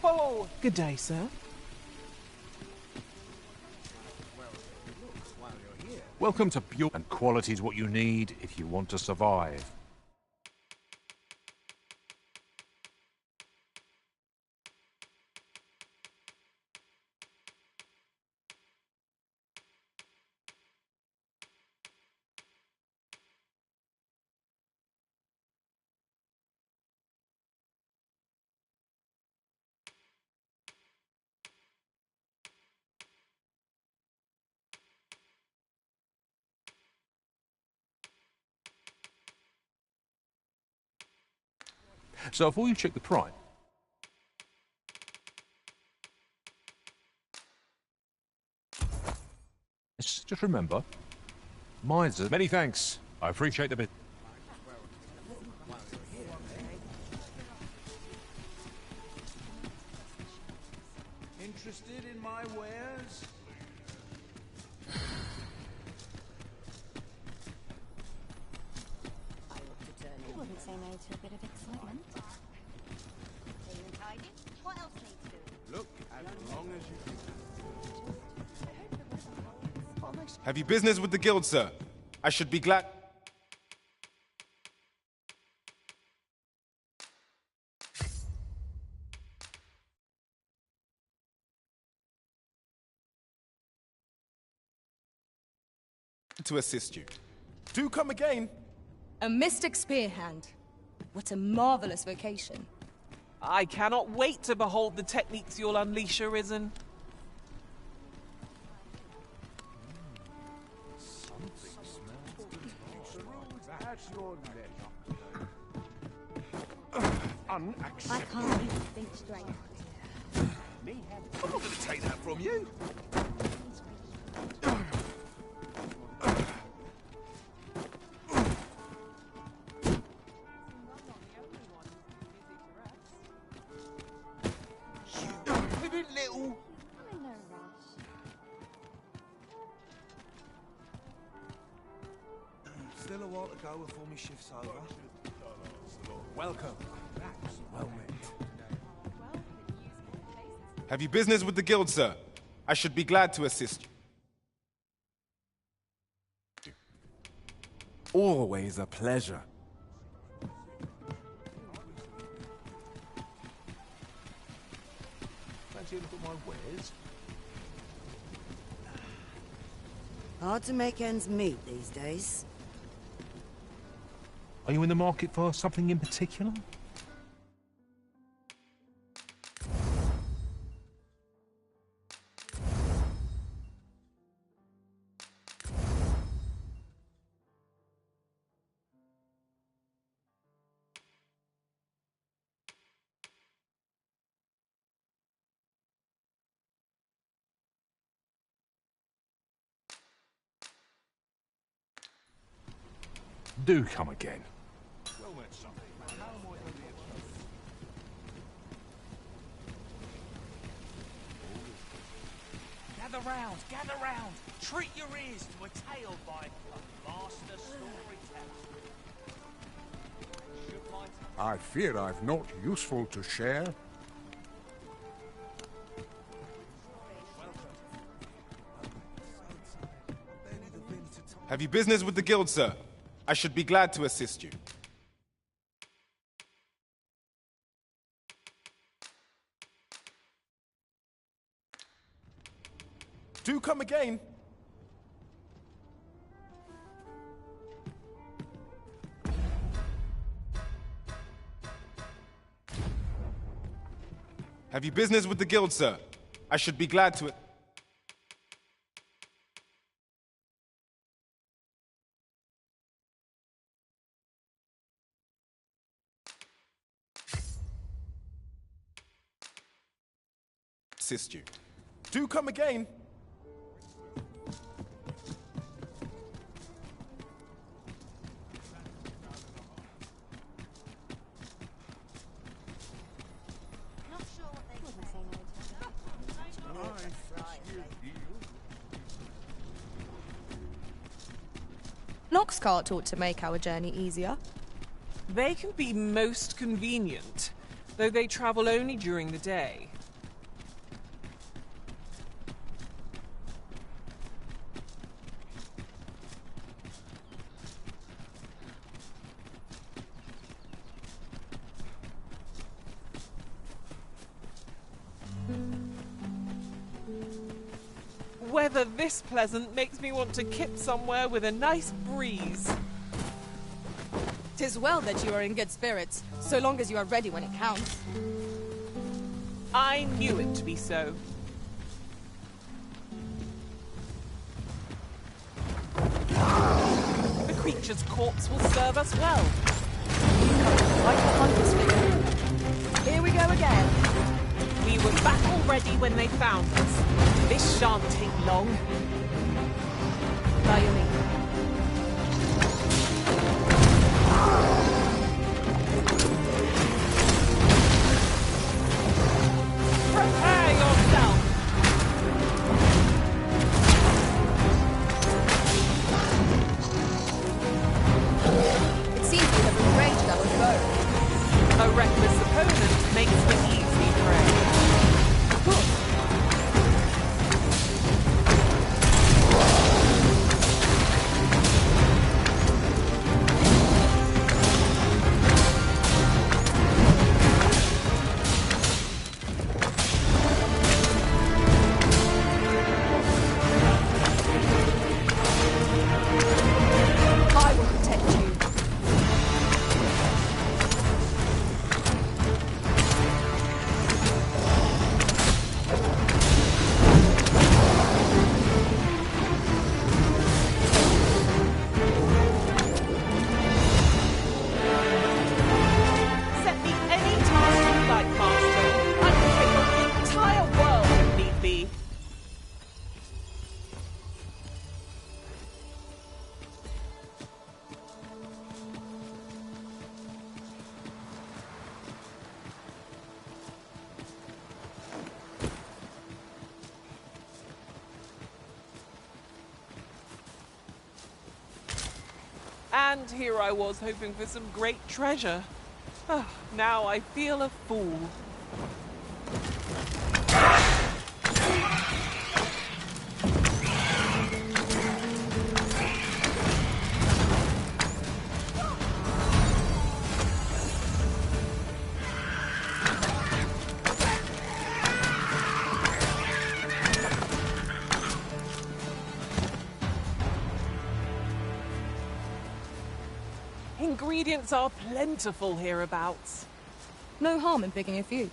Oh, good day, sir. Welcome to Bjorn, and quality is what you need if you want to survive. So before you check the price, just remember, mine's many thanks. I appreciate the bit. interested in my wares? I wouldn't say no to a bit of excitement. Clean and tidy. What else needs doing? Look, as long as you can. Have you business with the guild, sir? I should be glad. To assist you. Do come again. A mystic spear hand. What a marvelous vocation. I cannot wait to behold the techniques you'll unleash, Arisen. I can't even think straight. I'm not going to take that from you. Pivot, little. I'm in no rush. Still a while to go before my shift's over. Welcome. Well met. Have you business with the guild, sir? I should be glad to assist you. Always a pleasure. Fancy a look at my wares? Hard to make ends meet these days. Are you in the market for something in particular? Do come again. Well met, son. How am I going to be Gather round, gather round. Treat your ears to a tale by a master storyteller. I fear I've naught useful to share. Have you business with the guild, sir? I should be glad to assist you. Do come again. Have you business with the guild, sir? I should be glad to. Assist you. Do come again. Noxcart ought to make our journey easier. They can be most convenient, though they travel only during the day. Weather this pleasant makes me want to kip somewhere with a nice breeze. 'Tis well that you are in good spirits, so long as you are ready when it counts. I knew it to be so. The creature's corpse will serve us well. Like the hunter's figure. Here we go again. We were back already when they found us. This shan't take long. By your leave. Prepare yourself! And here I was hoping for some great treasure. Ah, now I feel a fool. Ingredients are plentiful hereabouts. No harm in picking a few.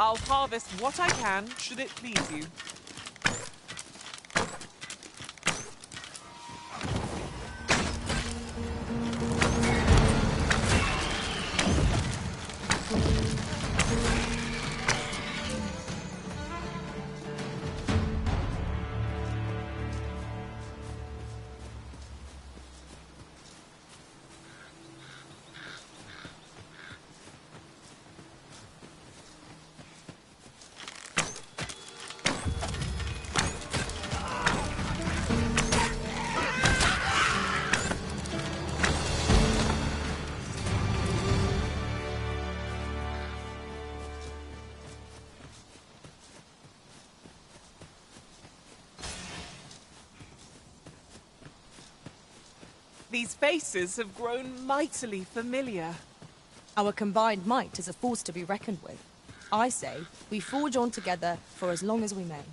I'll harvest what I can, should it please you. These faces have grown mightily familiar. Our combined might is a force to be reckoned with. I say, we forge on together for as long as we may.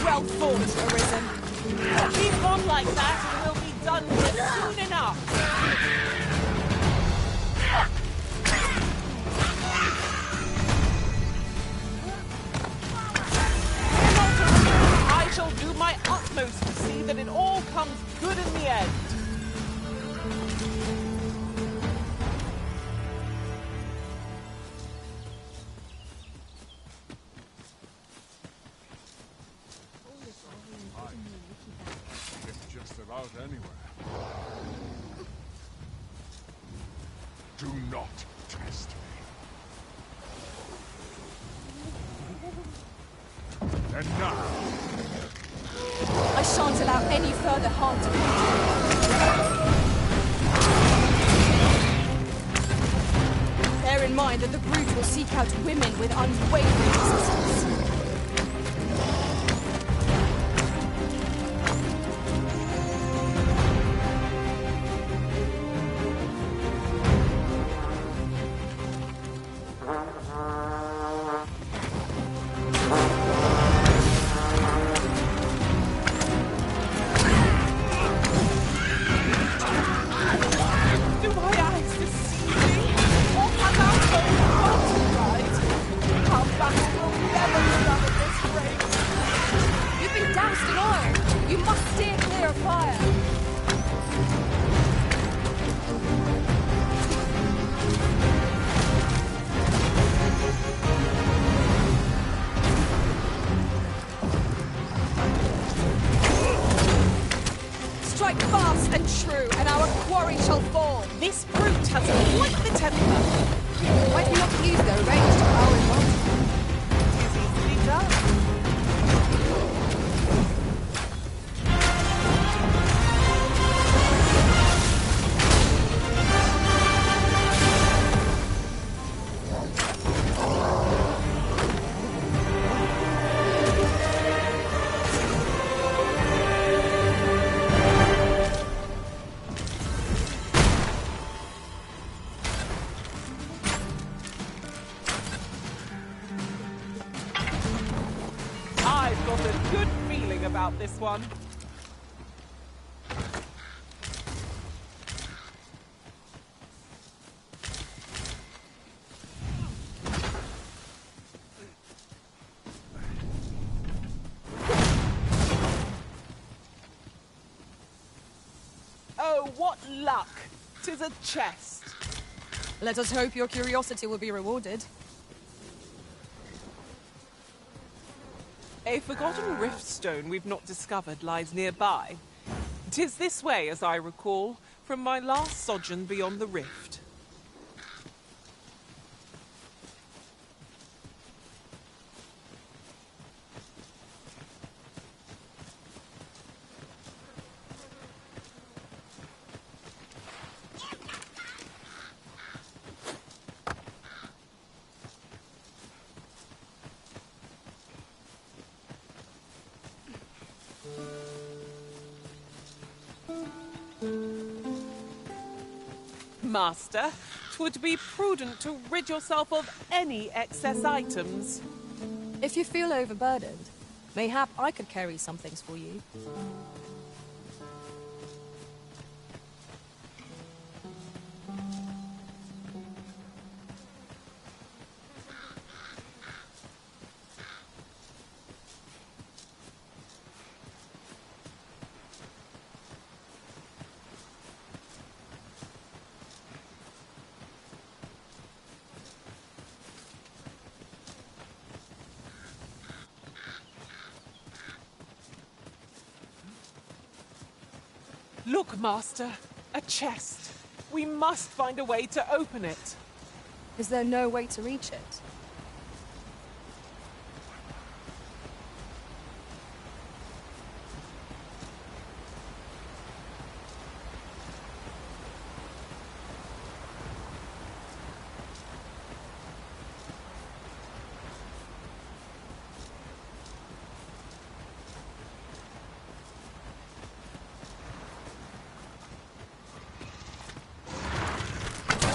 Well fought, Arisen. Keep on like that and we'll be done here soon enough. I shall do my utmost to see that it all comes good in the end. Just about anywhere. Do not test me. Enough! I shan't allow any further harm to come. Bear in mind that the Brood will seek out women with unwavering resistance. Strike fast and true, and our quarry shall fall. This brute has quite the temper. Might we not use their range to our advantage? It is easily done. I've got a good feeling about this one. Oh, what luck! 'Tis a chest. Let us hope your curiosity will be rewarded. A forgotten rift stone we've not discovered lies nearby. 'Tis this way, as I recall, from my last sojourn beyond the rift. Master, 'twould be prudent to rid yourself of any excess items. If you feel overburdened, mayhap I could carry some things for you. Look, Master, a chest. We must find a way to open it. Is there no way to reach it?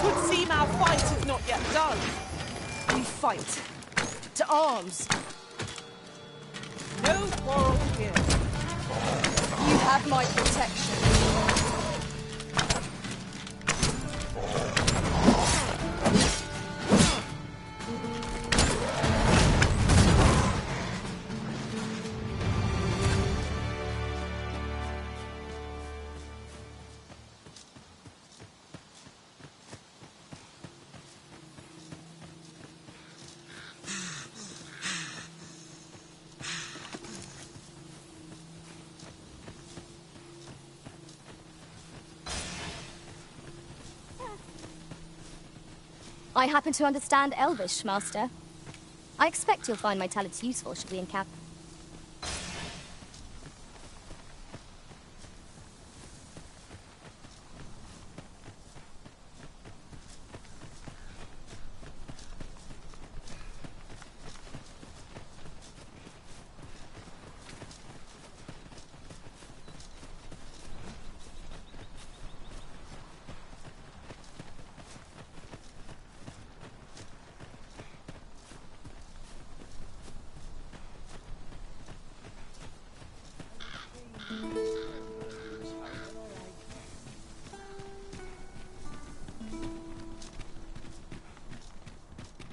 Would seem our fight is not yet done. We fight. To arms. No quarrel here. You have my protection. I happen to understand Elvish, Master. I expect you'll find my talents useful should we encounter.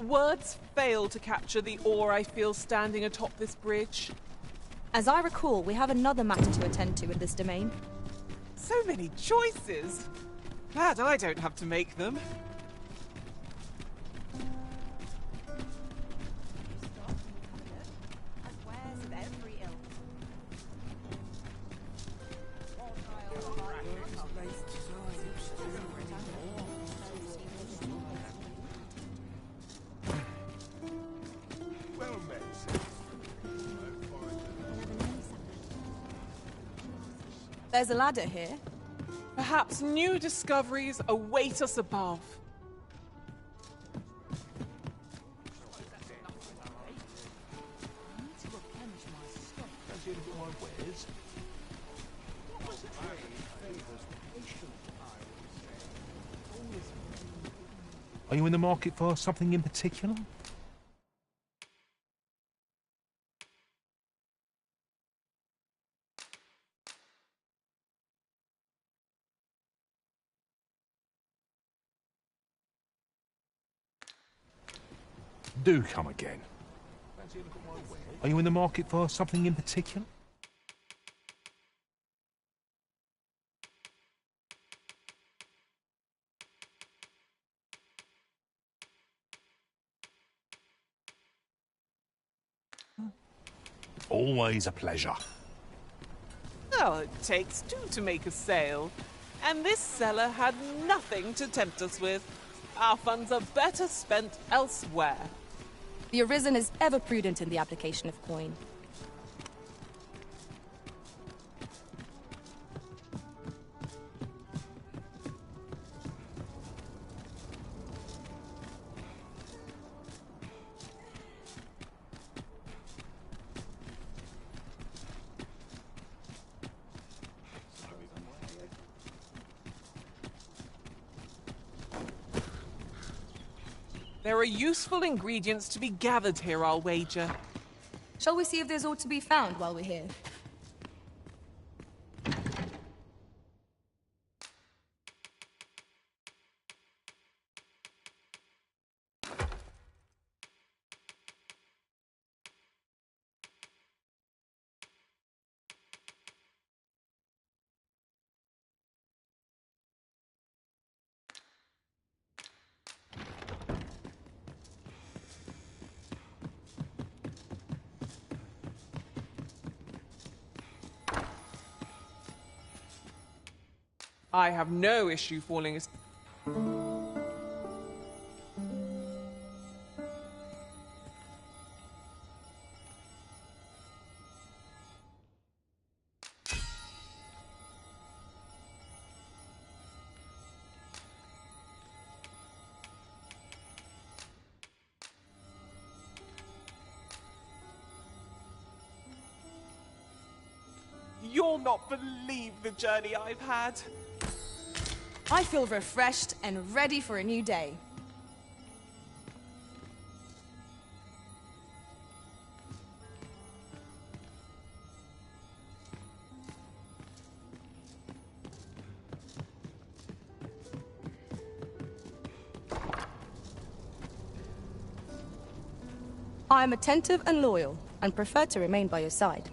Words fail to capture the awe I feel standing atop this bridge. As I recall, we have another matter to attend to in this domain. So many choices. Glad I don't have to make them. There's a ladder here. Perhaps new discoveries await us above. Are you in the market for something in particular? Do come again. Are you in the market for something in particular? Always a pleasure. Oh, it takes two to make a sale. And this seller had nothing to tempt us with. Our funds are better spent elsewhere. The Arisen is ever prudent in the application of coin. There are useful ingredients to be gathered here, I'll wager. Shall we see if there's aught to be found while we're here? I have no issue falling asleep. You'll not believe the journey I've had. I feel refreshed and ready for a new day. I am attentive and loyal, and prefer to remain by your side.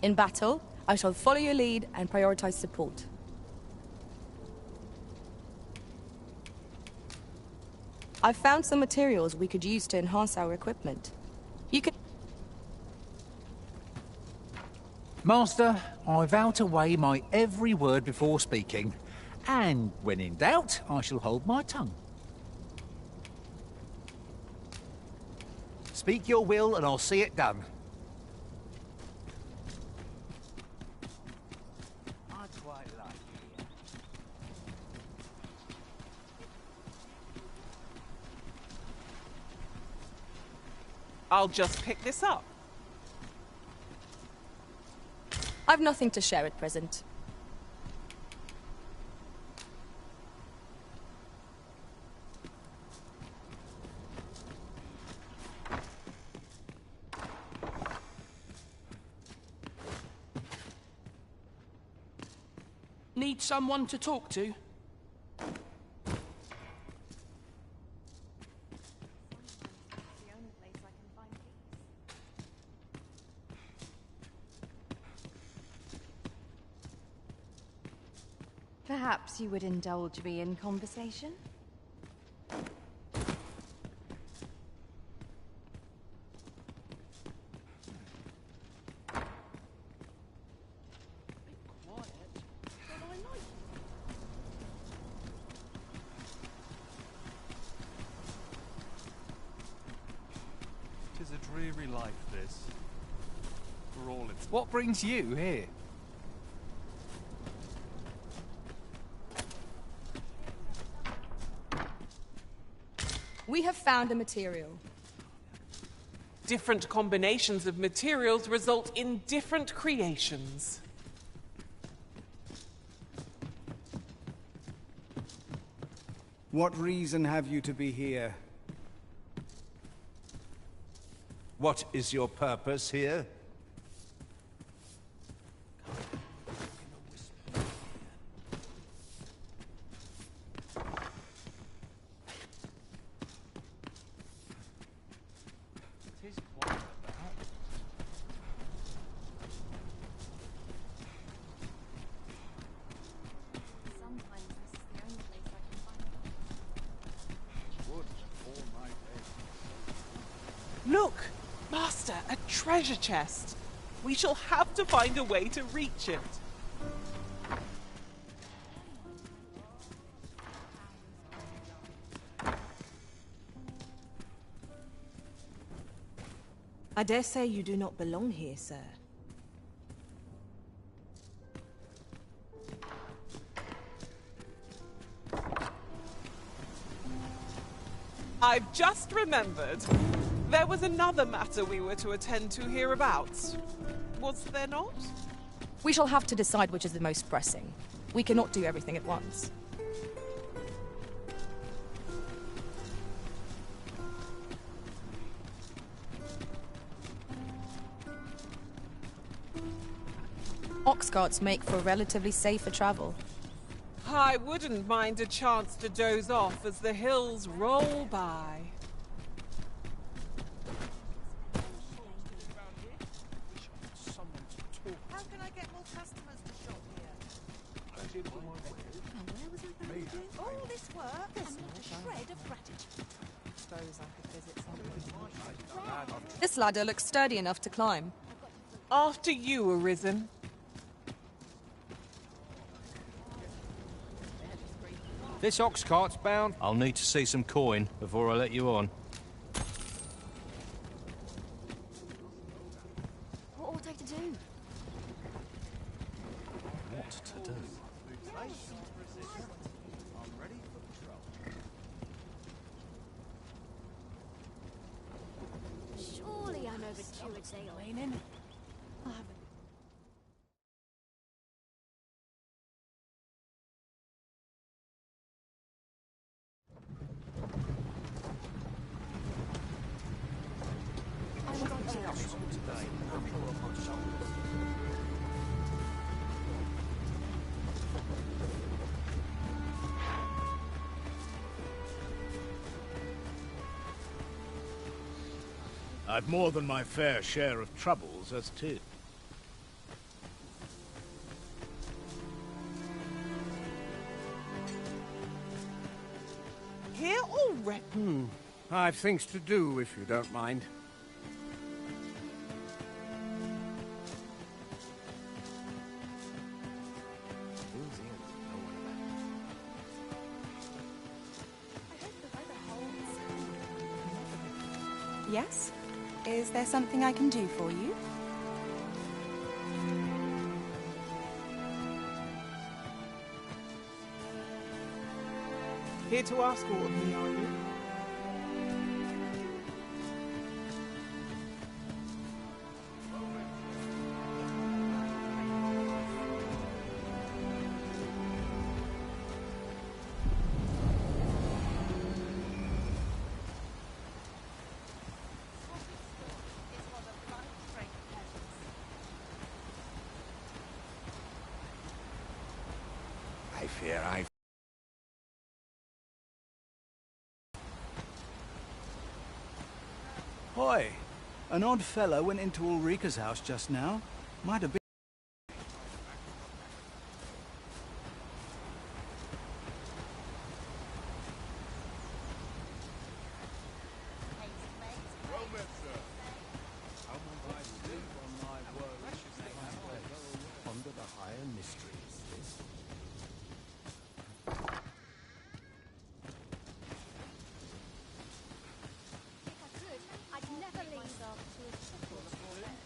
In battle, I shall follow your lead and prioritize support. I've found some materials we could use to enhance our equipment. You can... Master, I vow to weigh my every word before speaking, and when in doubt, I shall hold my tongue. Speak your will and I'll see it done. I quite like it. I'll just pick this up. I've nothing to share at present. Need someone to talk to? Perhaps you would indulge me in conversation? Tis a dreary life, this. For all its... What brings you here? We have found a material. Different combinations of materials result in different creations. What reason have you to be here? What is your purpose here? Look! Master, a treasure chest! We shall have to find a way to reach it. I dare say you do not belong here, sir. I've just remembered. There was another matter we were to attend to hereabouts. Was there not? We shall have to decide which is the most pressing. We cannot do everything at once. Ox carts make for relatively safer travel. I wouldn't mind a chance to doze off as the hills roll by. How can I get more customers to shop here? All this work and not a shred of gratitude. Suppose I could visit someone. This ladder looks sturdy enough to climb. After you, Arisen. This ox cart's bound. I'll need to see some coin before I let you on. What ought I to do? What to do? Surely I'm overdue a day or... I'll have a... I've more than my fair share of troubles as 'tis. Here already? I've things to do, if you don't mind. Yes? Is there something I can do for you? Here to ask all of me, are you? I fear I've... Hoy! An odd fellow went into Ulrika's house just now. Might have been... Under the higher mysteries. I'd never leave myself to a triple or less.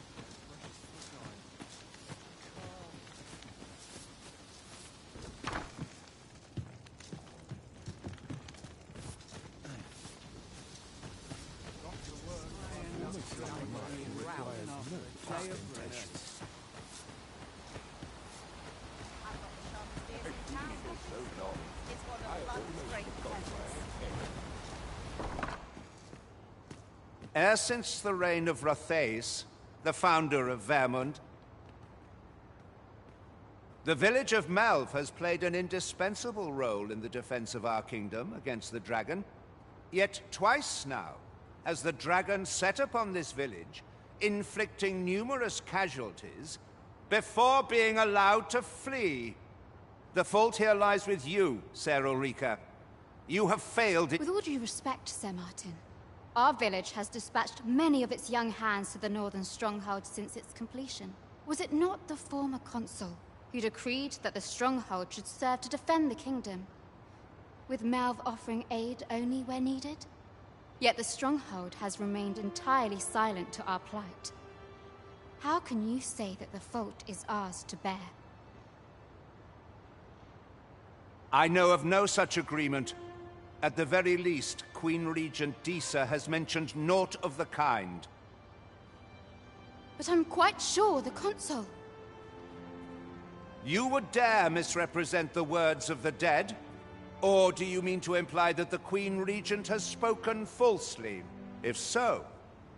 E'er since the reign of Rothaeus, the founder of Vermund, the village of Malv has played an indispensable role in the defense of our kingdom against the dragon. Yet twice now has the dragon set upon this village, inflicting numerous casualties before being allowed to flee. The fault here lies with you, Ser Ulrika. You have failed... With all due respect, Sir Martin, Our village has dispatched many of its young hands to the northern stronghold since its completion. Was it not the former consul who decreed that the stronghold should serve to defend the kingdom, with Melve offering aid only where needed? Yet the stronghold has remained entirely silent to our plight. How can you say that the fault is ours to bear? I know of no such agreement. At the very least, Queen Regent Disa has mentioned naught of the kind. But I'm quite sure the consul... You would dare misrepresent the words of the dead? Or do you mean to imply that the Queen Regent has spoken falsely? If so,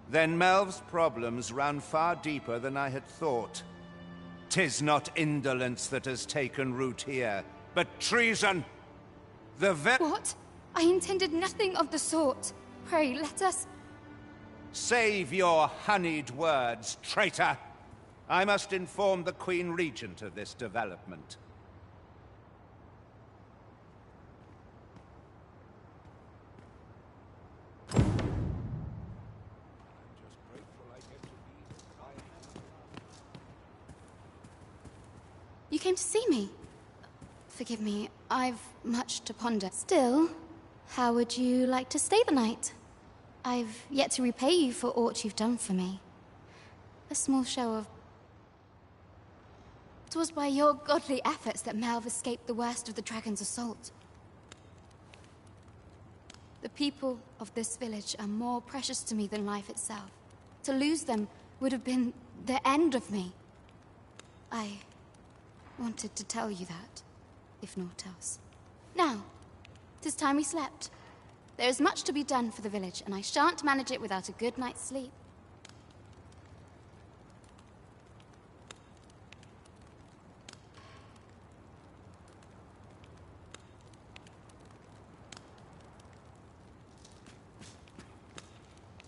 then Melve's problems run far deeper than I had thought. 'Tis not indolence that has taken root here, but treason! What? I intended nothing of the sort. Pray, let us... Save your honeyed words, traitor! I must inform the Queen Regent of this development. You came to see me? Forgive me, I've much to ponder. Still, how would you like to stay the night? I've yet to repay you for aught you've done for me. A small show of... It was by your godly efforts that Melve escaped the worst of the dragon's assault. The people of this village are more precious to me than life itself. To lose them would have been the end of me. I wanted to tell you that, if naught else. Now, 'tis time we slept. There is much to be done for the village, and I shan't manage it without a good night's sleep.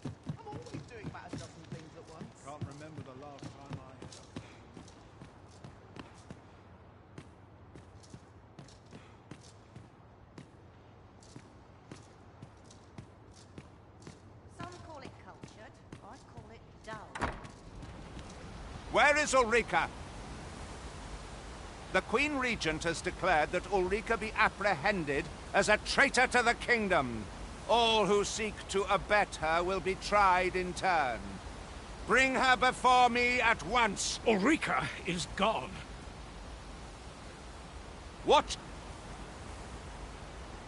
I'm always doing about a dozen things at once. Can't remember the last time I had Some call it cultured, I call it dull. Where is Ulrika? The Queen Regent has declared that Ulrika be apprehended as a traitor to the kingdom. All who seek to abet her will be tried in turn. Bring her before me at once. Ulrika is gone. What?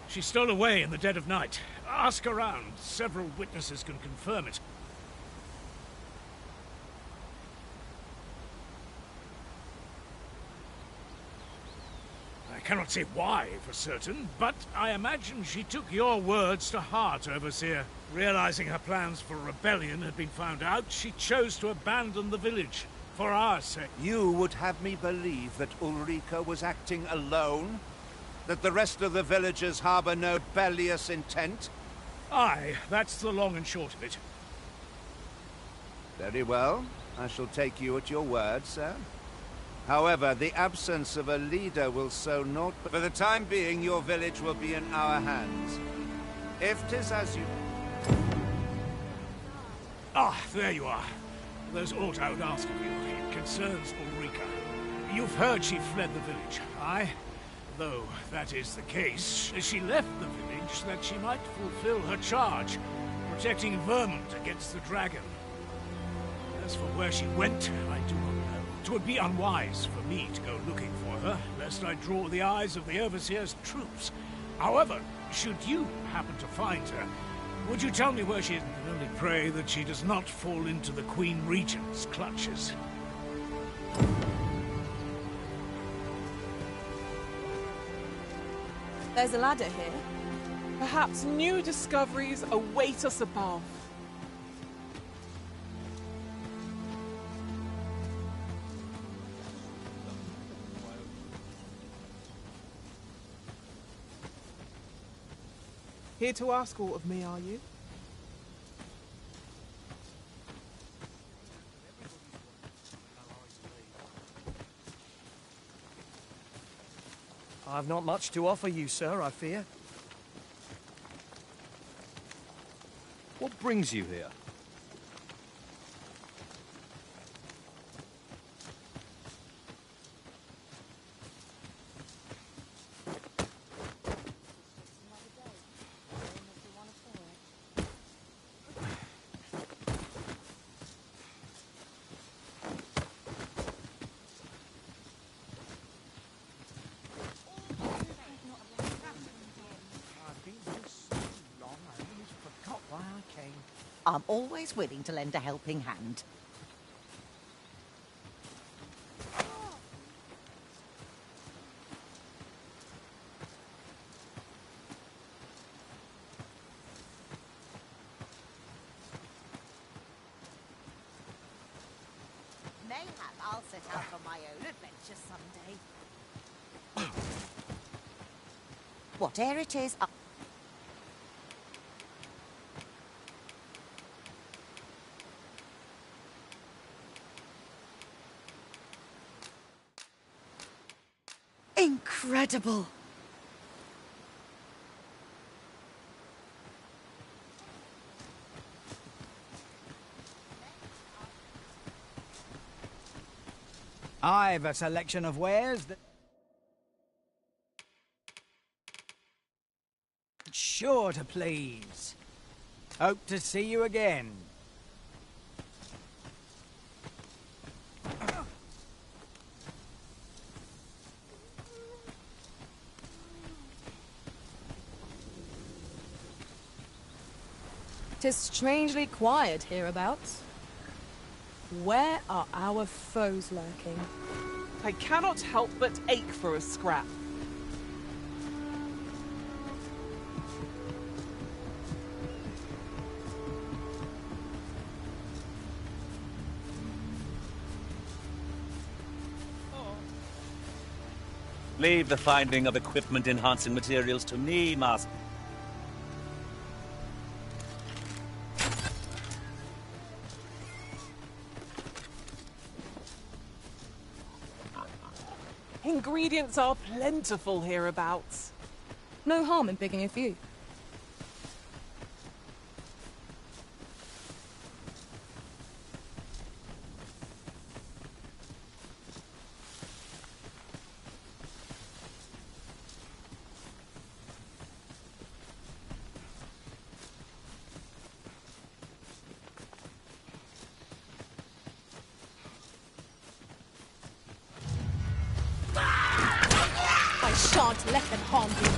She stole away in the dead of night. Ask around. Several witnesses can confirm it. I cannot say why for certain, but I imagine she took your words to heart, Overseer. Realizing her plans for rebellion had been found out, she chose to abandon the village. For our sake. You would have me believe that Ulrika was acting alone? That the rest of the villagers harbor no rebellious intent? Aye, that's the long and short of it. Very well. I shall take you at your word, sir. However, the absence of a leader will sow naught but... For the time being, your village will be in our hands. If 'tis as you... Ah, there you are. There's aught I would ask of you. It concerns Ulrika. You've heard she fled the village, aye? Though that is the case, she left the village that she might fulfill her charge, protecting Vermont against the dragon. As for where she went, I do not know. 'Twould be unwise for me to go looking for her, lest I draw the eyes of the Overseer's troops. However, should you happen to find her, would you tell me where she is? I can only pray that she does not fall into the Queen Regent's clutches. There's a ladder here. Perhaps new discoveries await us above. Here to ask aught of me, are you? I've not much to offer you, sir, I fear. What brings you here? I'm always willing to lend a helping hand. Mayhap I'll set out on my own adventure someday. Whatever it is, Incredible! I've a selection of wares that... sure to please. Hope to see you again. "'Tis strangely quiet hereabouts. Where are our foes lurking?" I cannot help but ache for a scrap. Leave the finding of equipment-enhancing materials to me, Master. Ingredients are plentiful hereabouts. No harm in picking a few. I shan't let them harm you.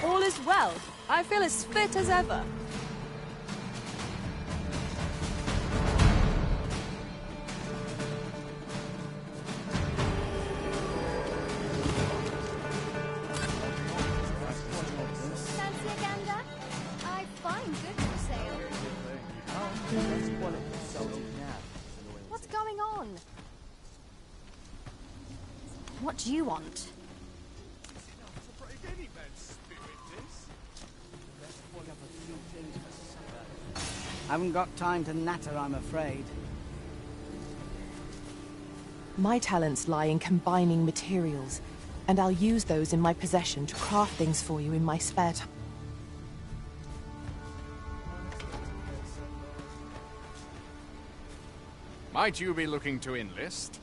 All is well. I feel as fit as ever. Fancy a gander? I find good for sale. What's going on? What do you want? Haven't got time to natter, I'm afraid. My talents lie in combining materials, and I'll use those in my possession to craft things for you in my spare time. Might you be looking to enlist?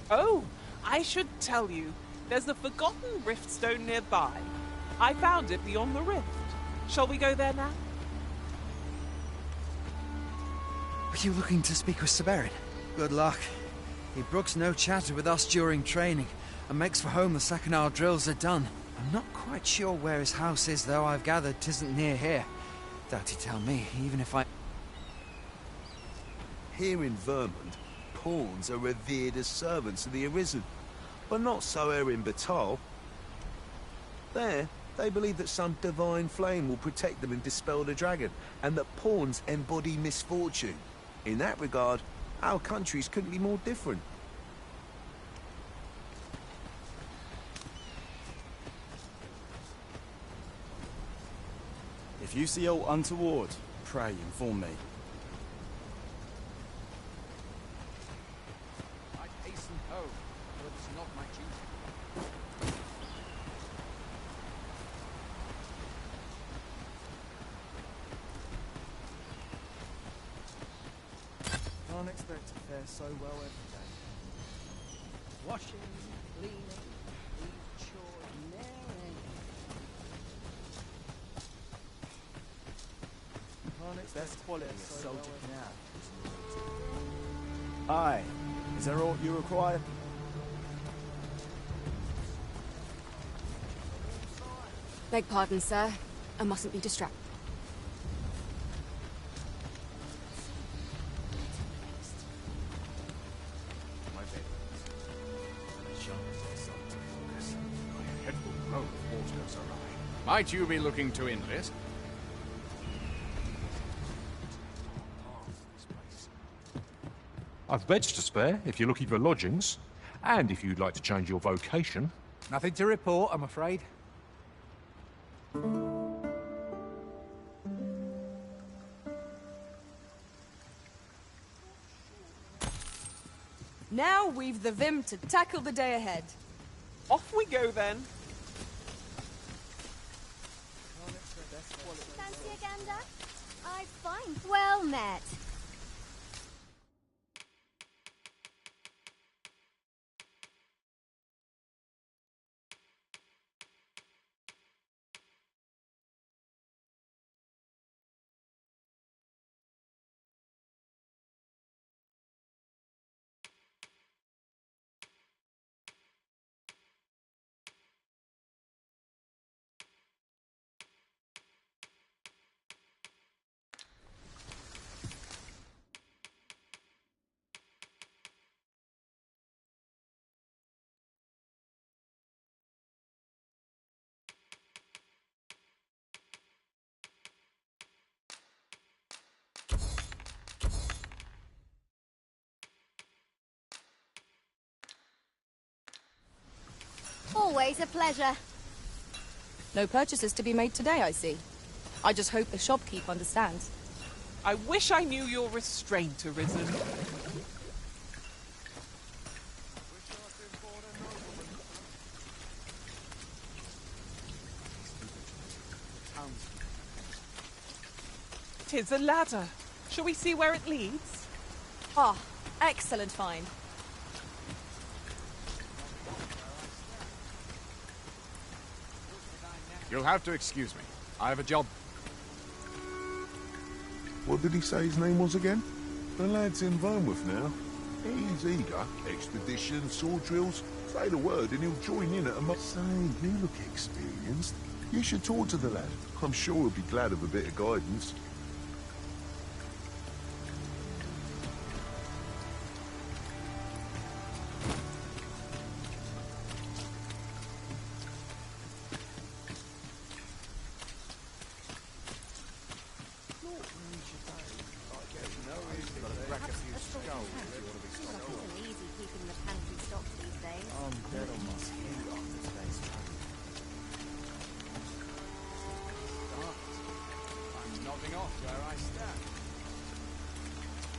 Oh, I should tell you, there's a forgotten riftstone nearby. I found it beyond the rift. Shall we go there now? Are you looking to speak with Severin? Good luck. He brooks no chatter with us during training, and makes for home the second our drills are done. I'm not quite sure where his house is, though. I've gathered 'tisn't near here. Doubt he'd tell me, even if I... Here in Vermund, pawns are revered as servants of the Arisen, but not so here in Batal. There, they believe that some divine flame will protect them and dispel the dragon, and that pawns embody misfortune. In that regard, our countries couldn't be more different. If you see aught untoward, pray inform me. I'd hasten home, but it's not my duty. Can't expect to fare so well every day. Washing, cleaning, these chores never end. Can't expect quality a soldier can have. Aye. Is there aught you require? Beg pardon, sir. I mustn't be distracted. My bed. My head will blow if water goes awry. Might you be looking to enlist? I've beds to spare if you're looking for lodgings, and if you'd like to change your vocation. Nothing to report, I'm afraid. Now we've the vim to tackle the day ahead. Off we go then. Fancy a gander? I find well met. Always a pleasure. No purchases to be made today, I see. I just hope the shopkeep understands. I wish I knew your restraint, Arisen. Tis a ladder. Shall we see where it leads? Ah, excellent find. You'll have to excuse me. I have a job. What did he say his name was again? The lad's in Vermouth now. He's eager. Expedition, sword drills. Say the word and he'll join in at a... Say, you look experienced. You should talk to the lad. I'm sure he'll be glad of a bit of guidance.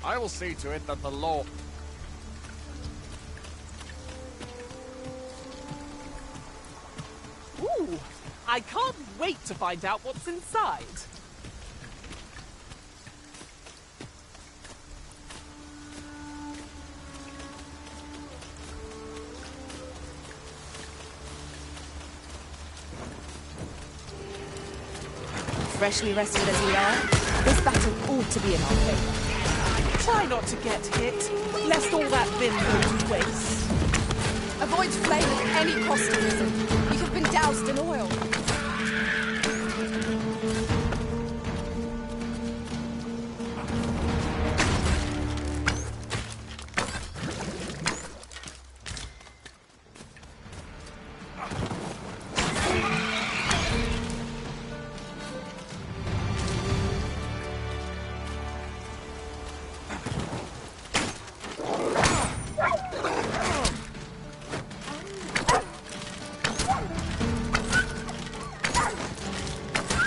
I will see to it that the law... Ooh! I can't wait to find out what's inside. Freshly rested as we are, this battle ought to be in our favor. Try not to get hit, lest all that vim go to waste. Avoid flame at any cost, Arisen. You have been doused in loyal.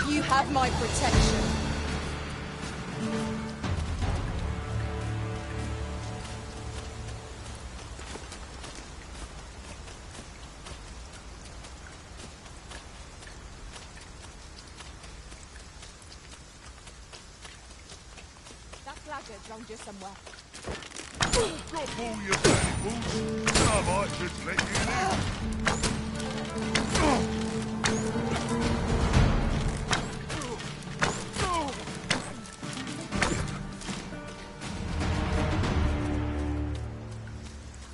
You have my protection. That laggard drowned you somewhere. Drop all your valuables. I might just let you live.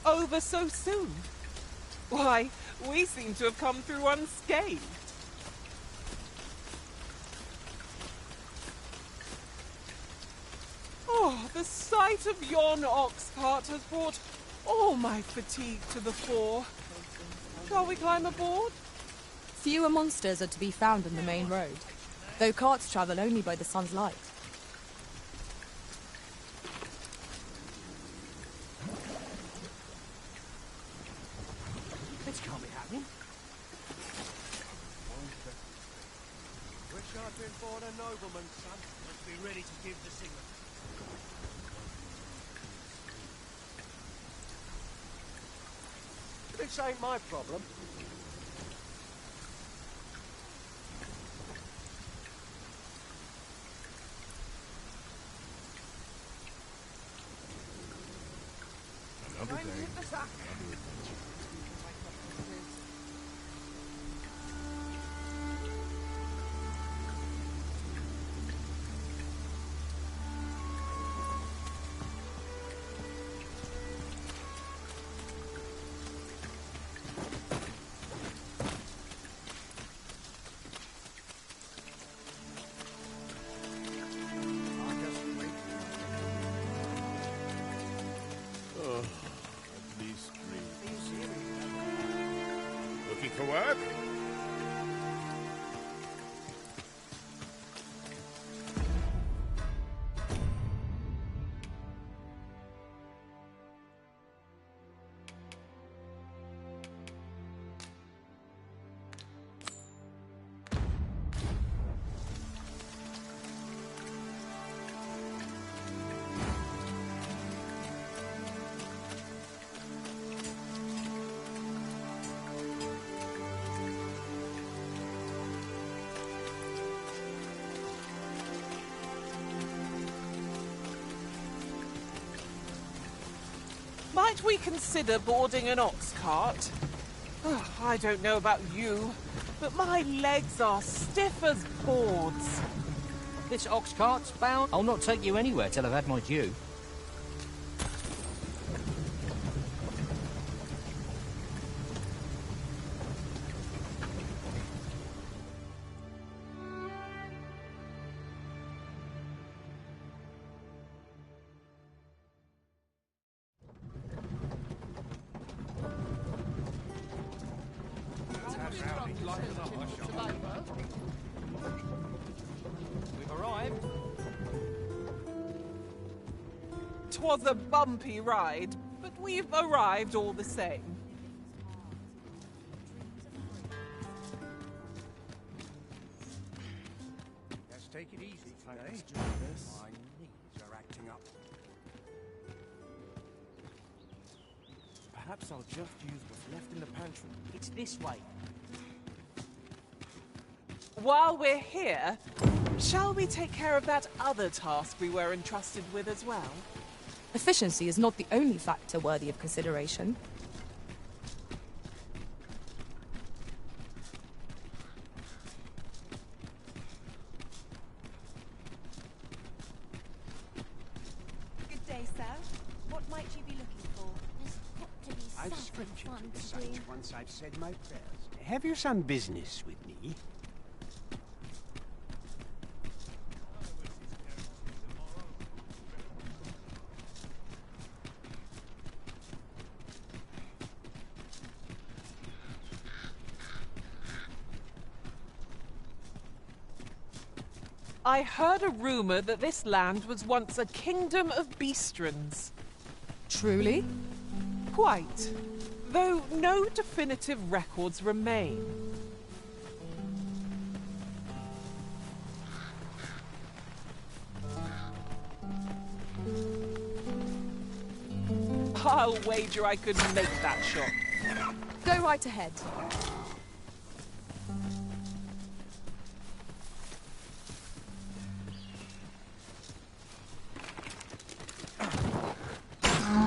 Over so soon? Why, we seem to have come through unscathed. Oh, the sight of yon ox cart has brought all my fatigue to the fore. Shall we climb aboard? Fewer monsters are to be found on the main road, though carts travel only by the sun's light. This can't be happening. Wish I'd been born a nobleman, son. Let's be ready to give the signal. This ain't my problem. Another day. Oh, at least three. Looking for work? Might we consider boarding an ox cart? Oh, I don't know about you, but my legs are stiff as boards. This ox cart's bound. I'll not take you anywhere till I've had my due. We've arrived. 'Twas a bumpy ride, but we've arrived all the same. Let's take it easy today. My knees are acting up. Perhaps I'll just use what's left in the pantry. It's this way. While we're here, shall we take care of that other task we were entrusted with as well? Efficiency is not the only factor worthy of consideration. Good day, sir. What might you be looking for? I've scriptured to the saints once I've said my prayers. have you some business with me? I heard a rumor that this land was once a kingdom of beastrons. Truly? Quite. Though no definitive records remain. I'll wager I could make that shot. Go right ahead.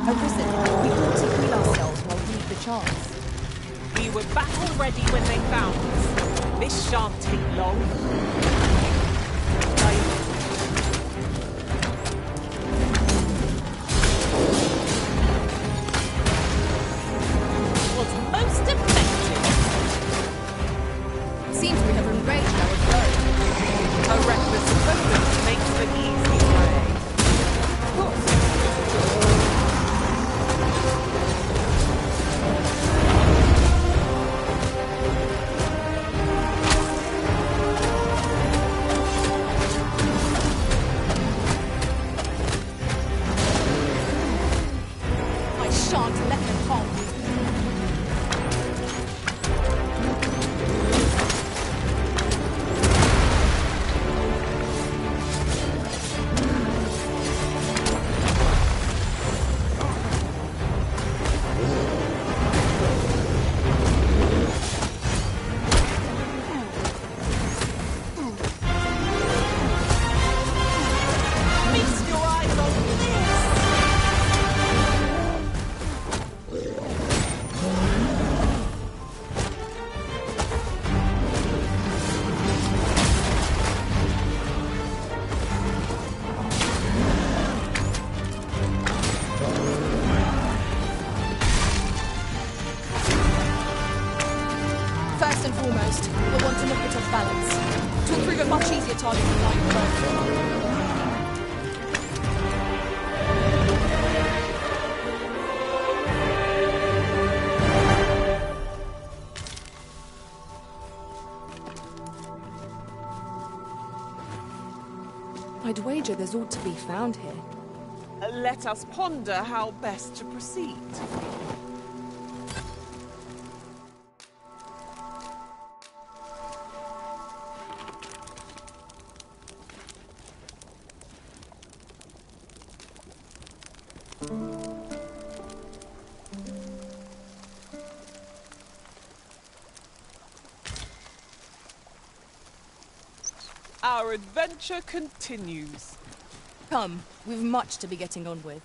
Arisen, we ought to heal ourselves while we need the chance. We were battle ready when they found us. This shan't take long. Was most effective. Seems we have enraged our foe. A reckless opponent makes the easy way. Of course. First and foremost, we'll want to knock it off balance. To prove a much easier target than flying first. I'd wager there's ought to be found here. Let us ponder how best to proceed. Our adventure continues. Come, we've much to be getting on with.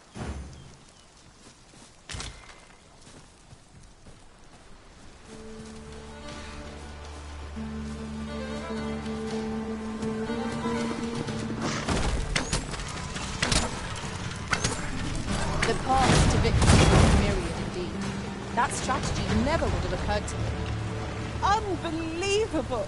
The path to victory is myriad indeed. That strategy never would have occurred to me. Unbelievable!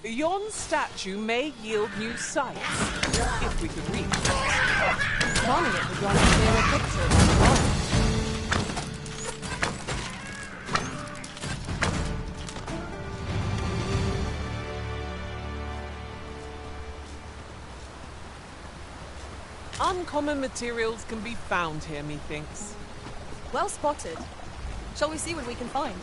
Yon statue may yield new sights, if we could reach it. Scanning it would grant a clearer picture of our environment. Uncommon materials can be found here, methinks. Well spotted. Shall we see what we can find?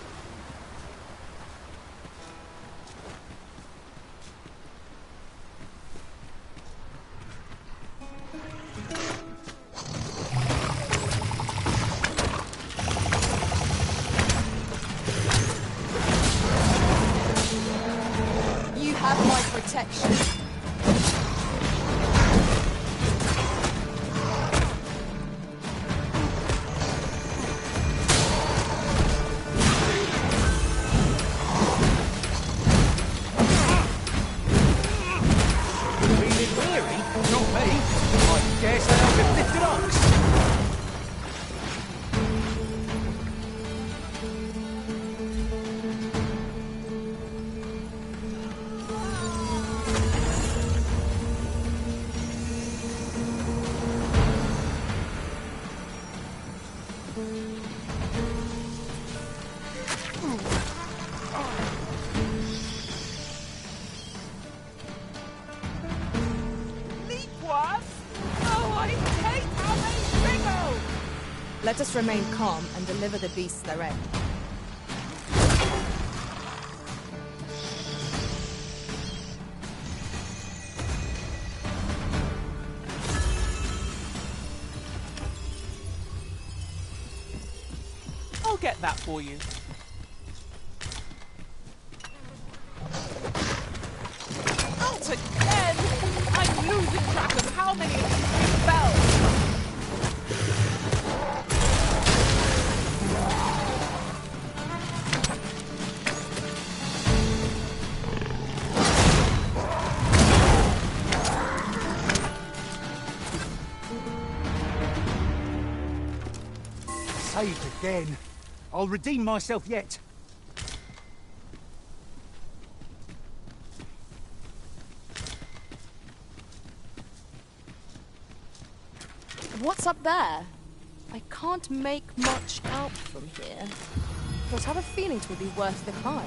You have my protection. Let us remain calm and deliver the beasts their end. I'll get that for you. Not again! I'm losing track of how many of these fell. Saved again. I'll redeem myself yet. What's up there? I can't make much out from here, but I have a feeling it will be worth the climb.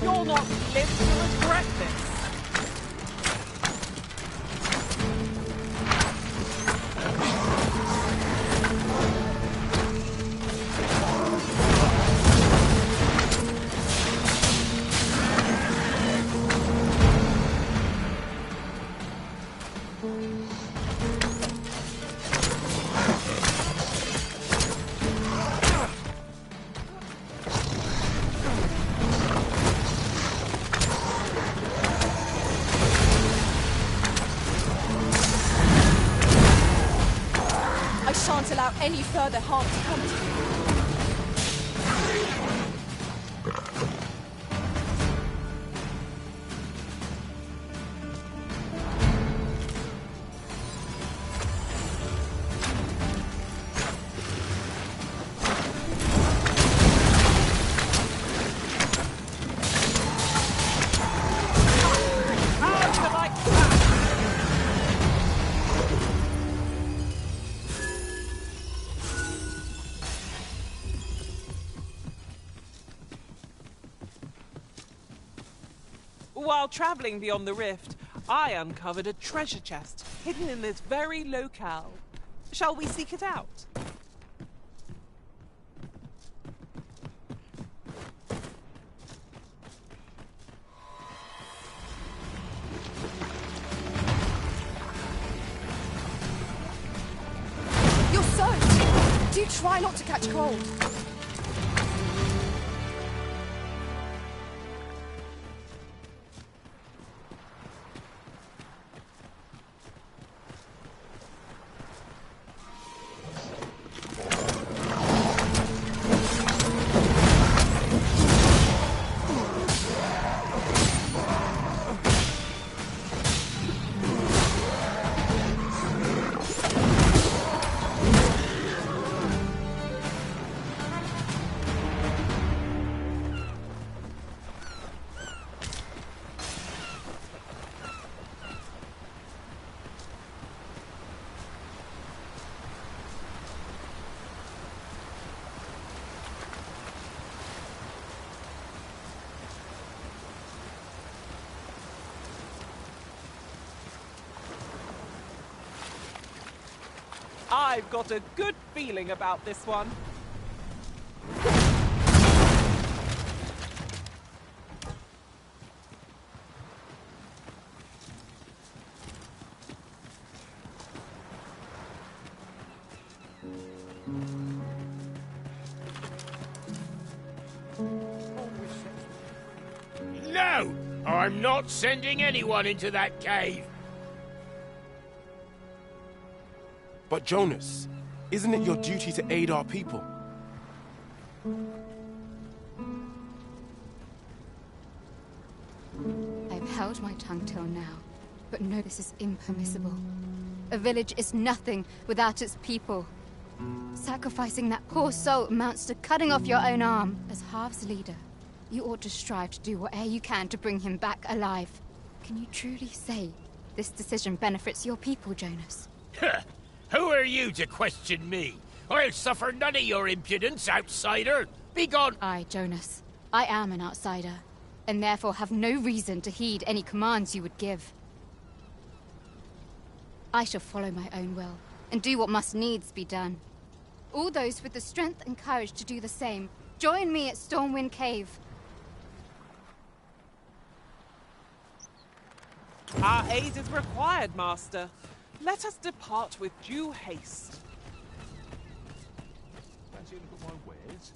You'll not live to regret this. I shan't allow any further harm to come to you. While traveling beyond the rift, I uncovered a treasure chest hidden in this very locale. Shall we seek it out? You're soaked! Do try not to catch cold. I've got a good feeling about this one. No! I'm not sending anyone into that cave. But Jonas, Isn't it your duty to aid our people? I've held my tongue till now, but no, this is impermissible. A village is nothing without its people. Sacrificing that poor soul amounts to cutting off your own arm. As Half's leader, you ought to strive to do whatever you can to bring him back alive. Can you truly say this decision benefits your people, Jonas? Who are you to question me? I'll suffer none of your impudence, outsider. Begone! I, Jonas, I am an outsider, and therefore have no reason to heed any commands you would give. I shall follow my own will, and do what must needs be done. All those with the strength and courage to do the same, join me at Stormwind Cave. Our aid is required, Master. Let us depart with due haste. Fancy a look at my wares?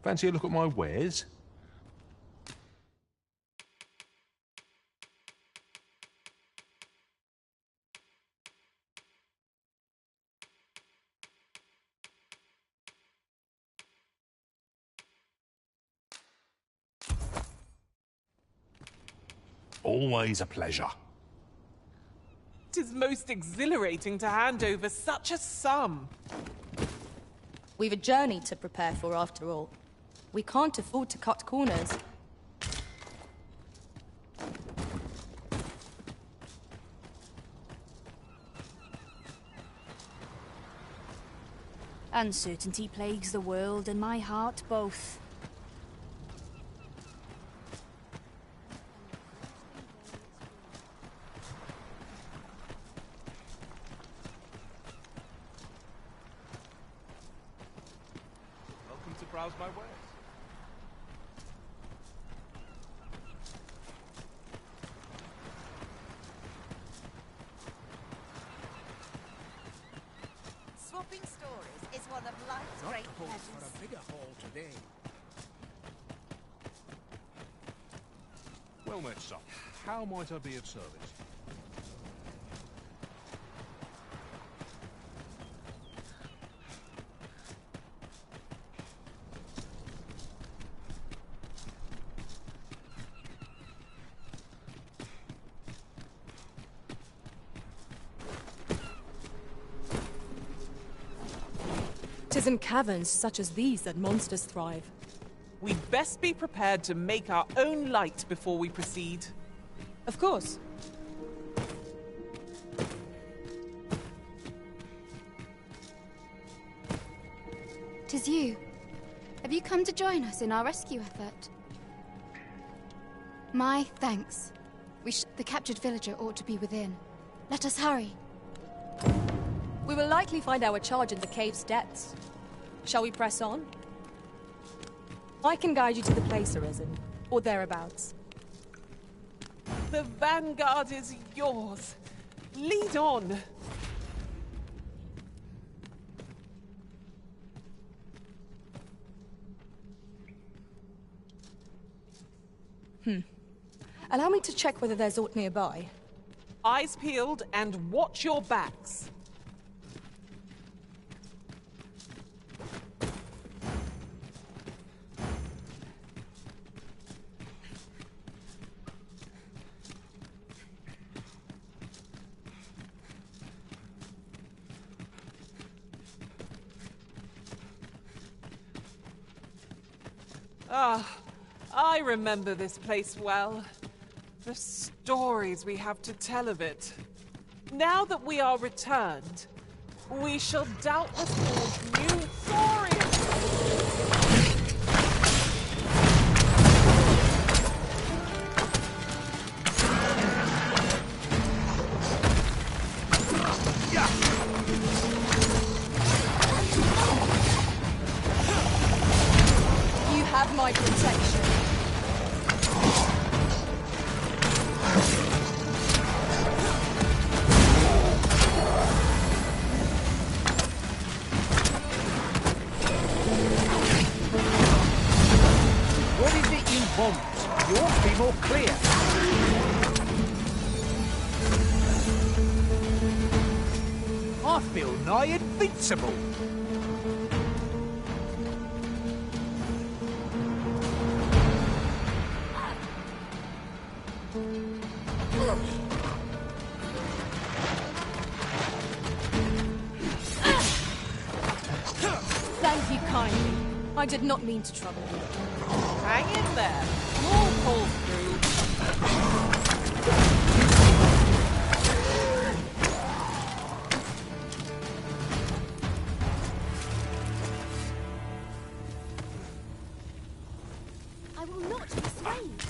Fancy a look at my wares? Always a pleasure. 'Tis most exhilarating to hand over such a sum. We've a journey to prepare for, after all. We can't afford to cut corners. Uncertainty plagues the world and my heart both. Welcome to browse my wares. Swapping stories is one of life's Not great to hope pleasures. for a bigger haul today. Well met, sir. How might I be of service? Tis in caverns such as these that monsters thrive. We'd best be prepared to make our own light before we proceed. Of course. Tis you. Have you come to join us in our rescue effort? My thanks. The captured villager ought to be within. Let us hurry. We will likely find our charge in the cave's depths. Shall we press on? I can guide you to the place, Arisen, or thereabouts. The vanguard is yours. Lead on. Allow me to check whether there's aught nearby. Eyes peeled and watch your backs. I remember this place well. The stories we have to tell of it. Now that we are returned, we shall doubtless forge new stories. You have my protection. What is it you want? You ought to be more clear. I feel nigh invincible. Thank you kindly. I did not mean to trouble you. Hang in there. You'll pull through. I will not be swayed.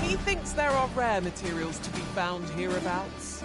He thinks there are rare materials to be found hereabouts.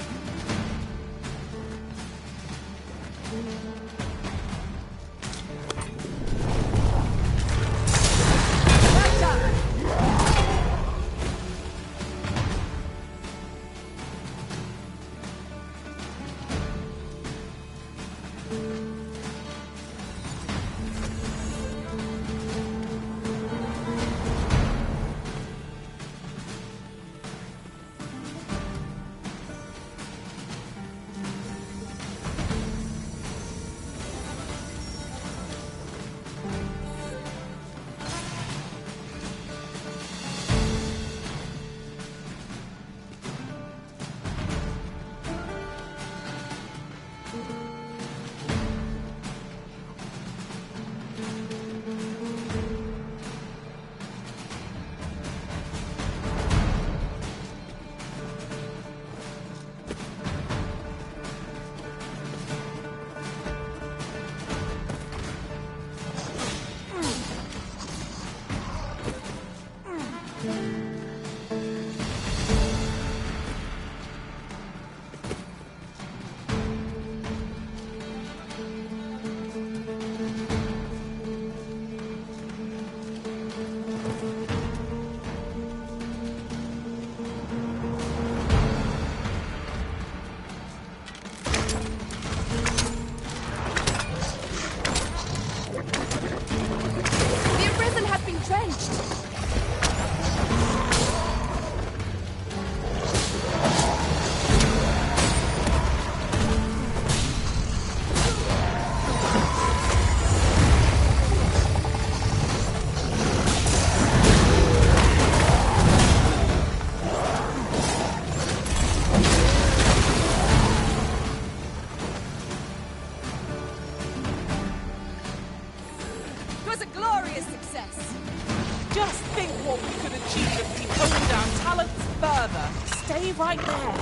Just think what we could achieve if we honed our talents further. Stay right there.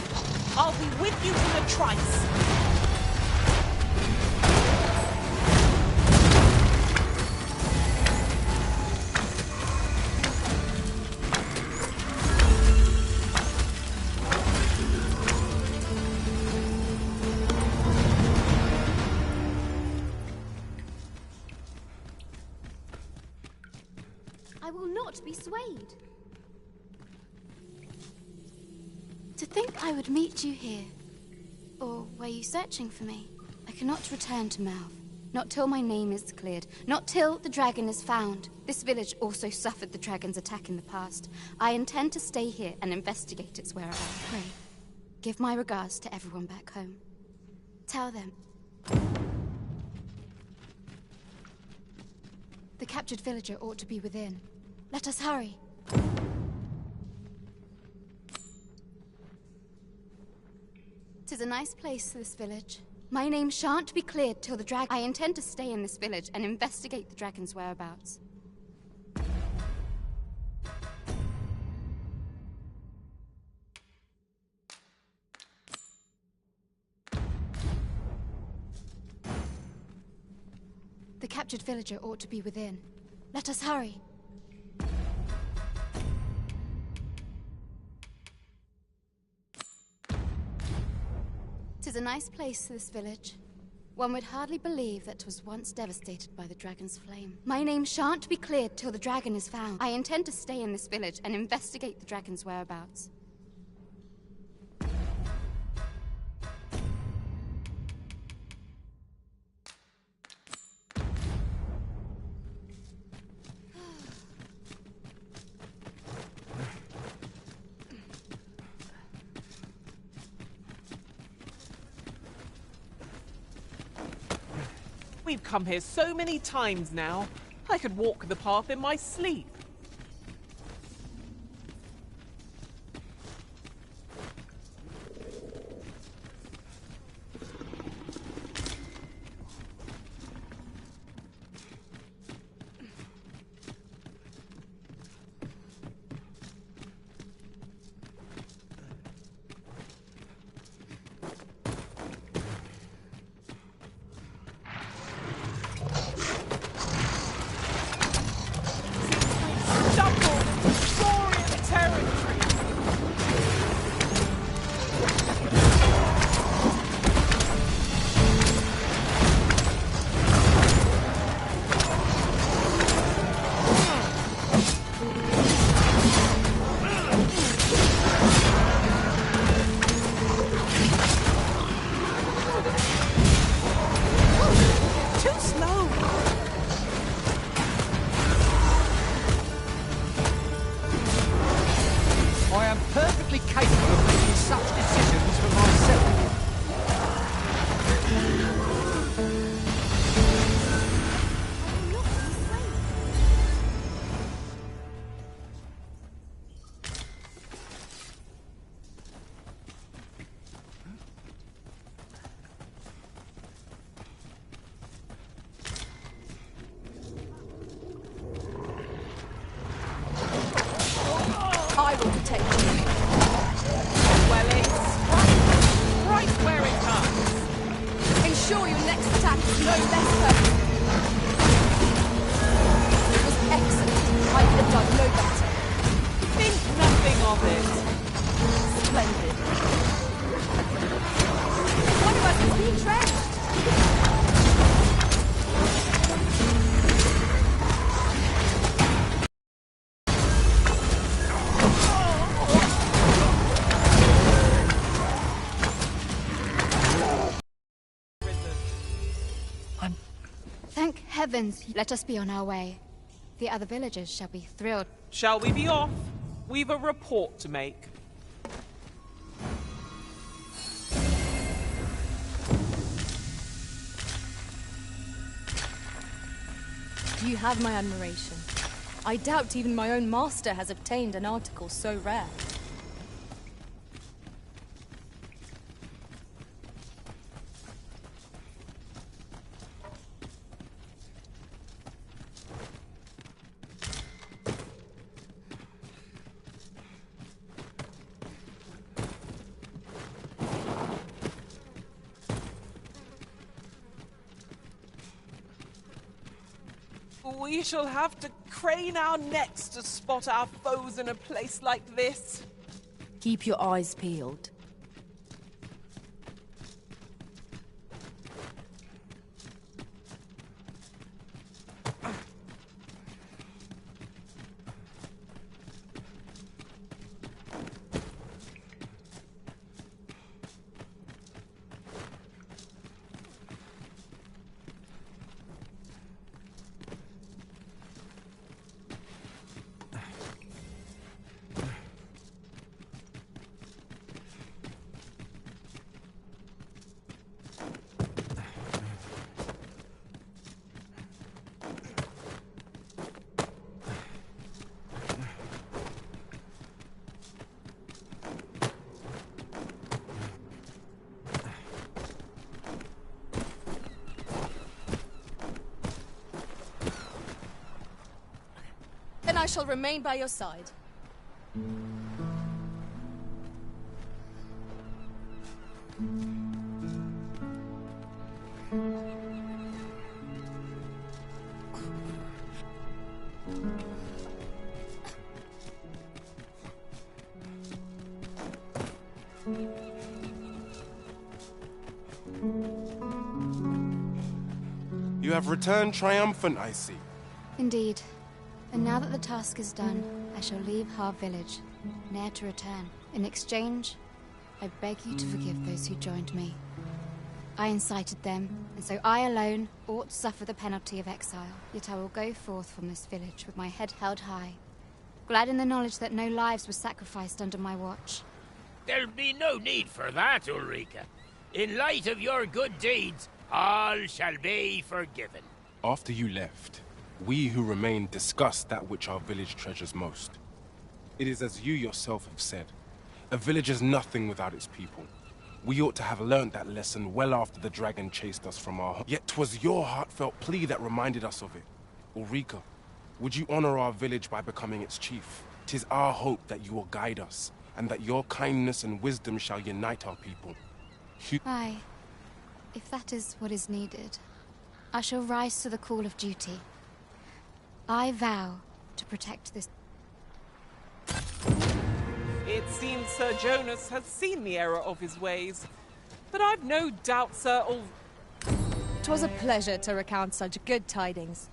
I'll be with you in a trice. I will not be swayed. To think I would meet you here. Or were you searching for me? I cannot return to Malv. Not till my name is cleared. Not till the dragon is found. This village also suffered the dragon's attack in the past. I intend to stay here and investigate its whereabouts. Pray, give my regards to everyone back home. Tell them. The captured villager ought to be within. Let us hurry. 'Tis a nice place, this village. My name shan't be cleared till the dragon... I intend to stay in this village and investigate the dragon's whereabouts. The captured villager ought to be within. Let us hurry. Tis a nice place, this village. One would hardly believe that 'twas once devastated by the dragon's flame. My name shan't be cleared till the dragon is found. I intend to stay in this village and investigate the dragon's whereabouts. We've come here so many times now. I could walk the path in my sleep. I will protect you. Well, it's right where it hurts. Ensure your next attack is no less perfect. It was excellent. I could have done no better. Think nothing of it. Splendid. One of us is being trained. Thank heavens, let us be on our way. The other villagers shall be thrilled. Shall we be off? We've a report to make. You have my admiration. I doubt even my own master has obtained an article so rare. We shall have to crane our necks to spot our foes in a place like this. Keep your eyes peeled. Then I shall remain by your side. have returned triumphant, I see. Indeed. And now that the task is done, I shall leave Har village, ne'er to return. In exchange, I beg you to forgive those who joined me. I incited them, and so I alone ought to suffer the penalty of exile. Yet I will go forth from this village with my head held high, glad in the knowledge that no lives were sacrificed under my watch. There'll be no need for that, Ulrika. In light of your good deeds, all shall be forgiven. After you left, we who remained discussed that which our village treasures most. It is as you yourself have said, a village is nothing without its people. We ought to have learnt that lesson well after the dragon chased us from our home. Yet 'twas your heartfelt plea that reminded us of it. Ulrika, would you honor our village by becoming its chief? 'Tis our hope that you will guide us, and that your kindness and wisdom shall unite our people. Aye. If that is what is needed, I shall rise to the call of duty. I vow to protect this. It seems Sir Jonas has seen the error of his ways, but I've no doubt Sir 'Twas a pleasure to recount such good tidings.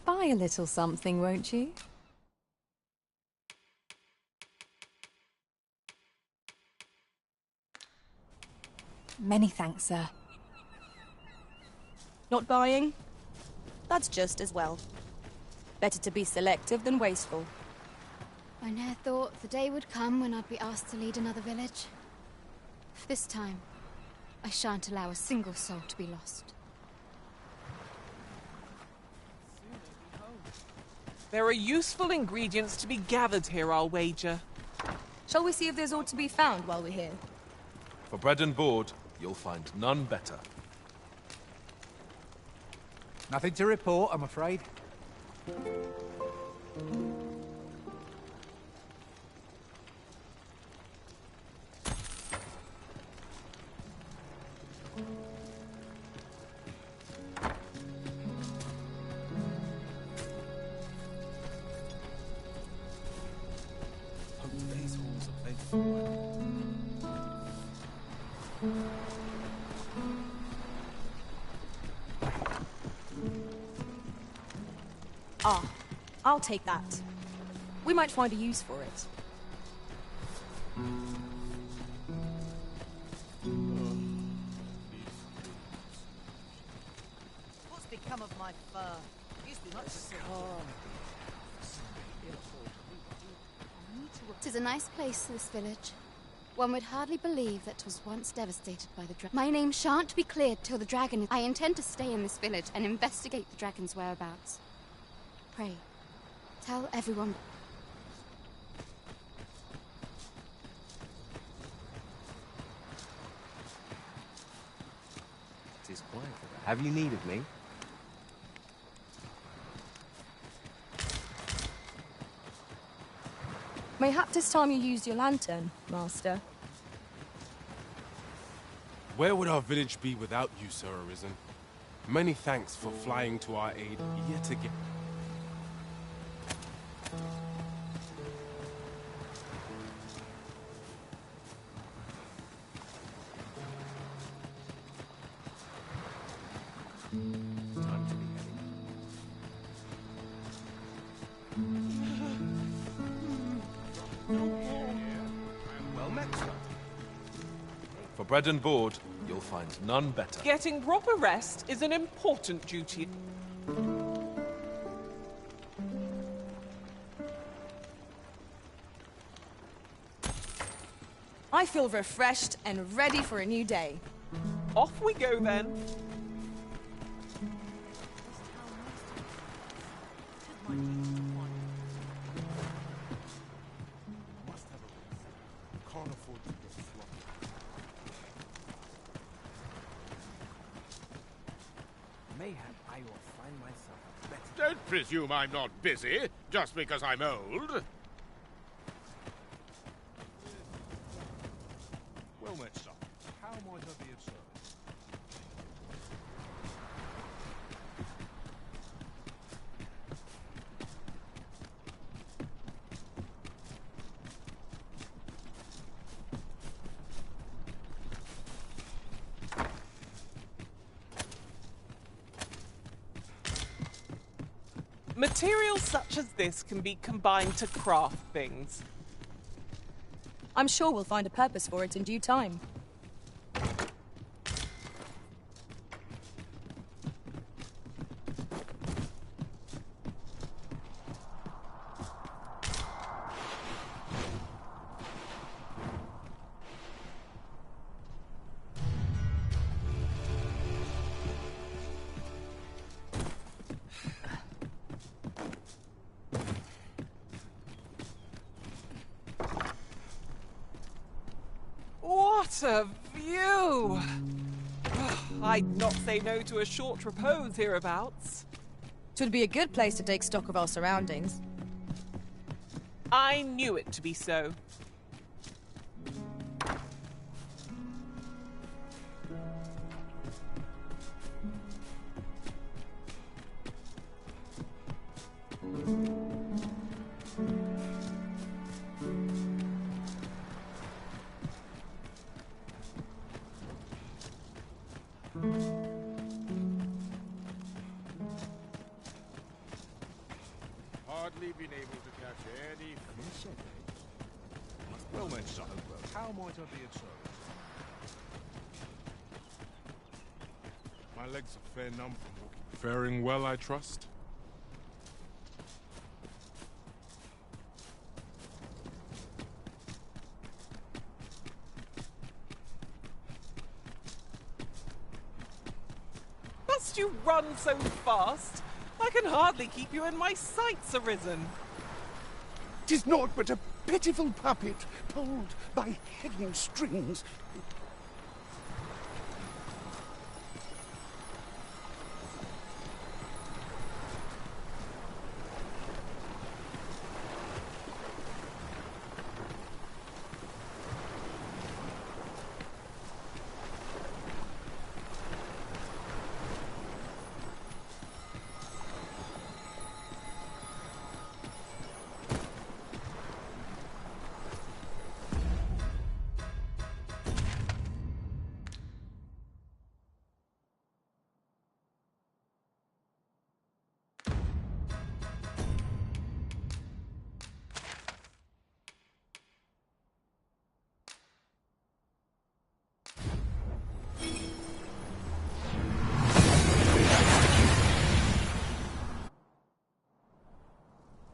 Buy a little something, won't you? Many thanks, sir. Not buying? That's just as well. Better to be selective than wasteful. I ne'er thought the day would come when I'd be asked to lead another village. This time, I shan't allow a single soul to be lost. There are useful ingredients to be gathered here, I'll wager. Shall we see if there's aught to be found while we're here? For bread and board, you'll find none better. Nothing to report, I'm afraid. Ah, I'll take that. We might find a use for it. What's become of my fur? Used to be much Tis a nice place, this village. One would hardly believe that 'twas once devastated by the dragon. My name shan't be cleared till the dragon is... I intend to stay in this village and investigate the dragon's whereabouts. Pray, tell everyone... It is quiet. Have you need of me? Mayhap 'tis time you used your lantern, Master. Where would our village be without you, Sir Arisen? Many thanks for flying to our aid yet again. Time to be heading. Well met, sir. For bread and board, you'll find none better. Getting proper rest is an important duty. I feel refreshed and ready for a new day. Off we go then. Can't afford to get sloppy. Mayhap I will find myself a better... Don't presume I'm not busy, just because I'm old. Well met, sir. How might I be of service? Materials such as this can be combined to craft things. I'm sure we'll find a purpose for it in due time. What a view! I'd not say no to a short repose hereabouts. 'Twould be a good place to take stock of our surroundings. I knew it to be so. Hardly been able to catch any fish. Well then, son, how might I be of service? My legs are fair numb from walking. Faring well, I trust? Must you run so fast? I can hardly keep you in my sights, Arisen. 'Tis naught but a pitiful puppet pulled by hidden strings.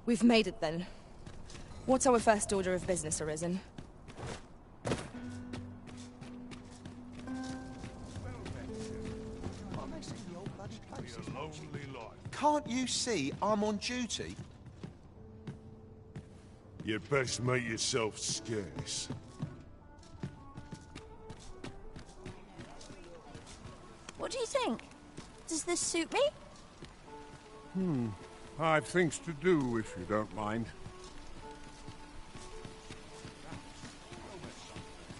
We've made it then. What's our first order of business, Arisen? Can't you see I'm on duty? You'd best make yourself scarce. What do you think? Does this suit me? I've things to do, if you don't mind.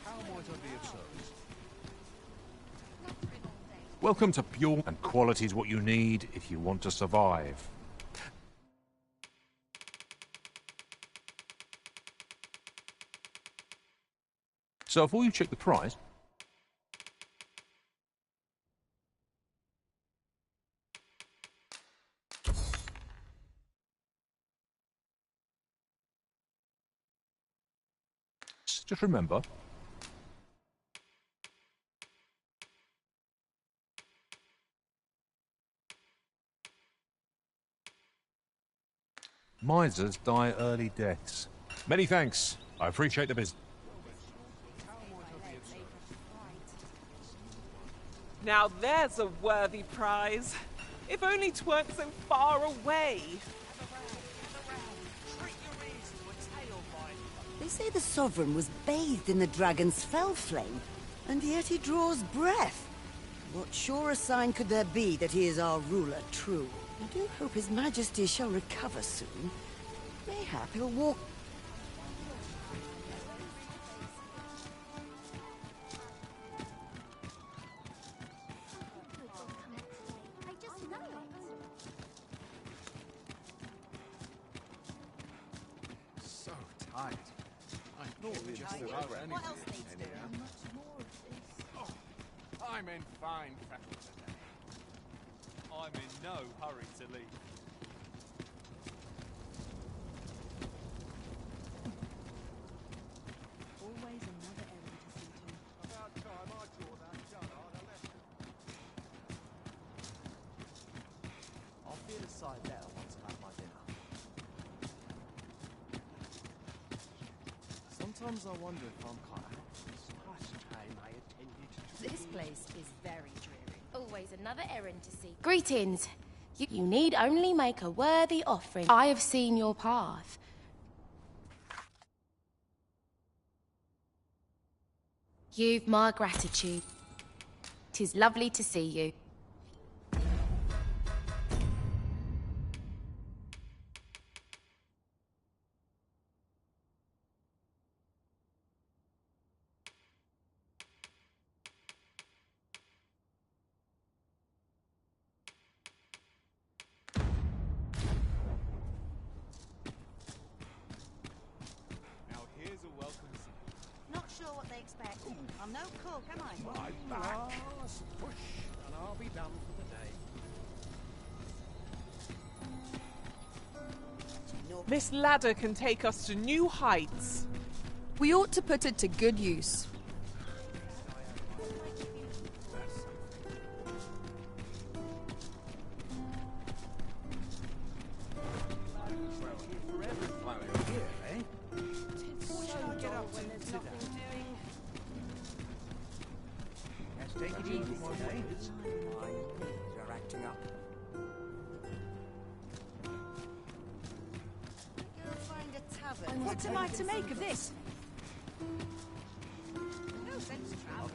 How might I be of service? Welcome to Pure, and quality is what you need if you want to survive. So before you check the price, just remember, misers die early deaths. Many thanks. I appreciate the business. Now there's a worthy prize. If only 'tweren't so far away. They say the Sovereign was bathed in the dragon's fell flame, and yet he draws breath. What surer sign could there be that he is our ruler true? I do hope His Majesty shall recover soon. Mayhap he'll walk... So tired. I thought we just about anything. What else needs doing? I'm in fine fettle today. I'm in no hurry to leave. I'd better once I've had my dinner. Sometimes I wonder if I'm cut out for this. Last time I attended to This place is very dreary. Always another errand to see. Greetings. You need only make a worthy offering. I have seen your path. You've my gratitude. 'Tis lovely to see you. Now here's a welcome sight. Not sure what they expect. I'm no cook, am I? My back. Push, and I'll be done for the day. This ladder can take us to new heights. We ought to put it to good use. Take it easy today. My knees are acting up. Go find a tavern. What am I to make of this? No sense travel.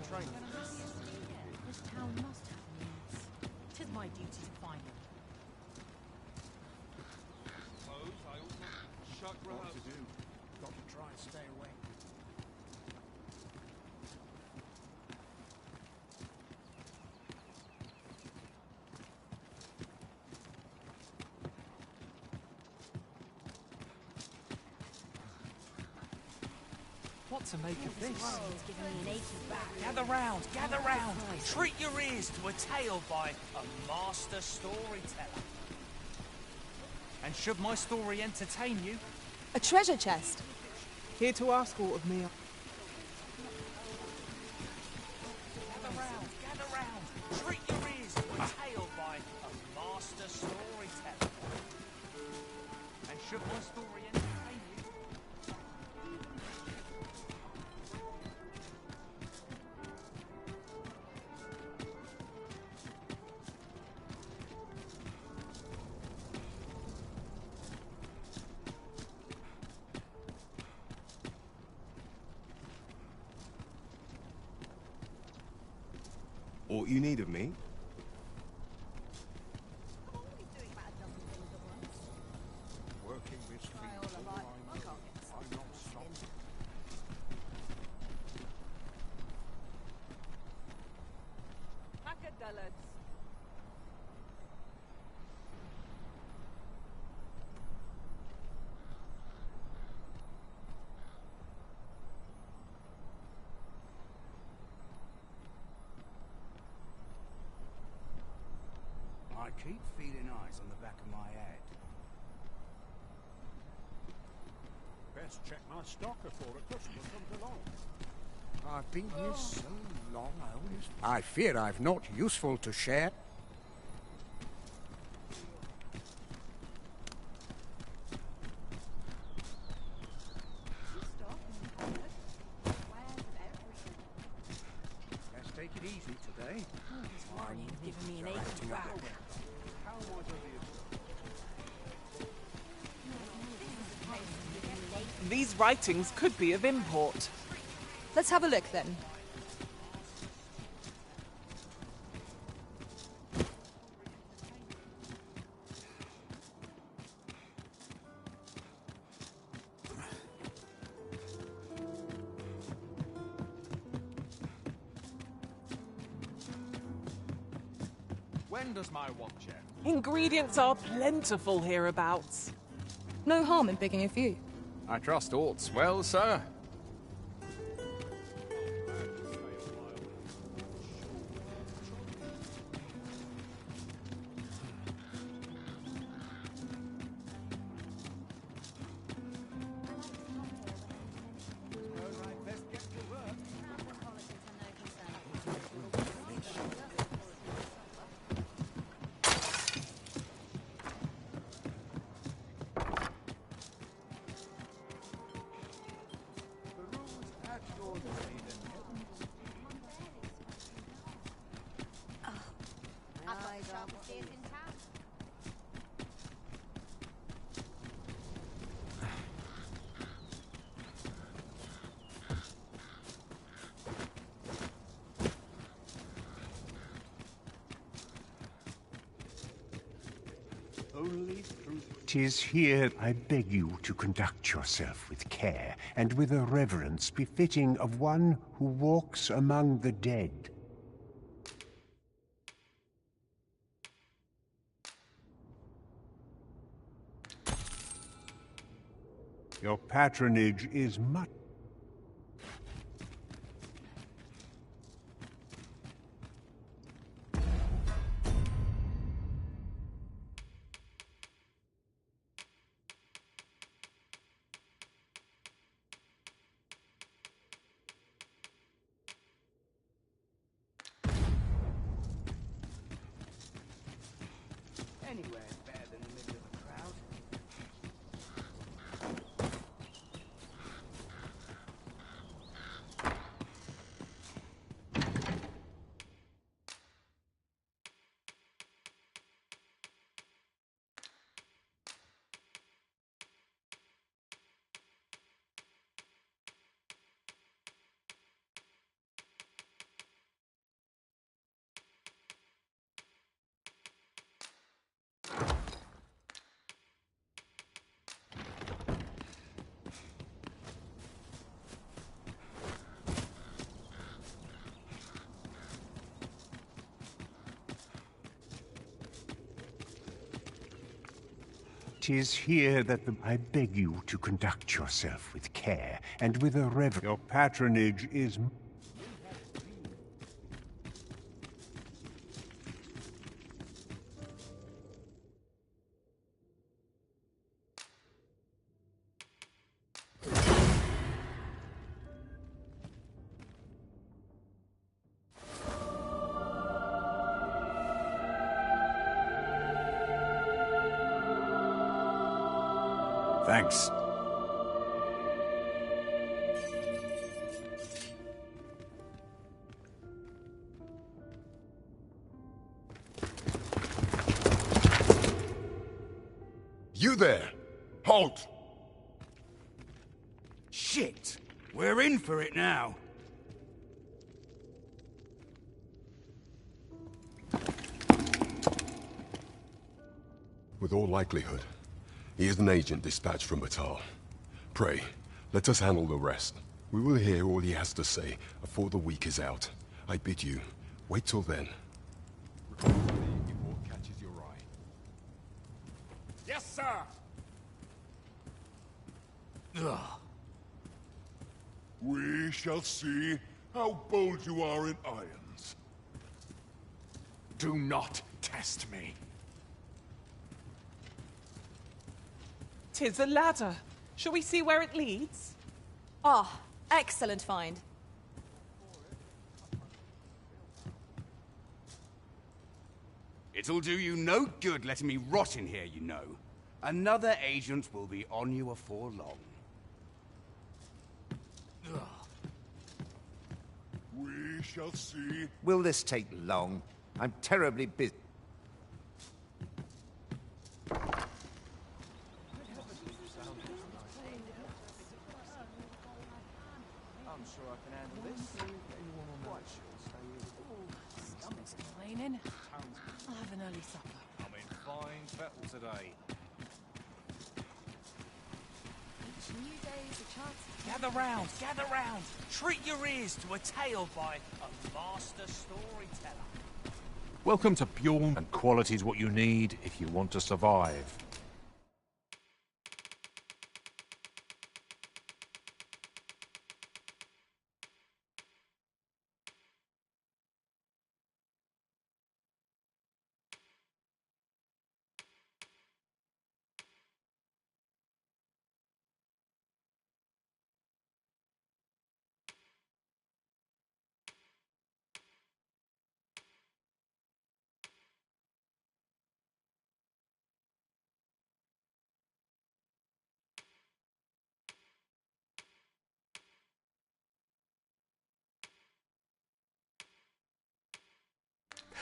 This town must have needs. 'Tis my duty to find them. Suppose I ought not shut What to do? Got to try and stay awake. What to make of this? It's giving me an achy back. Gather round, gather round. Treat your ears to a tale by a master storyteller. And should my story entertain you, A treasure chest. Here to ask all of me. gather round. Treat your ears to a tale by a master storyteller. And should my story entertain you, Aught you need of me? Working this field all I know. I'm not stopped. Hackadellets. I keep feeling eyes on the back of my head. Best check my stock before a customer comes along. I've been here so long, I fear I've not useful to share. Let's take it easy today. My knees are giving me an achy back. How much of you? These writings could be of import. Let's have a look then. When does my watch end? Ingredients are plentiful hereabouts. No harm in picking a few. I trust aught's well, sir. 'Tis here I beg you to conduct yourself with care and with a reverence befitting of one who walks among the dead. Your patronage is much. Anywhere is better than the middle of a crowd. Tis here that I beg you to conduct yourself with care and with a reverence. Your patronage is. Thanks. You there! Halt! Shit! We're in for it now. With all likelihood, he is an agent dispatched from Batal. Pray, let us handle the rest. We will hear all he has to say before the week is out. I bid you, wait till then. Before it catches your eye. Yes, sir! Ugh. We shall see how bold you are in irons. Do not test me. 'Tis a ladder. Shall we see where it leads? Ah, excellent find. It'll do you no good letting me rot in here, you know. Another agent will be on you afore long. Ugh. We shall see. Will this take long? I'm terribly busy. I'm sure I can handle this. Stomach's complaining. I'll have an early supper. I'm in fine fettle today. Each new day is a chance. Gather round, gather round. Treat your ears to a tale by a master storyteller. Welcome to Bjorn, and quality is what you need if you want to survive.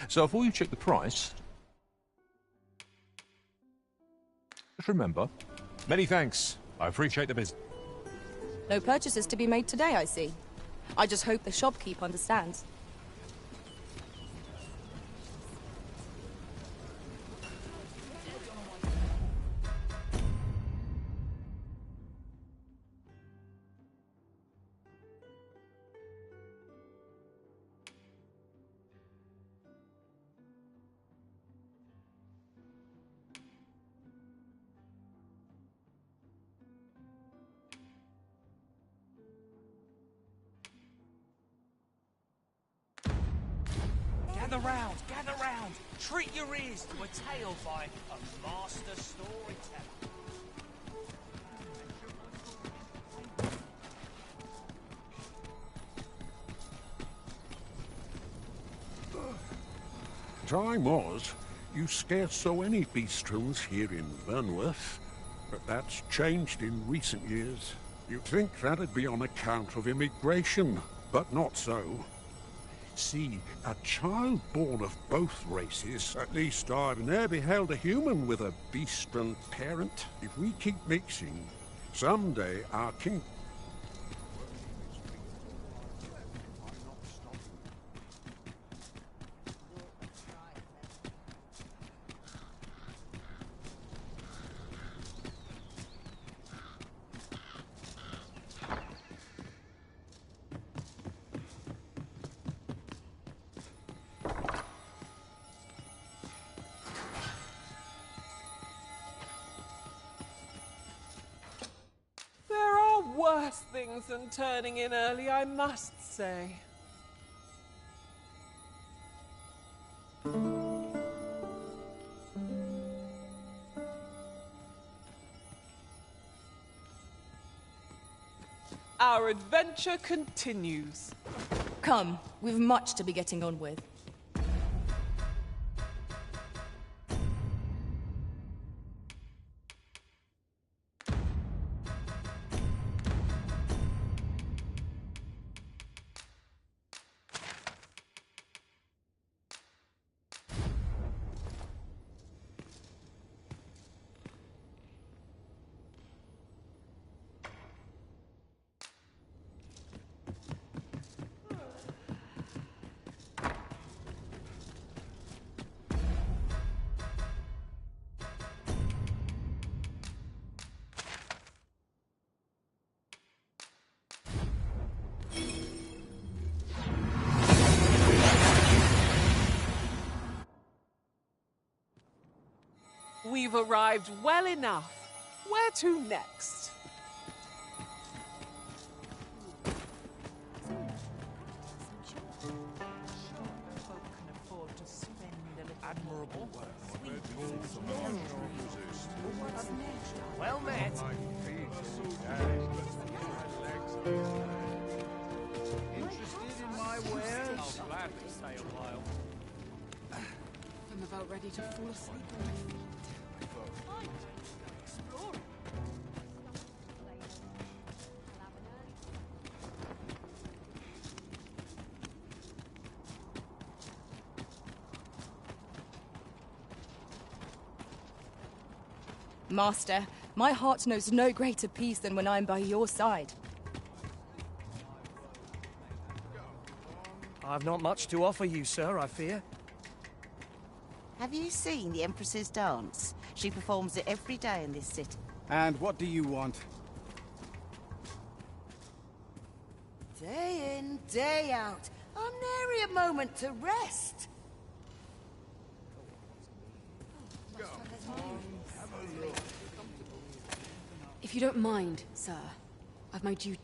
So before you check the price, Just remember, many thanks. I appreciate the business. No purchases to be made today, I see. I just hope the shopkeep understands. Gather round! Treat your ears to a tale by a master storyteller. Time was, you scarce saw any bistros here in Vernworth, but that's changed in recent years. You'd think that'd be on account of immigration, but not so. See, a child born of both races, at least I've ne'er beheld a human with a bistron parent. If we keep mixing, someday our king... Worse things than turning in early, I must say. Our adventure continues. Come, we've much to be getting on with. We've arrived well enough. Where to next? Admirable work. Well met. Interested in my wares? I'll gladly stay a while. I'm about ready to fall asleep on my feet. Master, my heart knows no greater peace than when I'm by your side. I've not much to offer you, sir, I fear. Have you seen the Empress's dance? She performs it every day in this city. And what do you want? Day in, day out. A nary a moment to rest. If you don't mind, sir, I've my duty.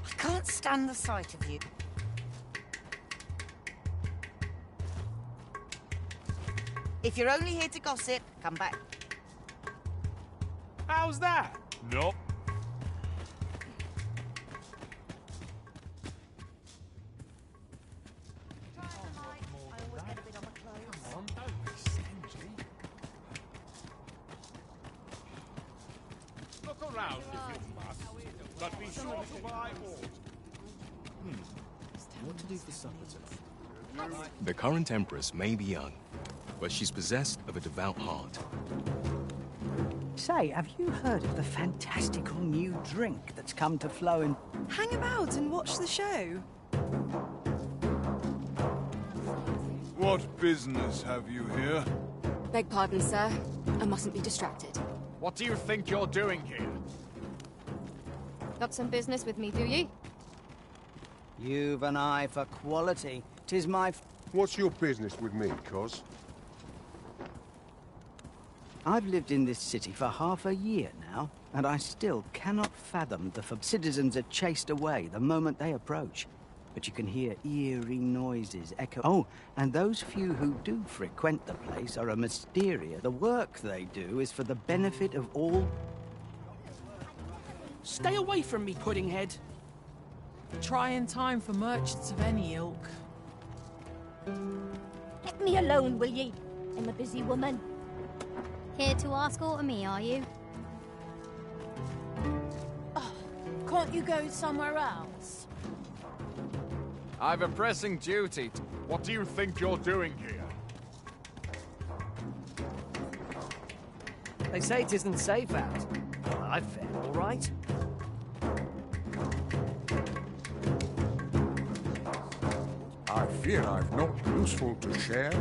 I can't stand the sight of you. If you're only here to gossip, come back. How's that? Nope. Look around if you must, but be sure to buy all. What to do for supper tonight? The current Empress may be young, but she's possessed of a devout heart. Say, have you heard of the fantastical new drink that's come to flow in... Hang about and watch the show. What business have you here? Beg pardon, sir. I mustn't be distracted. What do you think you're doing here? Got some business with me, do you? You've an eye for quality. 'Tis my... What's your business with me, Cos? I've lived in this city for half a year now, and I still cannot fathom the citizens are chased away the moment they approach. But you can hear eerie noises echo. Oh, and those few who do frequent the place are a mysterious. The work they do is for the benefit of all. Stay away from me, Puddinghead. Trying time for merchants of any ilk. Let me alone, will ye? I'm a busy woman. Here to ask aught of me, are you? Oh, can't you go somewhere else? I've a pressing duty. What do you think you're doing here? They say it isn't safe out. Well, I've fared all right. I fear I've not useful to share.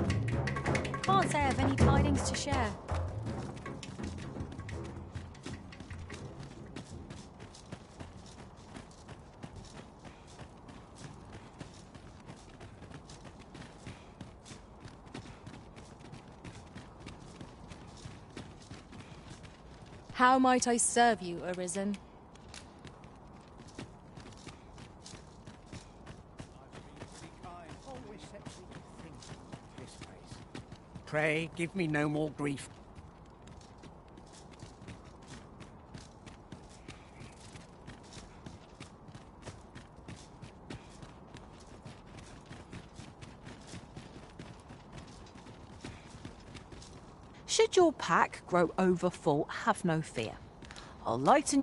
Can't say I've any tidings to share. How might I serve you, Arisen? Pray, give me no more grief. Should your pack grow overfull, have no fear. I'll lighten...